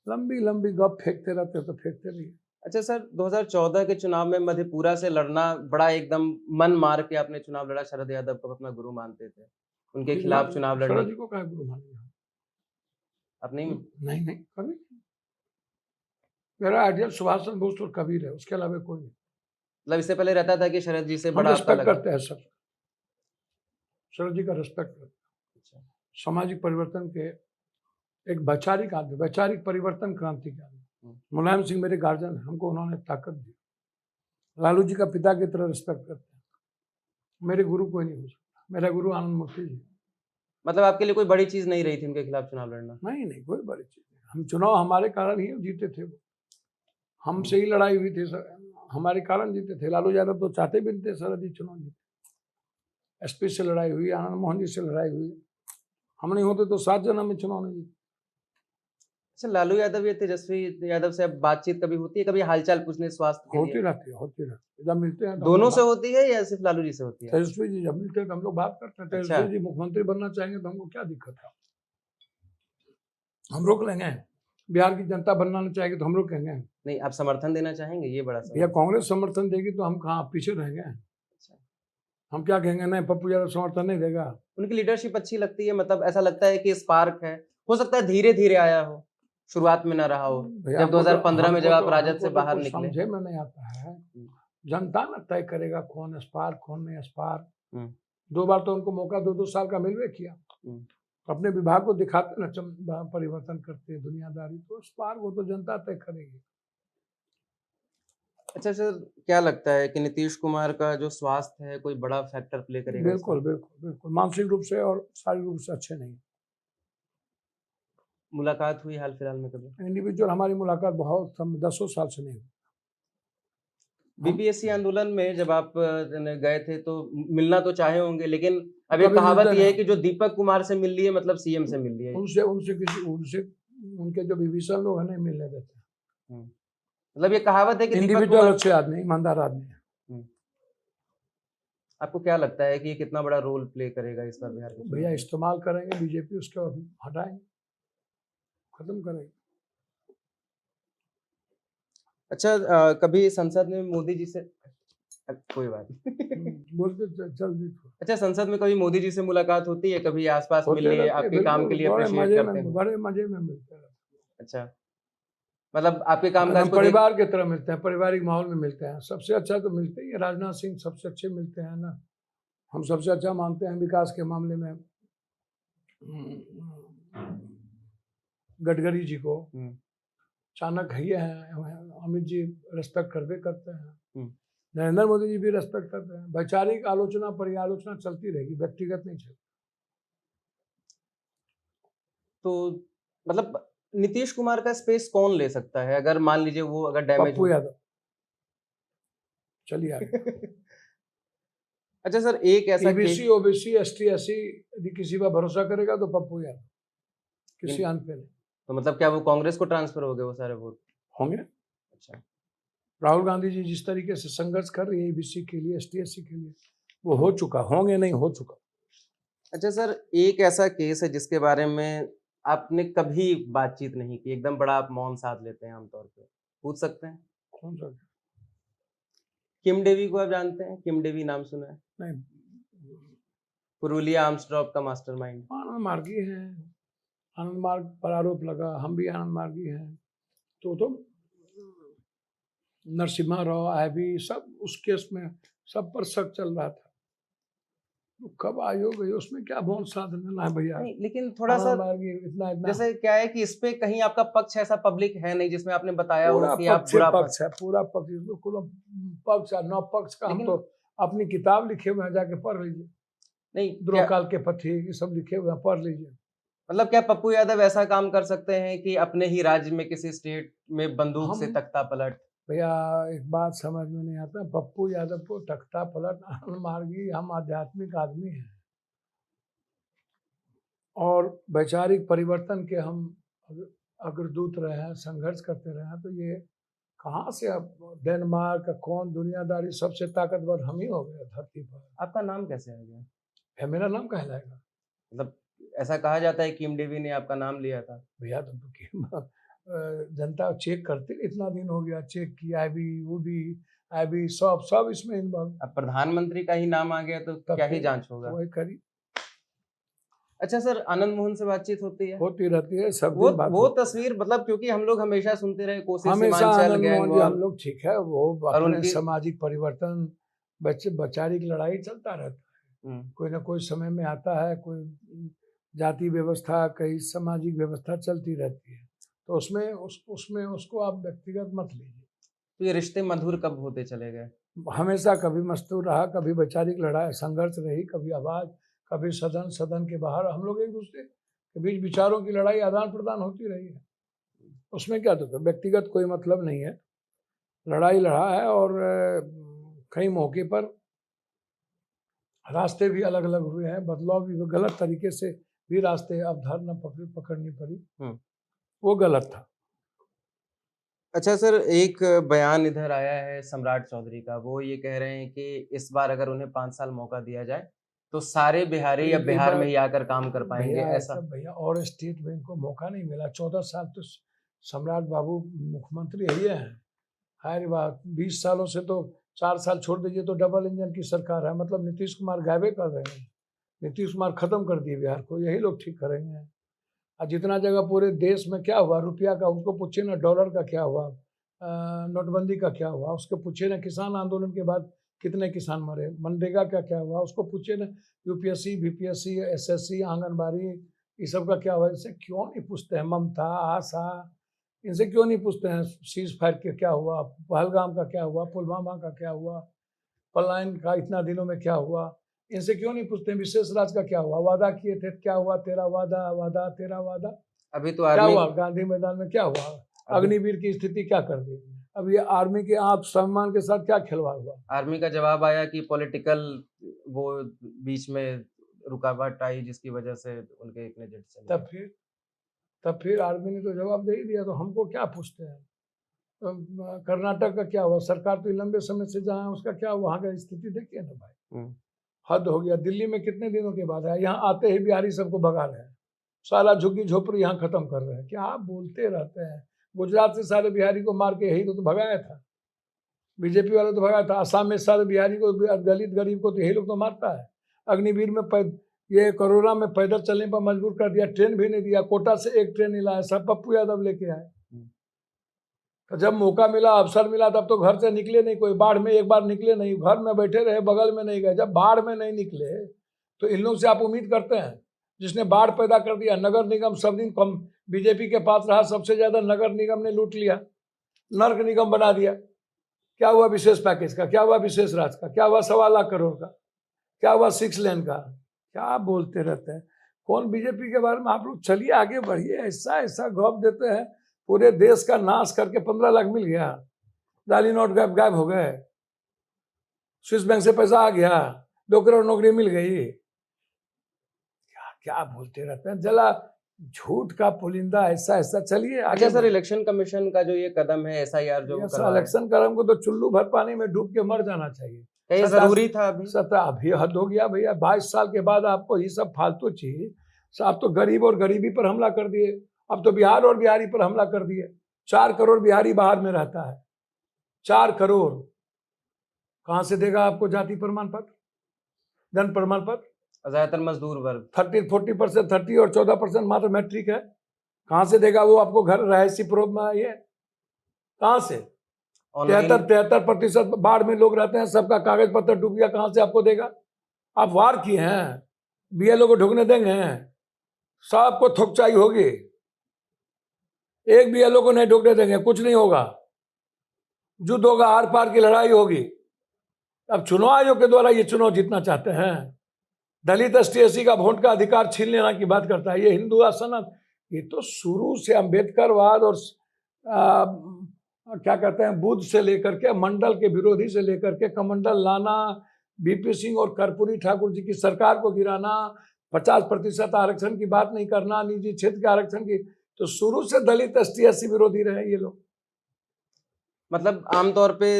लंबी लंबी गप फेंकते रहते तो फेंकते रहिए। अच्छा सर, 2014 के चुनाव में मधेपुरा से लड़ना बड़ा एकदम मन मार के आपने चुनाव लड़ा, शरद यादव को अपना गुरु मानते थे, उनके खिलाफ चुनाव लड़ने। शरद जी को क्या गुरु मानेंगे? आप नहीं? नहीं कभी नहीं। मेरा आइडियल सुभाष चंद्र बोस और कबीर है, उसके अलावा कोई नहीं। मतलब इससे पहले रहता था कि शरद जी से हम बड़ा आपका रिस्पेक्ट लगा। करते हैं सर, शरद जी का रिस्पेक्ट करते हैं। सामाजिक परिवर्तन के एक वैचारिक आदमी, वैचारिक परिवर्तन क्रांति के आदमी। मुलायम सिंह मेरे गार्जियन है, हमको उन्होंने ताकत दी। लालू जी का पिता की तरह रिस्पेक्ट करते हैं। मेरे गुरु कोई नहीं हो सकता, मेरा गुरु आनंद मूर्ति जी। मतलब आपके लिए कोई बड़ी चीज नहीं रही थी उनके खिलाफ चुनाव लड़ना? नहीं कोई बड़ी चीज नहीं। हम चुनाव हमारे कारण ही जीते थे, वो हमसे ही लड़ाई हुई थी सर, हमारे कारण जीते थे। लालू यादव तो चाहते भी नहीं थे शरद जी चुनाव जीते। एसपी से लड़ाई हुई, आनंद मोहन जी से लड़ाई हुई। हम नहीं होते तो 7 जन्म में चुनाव नहीं जीते। अच्छा, लालू यादव या तेजस्वी यादव से अब बातचीत कभी होती है, कभी हालचाल पूछने, स्वास्थ्य के होती लिए? रहती है। जब मिलते हैं तो दोनों से होती है या सिर्फ लालू जी से होती है? तेजस्वी जी जब मिलते हैं तो हम लोग बात करते हैं। अच्छा। तेजस्वी जी मुख्यमंत्री बनना चाहेंगे तो हमको क्या दिक्कत है? हम रोक लेंगे? बिहार की जनता बनना चाहेगी तो हम लोग कहेंगे। नहीं, आप समर्थन देना चाहेंगे, ये बड़ा भैया सवाल। कांग्रेस समर्थन देगी तो हम कहाँ पीछे रहेंगे? अच्छा। हम क्या कहेंगे नहीं पप्पू यादव समर्थन नहीं देगा? उनकी लीडरशिप अच्छी लगती है, मतलब ऐसा लगता है कि स्पार्क है, हो सकता है धीरे धीरे आया हो, शुरुआत में ना रहा हो, भैया जब हमको तो 2015 में जब आप राजद हमको से तो बाहर कुछ निकले। समझे में नहीं आता है। जनता ना तय करेगा कौन स्पार्क कौन नहीं स्पार्क। हम्म, 2 बार तो उनको मौका 2-2 साल का मिलवे किया। हम्म। अपने विभाग को दिखाते ना परिवर्तन करते हैं दुनियादारी, तो स्पार्क वो तो जनता तय करेगी। अच्छा सर, क्या लगता है कि नीतीश कुमार का जो स्वास्थ्य है कोई बड़ा फैक्टर प्ले करेगा बिल्कुल इसमें? बिल्कुल बिल्कुल, मानसिक रूप से और शारीरिक रूप से अच्छे नहीं। मुलाकात हुई हाल फिलहाल में कभी? इंडिविजुअल हमारी मुलाकात बहुत 10 साल से नहीं हुई। बीपीएससी आंदोलन में जब आप गए थे तो मिलना तो चाहे होंगे, लेकिन अब एक कभी कहावत मिलते ये है नहीं। कि जो दीपक कुमार से मिल लिए मतलब सीएम से मिल लिए। उनसे उनसे किसी उनसे उनके जो विभीषण लोग हैं नहीं मिलने देते। मतलब ये कहावत है कि दीपक इंडिविजुअल कुमार। अच्छे आदमी, ईमानदार आदमी है। आपको क्या लगता है कि ये कितना बड़ा रोल प्ले करेगा इस बार बिहार के चुनाव भैया में? इस्तेमाल करेंगे बीजेपी, उसके बाद हटाएंगे, खत्म करेंगे। अच्छा, कभी संसद में मोदी जी से कोई बात नहीं। बोलते जल्दी अच्छा, संसद में कभी मोदी जी से मुलाकात होती है, कभी आसपास मिल होते लिए, रहते हैं, आपके काम के बिल्कुल लिए अप्रिशिएट करते हैं? बड़े मजे में मिलते रहते अच्छा, मतलब आपके हैं। कामकाज हम को देख। परिवार की तरह मिलते हैं, पारिवारिक माहौल में मिलते हैं। सबसे अच्छा तो मिलते ही है, राजनाथ सिंह सबसे अच्छे मिलते हैं ना। हम सबसे अच्छा मानते हैं विकास के मामले में गडकरी जी को। चाणक्य ये हैं, अमित जी रेस्पेक्ट करते करते हैं, नरेंद्र मोदी जी भी रेस्पेक्ट करते हैं। वैचारिक आलोचना पर्यालोचना चलती रहेगी, व्यक्तिगत नहीं चलती। तो मतलब नीतीश कुमार का स्पेस कौन ले सकता है अगर मान लीजिए वो अगर डैमेज पप्पू हो? यादव, चलिए आगे। अच्छा सर, एक ऐसा ईबीसी ओबीसी एसटी एससी यदि किसी पर भरोसा करेगा तो पप्पू यादव, किसी अन्य पे नहीं। तो मतलब क्या वो कांग्रेस को ट्रांसफर हो गए वो सारे वोट? होंगे। अच्छा। राहुल गांधी जी जिस तरीके से संघर्ष कर रही है ईबीसी के लिए एसटी एससी के लिए, वो हो चुका, होंगे नहीं हो चुका। अच्छा सर, एक ऐसा केस है जिसके बारे में आपने कभी बातचीत नहीं की, एकदम बड़ा आप मौन साध लेते हैं आमतौर पे, पूछ सकते हैं? कौन सा? किम डेवी को आप जानते हैं? किम डेवी नाम सुना है? नहीं, पुरुलिया आर्म्स ड्रॉप का मास्टरमाइंड। आनंद मार्गी हैं, आनंद मार्ग पर आरोप लगा, हम भी आनंद मार्गी हैं। तो नरसिम्हा राव आईबी सब उस केस में सब पर शक चल रहा था। तो कब आयोग गई उसमें क्या भौन साधना है भैया? नहीं, लेकिन थोड़ा सा इतना जैसे क्या है कि इस पे कहीं आपका पक्ष ऐसा पब्लिक है नहीं जिसमें आपने बताया हो पूरा कि आप पक्ष बुरा पक्ष है, पूरा पक्ष, इसमें कोई पक्ष है नौ पक्ष का। हम लेकिन तो अपनी किताब लिखे हुए हैं, जाके पढ़ लीजिए। नहीं द्रोह क्या, काल के पथी ये सब लिखे हुए हैं, पढ़ लीजिए। मतलब क्या पप्पू यादव ऐसा काम कर सकते हैं कि अपने ही राज्य में किसी स्टेट में बंदूक से हम तख्ता पलट? भैया एक बात समझ में नहीं आता, पप्पू यादव को तख्ता पलट आनंद मार्गी, हम आध्यात्मिक आदमी हैं और वैचारिक परिवर्तन के हम अग्रदूत रहे हैं, संघर्ष करते रहे हैं। तो ये कहाँ से अब डेनमार्क कौन दुनियादारी सबसे ताकतवर हम ही हो गए धरती पर। आपका नाम कैसे आ गया? है मेरा नाम कहलाएगा? मतलब ऐसा कहा जाता है किम डेवी ने आपका नाम लिया था। भैया जनता चेक करते, इतना दिन हो गया चेक किया, आईबी वो भी आईबी सब इसमें इन्वॉल्व। अब प्रधानमंत्री का ही नाम आ गया तो क्या ही जांच होगा? वही करी अच्छा सर, आनंद मोहन से बातचीत होती है? होती रहती है, सब वो दिन बात वो होती है। तस्वीर, मतलब क्योंकि हम लोग हमेशा सुनते रहे कोसी हमेशा सीमांचल आनंद गैंग मोहन जी हम वॉर, लोग ठीक है, वो और अपने उनकी सामाजिक परिवर्तन वैचारिक लड़ाई चलता रहता है। कोई ना कोई समय में आता है, कोई जाति व्यवस्था कई सामाजिक व्यवस्था चलती रहती है, तो उसमें उसको आप व्यक्तिगत मत लीजिए। तो ये रिश्ते मधुर कब होते चले गए? हमेशा कभी मस्तूर रहा, कभी वैचारिक लड़ाई संघर्ष रही, कभी आवाज, कभी सदन के बाहर हम लोग एक दूसरे के बीच विचारों की लड़ाई आदान प्रदान होती रही है। उसमें क्या तो व्यक्तिगत कोई मतलब नहीं है, लड़ाई लड़ा है। और कई मौके पर रास्ते भी अलग अलग हुए हैं, बदलाव भी, गलत तरीके से भी रास्ते अवधारणा पकड़नी पड़ी, वो गलत था। अच्छा सर, एक बयान इधर आया है सम्राट चौधरी का, वो ये कह रहे हैं कि इस बार अगर उन्हें 5 साल मौका दिया जाए तो सारे बिहारी या बिहार में ही आकर काम कर पाएंगे, भैया ऐसा? भैया और स्टेट में इनको मौका नहीं मिला, 14 साल तो सम्राट बाबू मुख्यमंत्री यही है। हर बात 20 सालों से तो 4 साल छोड़ दीजिए तो डबल इंजन की सरकार है, मतलब नीतीश कुमार गायबे कर रहे हैं। नीतीश कुमार खत्म कर दिए बिहार को, यही लोग ठीक करेंगे। और जितना जगह पूरे देश में क्या हुआ रुपया का, उसको पूछिए ना, डॉलर का क्या हुआ, नोटबंदी का क्या हुआ, उसको पूछिए ना, किसान आंदोलन के बाद कितने किसान मरे, मनरेगा का क्या हुआ, उसको पूछिए ना, यूपीएससी बीपीएससी एसएससी आंगनबाड़ी ये सब का क्या हुआ। इनसे क्यों नहीं पूछते हैं? ममता आशा इनसे क्यों नहीं पूछते हैं? सीज फायर के क्या हुआ, पहलगाम का क्या हुआ, पुलवामा का क्या हुआ, पलायन का इतना दिनों में क्या हुआ, इनसे क्यों नहीं पूछते हैं? विशेष राज का क्या हुआ, वादा किए थे क्या हुआ, तेरा वादा वादा तेरा वादा अभी तो क्या आर्मी हुआ, गांधी मैदान में क्या हुआ, अग्निवीर की स्थिति क्या कर दी, अब ये आर्मी के आप सम्मान के साथ क्या खिलवाड़ हुआ। आर्मी का जवाब आया कि पॉलिटिकल वो बीच में रुकावट आई जिसकी वजह से उनके इतने जेट चले। तब फिर आर्मी ने तो जवाब दे ही दिया, तो हमको क्या पूछते हैं? तो कर्नाटक का क्या हुआ, सरकार तो लंबे समय से जहाँ है उसका क्या हुआ, वहाँ का स्थिति देखिए ना भाई, हद हो गया। दिल्ली में कितने दिनों के बाद है, यहाँ आते ही बिहारी सबको भगा रहे हैं, सारा झुग्गी झोपड़ी यहाँ खत्म कर रहे हैं। क्या आप बोलते रहते हैं? गुजरात से सारे बिहारी को मार के यही तो भगाया था, बीजेपी वाले तो भगाया था। आसाम में सारे बिहारी को, दलित गरीब को तो यही लोग तो मारता है। अग्निवीर में ये कोरोना में पैदल चलने पर मजबूर कर दिया, ट्रेन भी नहीं दिया, कोटा से एक ट्रेन नहीं लाया, सब पप्पू यादव लेके आए। तो जब मौका मिला, अवसर मिला, तब तो घर से निकले नहीं कोई, बाढ़ में एक बार निकले नहीं, घर में बैठे रहे, बगल में नहीं गए। जब बाढ़ में नहीं निकले तो इन लोग से आप उम्मीद करते हैं? जिसने बाढ़ पैदा कर दिया, नगर निगम सब दिन कम बीजेपी के पास रहा, सबसे ज्यादा नगर निगम ने लूट लिया, नर्क निगम बना दिया। क्या हुआ विशेष पैकेज का, क्या हुआ विशेष राज का, क्या हुआ 1.25 लाख करोड़ का, क्या हुआ 6 लेन का? क्या बोलते रहते हैं? कौन बीजेपी के बारे में? आप लोग चलिए आगे बढ़िए, ऐसा ऐसा गप देते हैं, पूरे देश का नाश करके 15 लाख मिल गया, जाली नोट गायब हो गए, स्विस बैंक से पैसा आ गया, 2 करोड़ नौकरी मिल गई। क्या क्या बोलते रहते हैं? जला झूठ का पुलिंदा, ऐसा ऐसा। चलिए अच्छा सर, इलेक्शन कमीशन का जो ये कदम है एसआईआर जो इलेक्शन कदम को तो चुल्लू भर पानी में डूब के मर जाना चाहिए। ये जरूरी था अभी? अभी हद हो गया भैया, 22 साल के बाद आपको ये सब फालतू चीज। आप तो गरीब और गरीबी पर हमला कर दिए, अब तो बिहार और बिहारी पर हमला कर दिए। 4 करोड़ बिहारी बाहर में रहता है, 4 करोड़। कहां से देगा आपको जाति प्रमाण पत्र, जन्म प्रमाण पत्र? ज्यादातर मजदूर वर्ग 40% 30 और 14% मात्र मैट्रिक है। कहां से देगा वो आपको घर रहायशी प्रोब में? ये कहां से? 73% बाढ़ में लोग रहते हैं, सबका कागज पत्र डूब गया, कहां से आपको देगा? आप वार किए हैं, बीएलओ को ढुकने देंगे? सबको थोकचाई होगी, एक बीएलओ को नहीं ढुकने देंगे, कुछ नहीं होगा, युद्ध होगा, आर पार की लड़ाई होगी। अब चुनाव आयोग के द्वारा ये चुनाव जीतना चाहते हैं, दलित एसटी का वोट का अधिकार छीन लेना की बात करता है। ये हिंदू आसनत, ये तो शुरू से अम्बेडकरवाद और क्या कहते हैं, बुद्ध से लेकर के, मंडल के विरोधी से लेकर के, कमंडल लाना, बीपी सिंह और कर्पूरी ठाकुर जी की सरकार को गिराना, 50% आरक्षण की बात नहीं करना, निजी क्षेत्र के आरक्षण की, तो शुरू से दलित एसटी विरोधी रहे ये लोग। मतलब आमतौर पे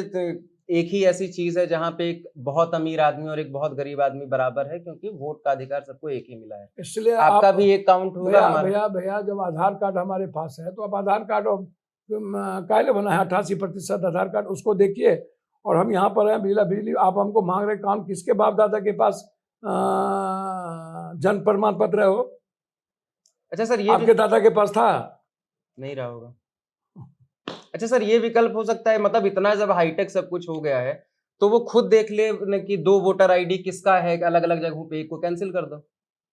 एक ही ऐसी चीज है जहां पे एक बहुत अमीर आदमी और एक बहुत गरीब आदमी बराबर है, क्योंकि वोट का अधिकार सबको एक ही मिला है। इसलिए आपका भी एक काउंट होगा। भैया जब आधार कार्ड हमारे पास है, तो अब आधार कार्ड कायले बना है 88% आधार कार्ड, उसको देखिए। और हम यहाँ पर हैं, बिजली आप हमको मांग रहे, काम किसके बाप दादा के पास जन्म प्रमाण पत्र है? हो अच्छा सर, ये आपके दादा के पास था? नहीं रहा होगा। अच्छा सर, ये विकल्प हो सकता है, मतलब इतना जब हाईटेक सब कुछ हो गया है तो वो खुद देख ले कि 2 वोटर आईडी किसका है, अलग अलग जगहों पे, एक को कैंसिल कर दो।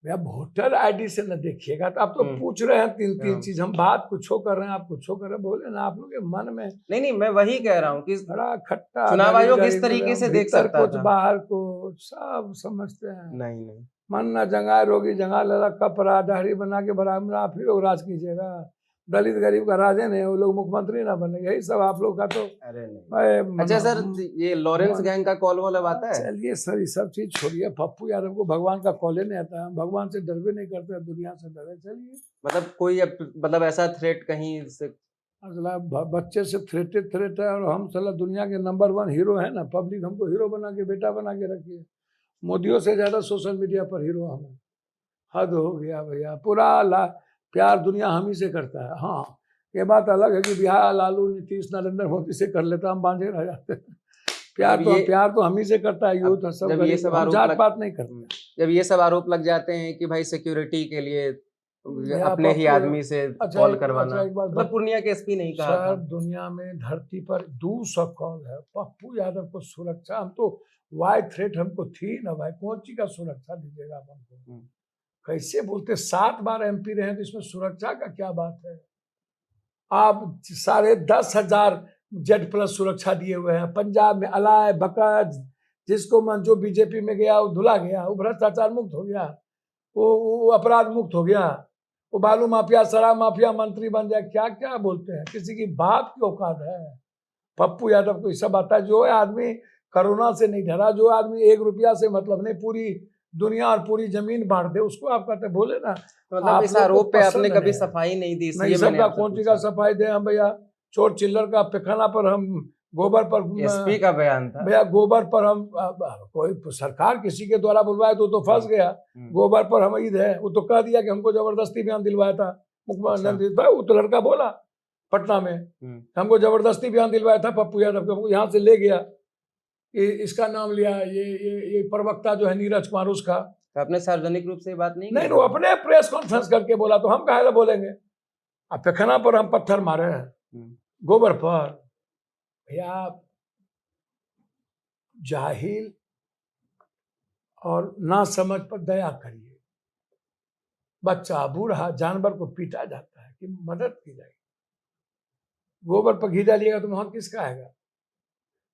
भैया वोटर आईडी से न देखिएगा, तो आप तो पूछ रहे हैं 3 चीज, हम बात कुछ कर रहे हैं, आप कुछ कर रहे हैं, बोले ना आप लोग के मन में। नहीं, मैं वही कह रहा हूँ कि बड़ा खट्टा चुनाव आयोग इस तरीके से देख सकता कुछ बाहर को सब समझते हैं। नहीं मन न जंगा रोगी जंगा लड़ा, कपड़ा दाढ़ी बना के बराबर आप ही लोग राज कीजिएगा, दलित गरीब का राजे नहीं, वो लोग मुख्यमंत्री ना बने, यही सब आप लोग का। तो अरे नहीं। अच्छा सर, ये लॉरेंस गैंग का कॉल वॉल अब आता है? चलिए सर, ये सब चीज छोड़िए, पप्पू यादव को भगवान का कॉल ही नहीं आता है, भगवान से डर भी नहीं करते, दुनिया से डरे। चलिए, मतलब कोई मतलब ऐसा थ्रेट कहीं से? बच्चे से थ्रेट है, और हम साला दुनिया के नंबर 1 हीरो है ना, पब्लिक हमको हीरो बना के, बेटा बना के रखी है। मोदियों से ज्यादा सोशल मीडिया पर हीरो हम हैं। हद हो गया भैया, पूरा प्यार दुनिया हम ही से करता है। हाँ, ये बात अलग है कि बिहार लालू नीतीश नरेंद्र मोदी से कर लेता, हम बांझे रह जाते हैं। प्यार तो हम ही से करता है यूथ, सब जब ये सब हम आरोप जात पात नहीं करते। जब ये सब आरोप लग जाते हैं कि भाई सिक्योरिटी के लिए भैया अपने ही पप्पू, आदमी से अच्छा कॉल एक करवाना, बात मतलब पूर्णिया के एसपी नहीं कहा था। सर, दुनिया में धरती पर 200 कॉल है, पप्पू यादव को सुरक्षा, हम तो वाई थ्रेट हमको थी ना भाई, कौन ची का सुरक्षा दीजिएगा आप हमको? कैसे बोलते, 7 बार MP रहे तो इसमें सुरक्षा का क्या बात है? आप 10,500 Z+ सुरक्षा दिए हुए हैं। पंजाब में अलाय बकज, जिसको मन जो बीजेपी में गया वो धुला गया, वो भ्रष्टाचार मुक्त हो गया, वो अपराध मुक्त हो गया, वो बालू माफिया शराब माफिया मंत्री बन जाए। क्या क्या बोलते हैं, किसी की बात की औकात है? पप्पू यादव को ये सब आता है। जो आदमी कोरोना से नहीं डरा, जो आदमी 1 रुपया से मतलब नहीं, पूरी दुनिया और पूरी जमीन बांट दे, उसको आप कहते बोले ना। मतलब इस आरोप पे आपने कभी सफाई नहीं दी, नहीं, सबका कौन सी का सफाई दे हम भैया? चोर चिल्लर का पैखाना पर हम गोबर पर, एसपी का बयान था भैया गोबर पर हम, कोई सरकार किसी के द्वारा बुलवाया तो फंस गया। गोबर पर हम ईद है, वो तो कह दिया कि हमको जबरदस्ती बयान दिलवाया था मुख्यमंत्री, वो तो लड़का बोला पटना में, हमको जबरदस्ती बयान दिलवाया था पप्पू यादव को, यहाँ से ले गया, इसका नाम लिया, ये प्रवक्ता जो है नीरज कुमार, उसका। आपने सार्वजनिक रूप से बात नहीं वो अपने प्रेस कॉन्फ्रेंस करके बोला, तो हम काहे बोलेंगे? अब पैखाना पर हम पत्थर मारे हैं, गोबर पर। भैया जाहिल और ना समझ पर दया करिए। बच्चा, बूढ़ा, जानवर को पीटा जाता है कि मदद की जाएगी, गोबर पर घी डालिएगा तो वहां किसका आएगा?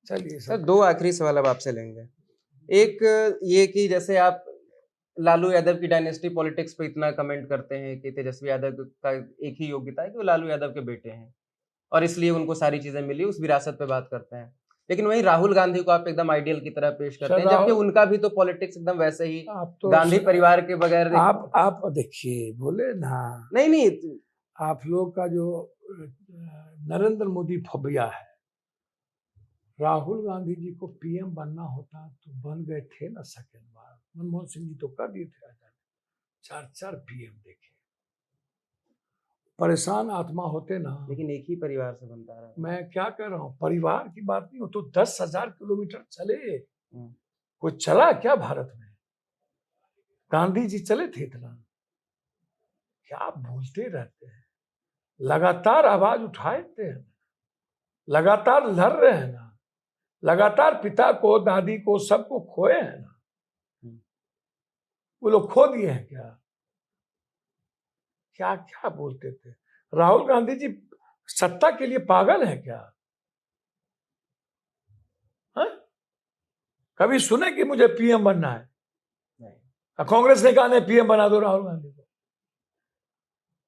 चलिए सर, 2 आखिरी सवाल अब आपसे लेंगे। एक ये कि जैसे आप लालू यादव की डायनेस्टी पॉलिटिक्स पे इतना कमेंट करते हैं कि तेजस्वी यादव का एक ही योग्यता है कि वो लालू यादव के बेटे हैं और इसलिए उनको सारी चीजें मिली, उस विरासत पे बात करते हैं। लेकिन वहीं राहुल गांधी को आप एकदम आइडियल की तरह पेश करते हैं, जबकि उनका भी तो पॉलिटिक्स एकदम वैसे ही तो गांधी परिवार के बगैर। आप देखिए, बोले ना, नहीं, आप लोग का जो नरेंद्र मोदी फबिया है, राहुल गांधी जी को PM बनना होता तो बन गए थे ना सेकेंड बार। मनमोहन सिंह जी तो कर दिए थे, 4 PM देखे। परेशान आत्मा होते ना। लेकिन एक ही परिवार से बनता रहा। मैं क्या कह रहा हूँ, परिवार की बात नहीं हो तो 10,000 किलोमीटर चले, कोई चला क्या भारत में? गांधी जी चले थे इतना? क्या बोलते रहते हैं? लगातार आवाज उठाते हैं, लगातार लड़ रहे हैं ना, लगातार पिता को, दादी को, सबको खोए हैं ना। वो लोग खो दिए हैं क्या? क्या क्या बोलते थे? राहुल गांधी जी सत्ता के लिए पागल है क्या? कभी सुने कि मुझे PM बनना है? नहीं। कांग्रेस ने कहा नहीं, PM बना दो राहुल गांधी को।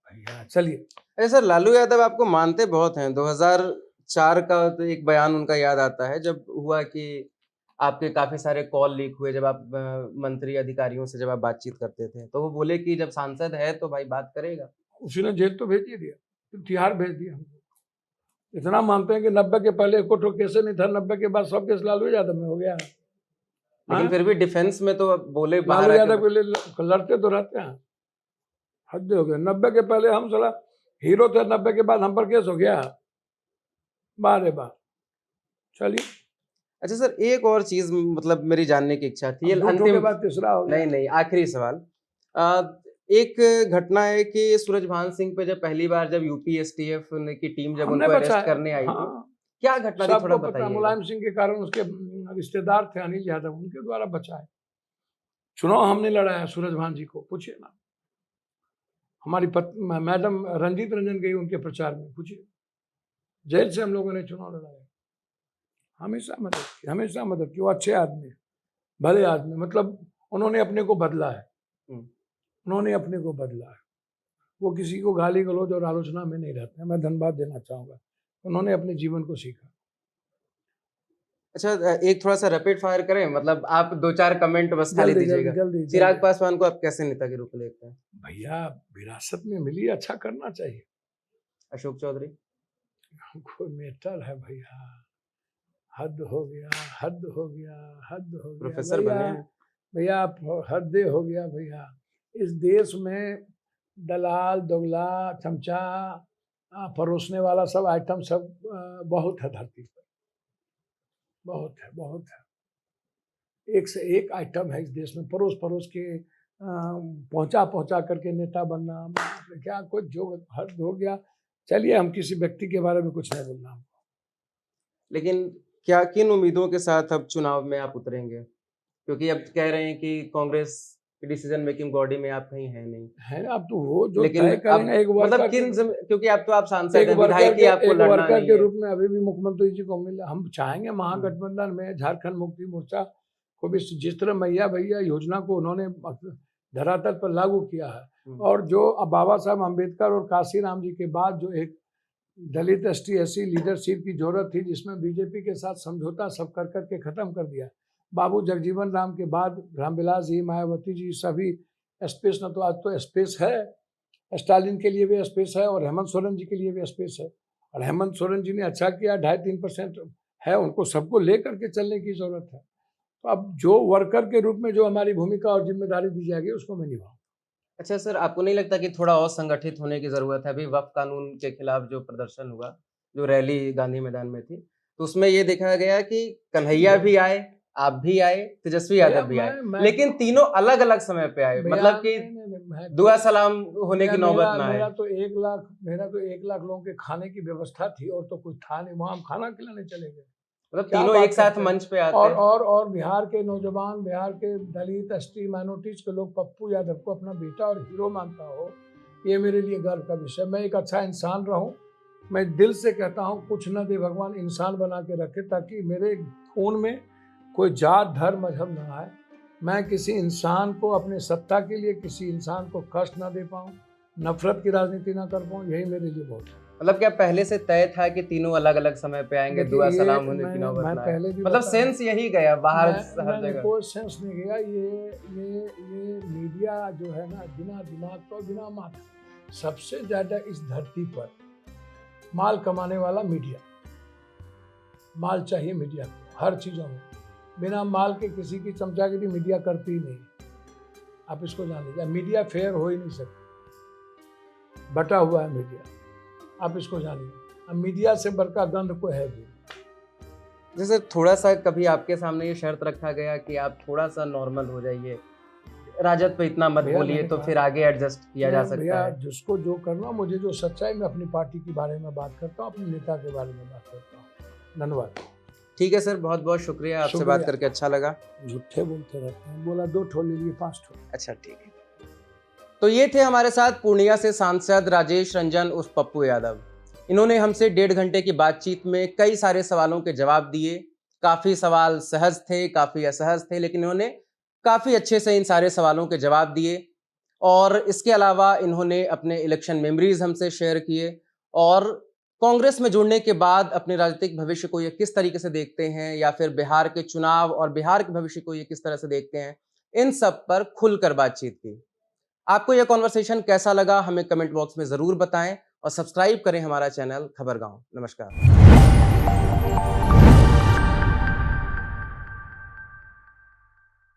भैया चलिए। अरे सर, लालू यादव आपको मानते बहुत हैं। 2004 का तो एक बयान उनका याद आता है, जब हुआ कि आपके काफी सारे कॉल लीक हुए, जब आप मंत्री अधिकारियों से जब आप बातचीत करते थे, तो वो बोले कि जब सांसद है तो भाई बात करेगा। उसने जेल तो भेज ही दिया, तो तिहाड़ भेज दिया हमको। इतना मानते हैं कि 90 के पहले कोई केस नहीं था, 90 के बाद सब केस लालू यादव में हो गया। लेकिन फिर भी डिफेंस में तो बोले लालू यादव के लिए लड़ते तो रहते हैं, हद हो गए। 90 के पहले हम साला हीरो थे, 90 के बाद हम पर केस हो गया। बारे बार चलिए। अच्छा सर, एक और चीज मतलब मेरी जानने की इच्छा थी, अंतिम के बाद तीसरा हो गया। नहीं, आखिरी सवाल। एक घटना है कि सूरजभान सिंह पे जब पहली बार जब UP STF की टीम जब उनको अरेस्ट करने आई थी, क्या घटना थी, थोड़ा बताइए। मुलायम सिंह के कारण, उसके रिश्तेदार थे अनिल यादव, उनके द्वारा बचाए। चुनाव हमने लड़ाया सूरजभान जी को, पूछिए ना। हमारी मैडम रंजीत रंजन गई उनके प्रचार में, पूछिए। जेल से हम लोगों ने चुनाव लड़ाया, हमेशा मदद की। वो अच्छे आदमी, भले आदमी, मतलब उन्होंने अपने को बदला है, उन्होंने अपने को बदला है। वो किसी को गाली गलौज और आलोचना में नहीं रहते हैं। मैं धन्यवाद देना चाहूंगा, उन्होंने अपने जीवन को सीखा। अच्छा, एक थोड़ा सा रैपिड फायर करें, मतलब आप 2-4 कमेंट बस खाली दीजिएगा। चिराग पासवान को आप कैसे नेता के रूप में देखते हैं? भैया विरासत में मिली, अच्छा करना चाहिए। अशोक चौधरी कोई मेटर है भैया, हद हो गया, हद हो गया, हद हो गया। प्रोफेसर बने भैया, हद हो गया भैया। इस देश में दलाल, दोगला, चमचा, परोसने वाला सब आइटम सब बहुत है धरती पर, बहुत है। एक से एक आइटम है इस देश में, परोस परोस के पहुंचा करके नेता बनना, क्या कुछ जो हद हो गया। चलिए, हम किसी व्यक्ति के बारे में कुछ नहीं बोलना हमको। लेकिन क्या किन उम्मीदों के साथ अब चुनाव में आप उतरेंगे? क्योंकि अब कह रहे हैं कि कांग्रेस की डिसीजन मेकिंग बॉडी में आप कहीं है नहीं। है ना, अब तो वो जो लेकिन तय अब करेंगे, एक मतलब वर्कर क्योंकि आप तो आप सांसद एक हैं, वर्कर विधायकी के आपको एक लड़ना वर्कर नहीं के है। रूप में अभी भी मुख्यमंत्री जी को मिला। हम चाहेंगे महागठबंधन में झारखंड मुक्ति मोर्चा को भी जिस तरह मैया भैया योजना को उन्होंने धरातल पर लागू किया है, और जो अब बाबा साहब अम्बेडकर और काशीराम जी के बाद जो एक दलित एसटी एससी लीडरशिप की जरूरत थी, जिसमें बीजेपी के साथ समझौता सब कर करके खत्म कर दिया। बाबू जगजीवन राम के बाद रामविलास जी, मायावती जी, सभी स्पेस न तो आज तो स्पेस है, स्टालिन के लिए भी स्पेस है और हेमंत सोरेन जी के लिए भी स्पेस है। और हेमंत सोरेन जी ने अच्छा किया, 2.5-3% है, उनको सबको लेकर के चलने की जरूरत है। तो अब जो वर्कर के रूप में जो हमारी भूमिका और जिम्मेदारी दी जाएगी उसको मैं निभाऊँ। अच्छा सर, आपको नहीं लगता कि थोड़ा और संगठित होने की जरूरत है? अभी वक्फ कानून के खिलाफ जो प्रदर्शन हुआ, जो रैली गांधी मैदान में थी, तो उसमें ये देखा गया कि कन्हैया भी आए, आप भी आए, तेजस्वी यादव भी आए, लेकिन तीनों अलग अलग समय पे आए, मतलब कि दुआ सलाम होने की नौबत ना आए। मेरा तो 1 लाख लोगों के खाने की व्यवस्था थी, और तो कुछ था नहीं, वहाँ हम खाना खिलाने चले गए। मतलब तीनों एक साथ मंच पे आते हैं। और बिहार के नौजवान, बिहार के दलित एसटी माइनॉरिटीज के लोग पप्पू यादव को अपना बेटा और हीरो मानता हो, ये मेरे लिए गर्व का विषय। मैं एक अच्छा इंसान रहूं, मैं दिल से कहता हूं, कुछ न दे भगवान, इंसान बना के रखे, ताकि मेरे खून में कोई जात धर्म मजहब ना आए। मैं किसी इंसान को अपने सत्ता के लिए किसी इंसान को कष्ट ना दे पाऊँ, नफरत की राजनीति ना कर पाऊँ, यही मेरे लिए बहुत है। मतलब क्या पहले से तय था कि तीनों अलग अलग समय पे आएंगे, दुआ सलाम होने की नौबत ना आए? मतलब सेंस यही गया बाहर हर जगह? कोई सेंस नहीं गया। ये मीडिया जो है ना, बिना दिमाग का, बिना माथा, सबसे ज्यादा इस धरती पर माल कमाने वाला मीडिया। माल चाहिए मीडिया को हर चीजों में, बिना माल के किसी की चमचागिरी मीडिया करती ही नहीं। आप इसको जान लीजिए, मीडिया फेयर हो ही नहीं सकता, बटा हुआ है मीडिया, आप इसको जानिए। अब मीडिया से बड़का गंध को है भी। जैसे थोड़ा सा कभी आपके सामने ये शर्त रखा गया कि आप थोड़ा सा नॉर्मल हो जाइए, राजद पे इतना मत बोलिए, तो फिर आगे एडजस्ट किया जा सकता है? जिसको जो करना, मुझे जो सच्चाई, मैं अपनी पार्टी के बारे में बात करता हूँ, अपने नेता के बारे में बात करता हूँ। धन्यवाद। ठीक है सर, बहुत बहुत शुक्रिया, आपसे बात करके अच्छा लगा। झूठे बोलते रहते हैं, बोला 2 ठो ले लिए 5 ठो। अच्छा ठीक है। तो ये थे हमारे साथ पूर्णिया से सांसद राजेश रंजन उर्फ पप्पू यादव। इन्होंने हमसे 1.5 घंटे की बातचीत में कई सारे सवालों के जवाब दिए। काफ़ी सवाल सहज थे, काफ़ी असहज थे, लेकिन इन्होंने काफ़ी अच्छे से इन सारे सवालों के जवाब दिए। और इसके अलावा इन्होंने अपने इलेक्शन मेमोरीज हमसे शेयर किए, और कांग्रेस में जुड़ने के बाद अपने राजनीतिक भविष्य को ये किस तरीके से देखते हैं, या फिर बिहार के चुनाव और बिहार के भविष्य को ये किस तरह से देखते हैं, इन सब पर खुलकर बातचीत की। आपको यह कॉन्वर्सेशन कैसा लगा हमें कमेंट बॉक्स में ज़रूर बताएं, और सब्सक्राइब करें हमारा चैनल खबरगांव। नमस्कार।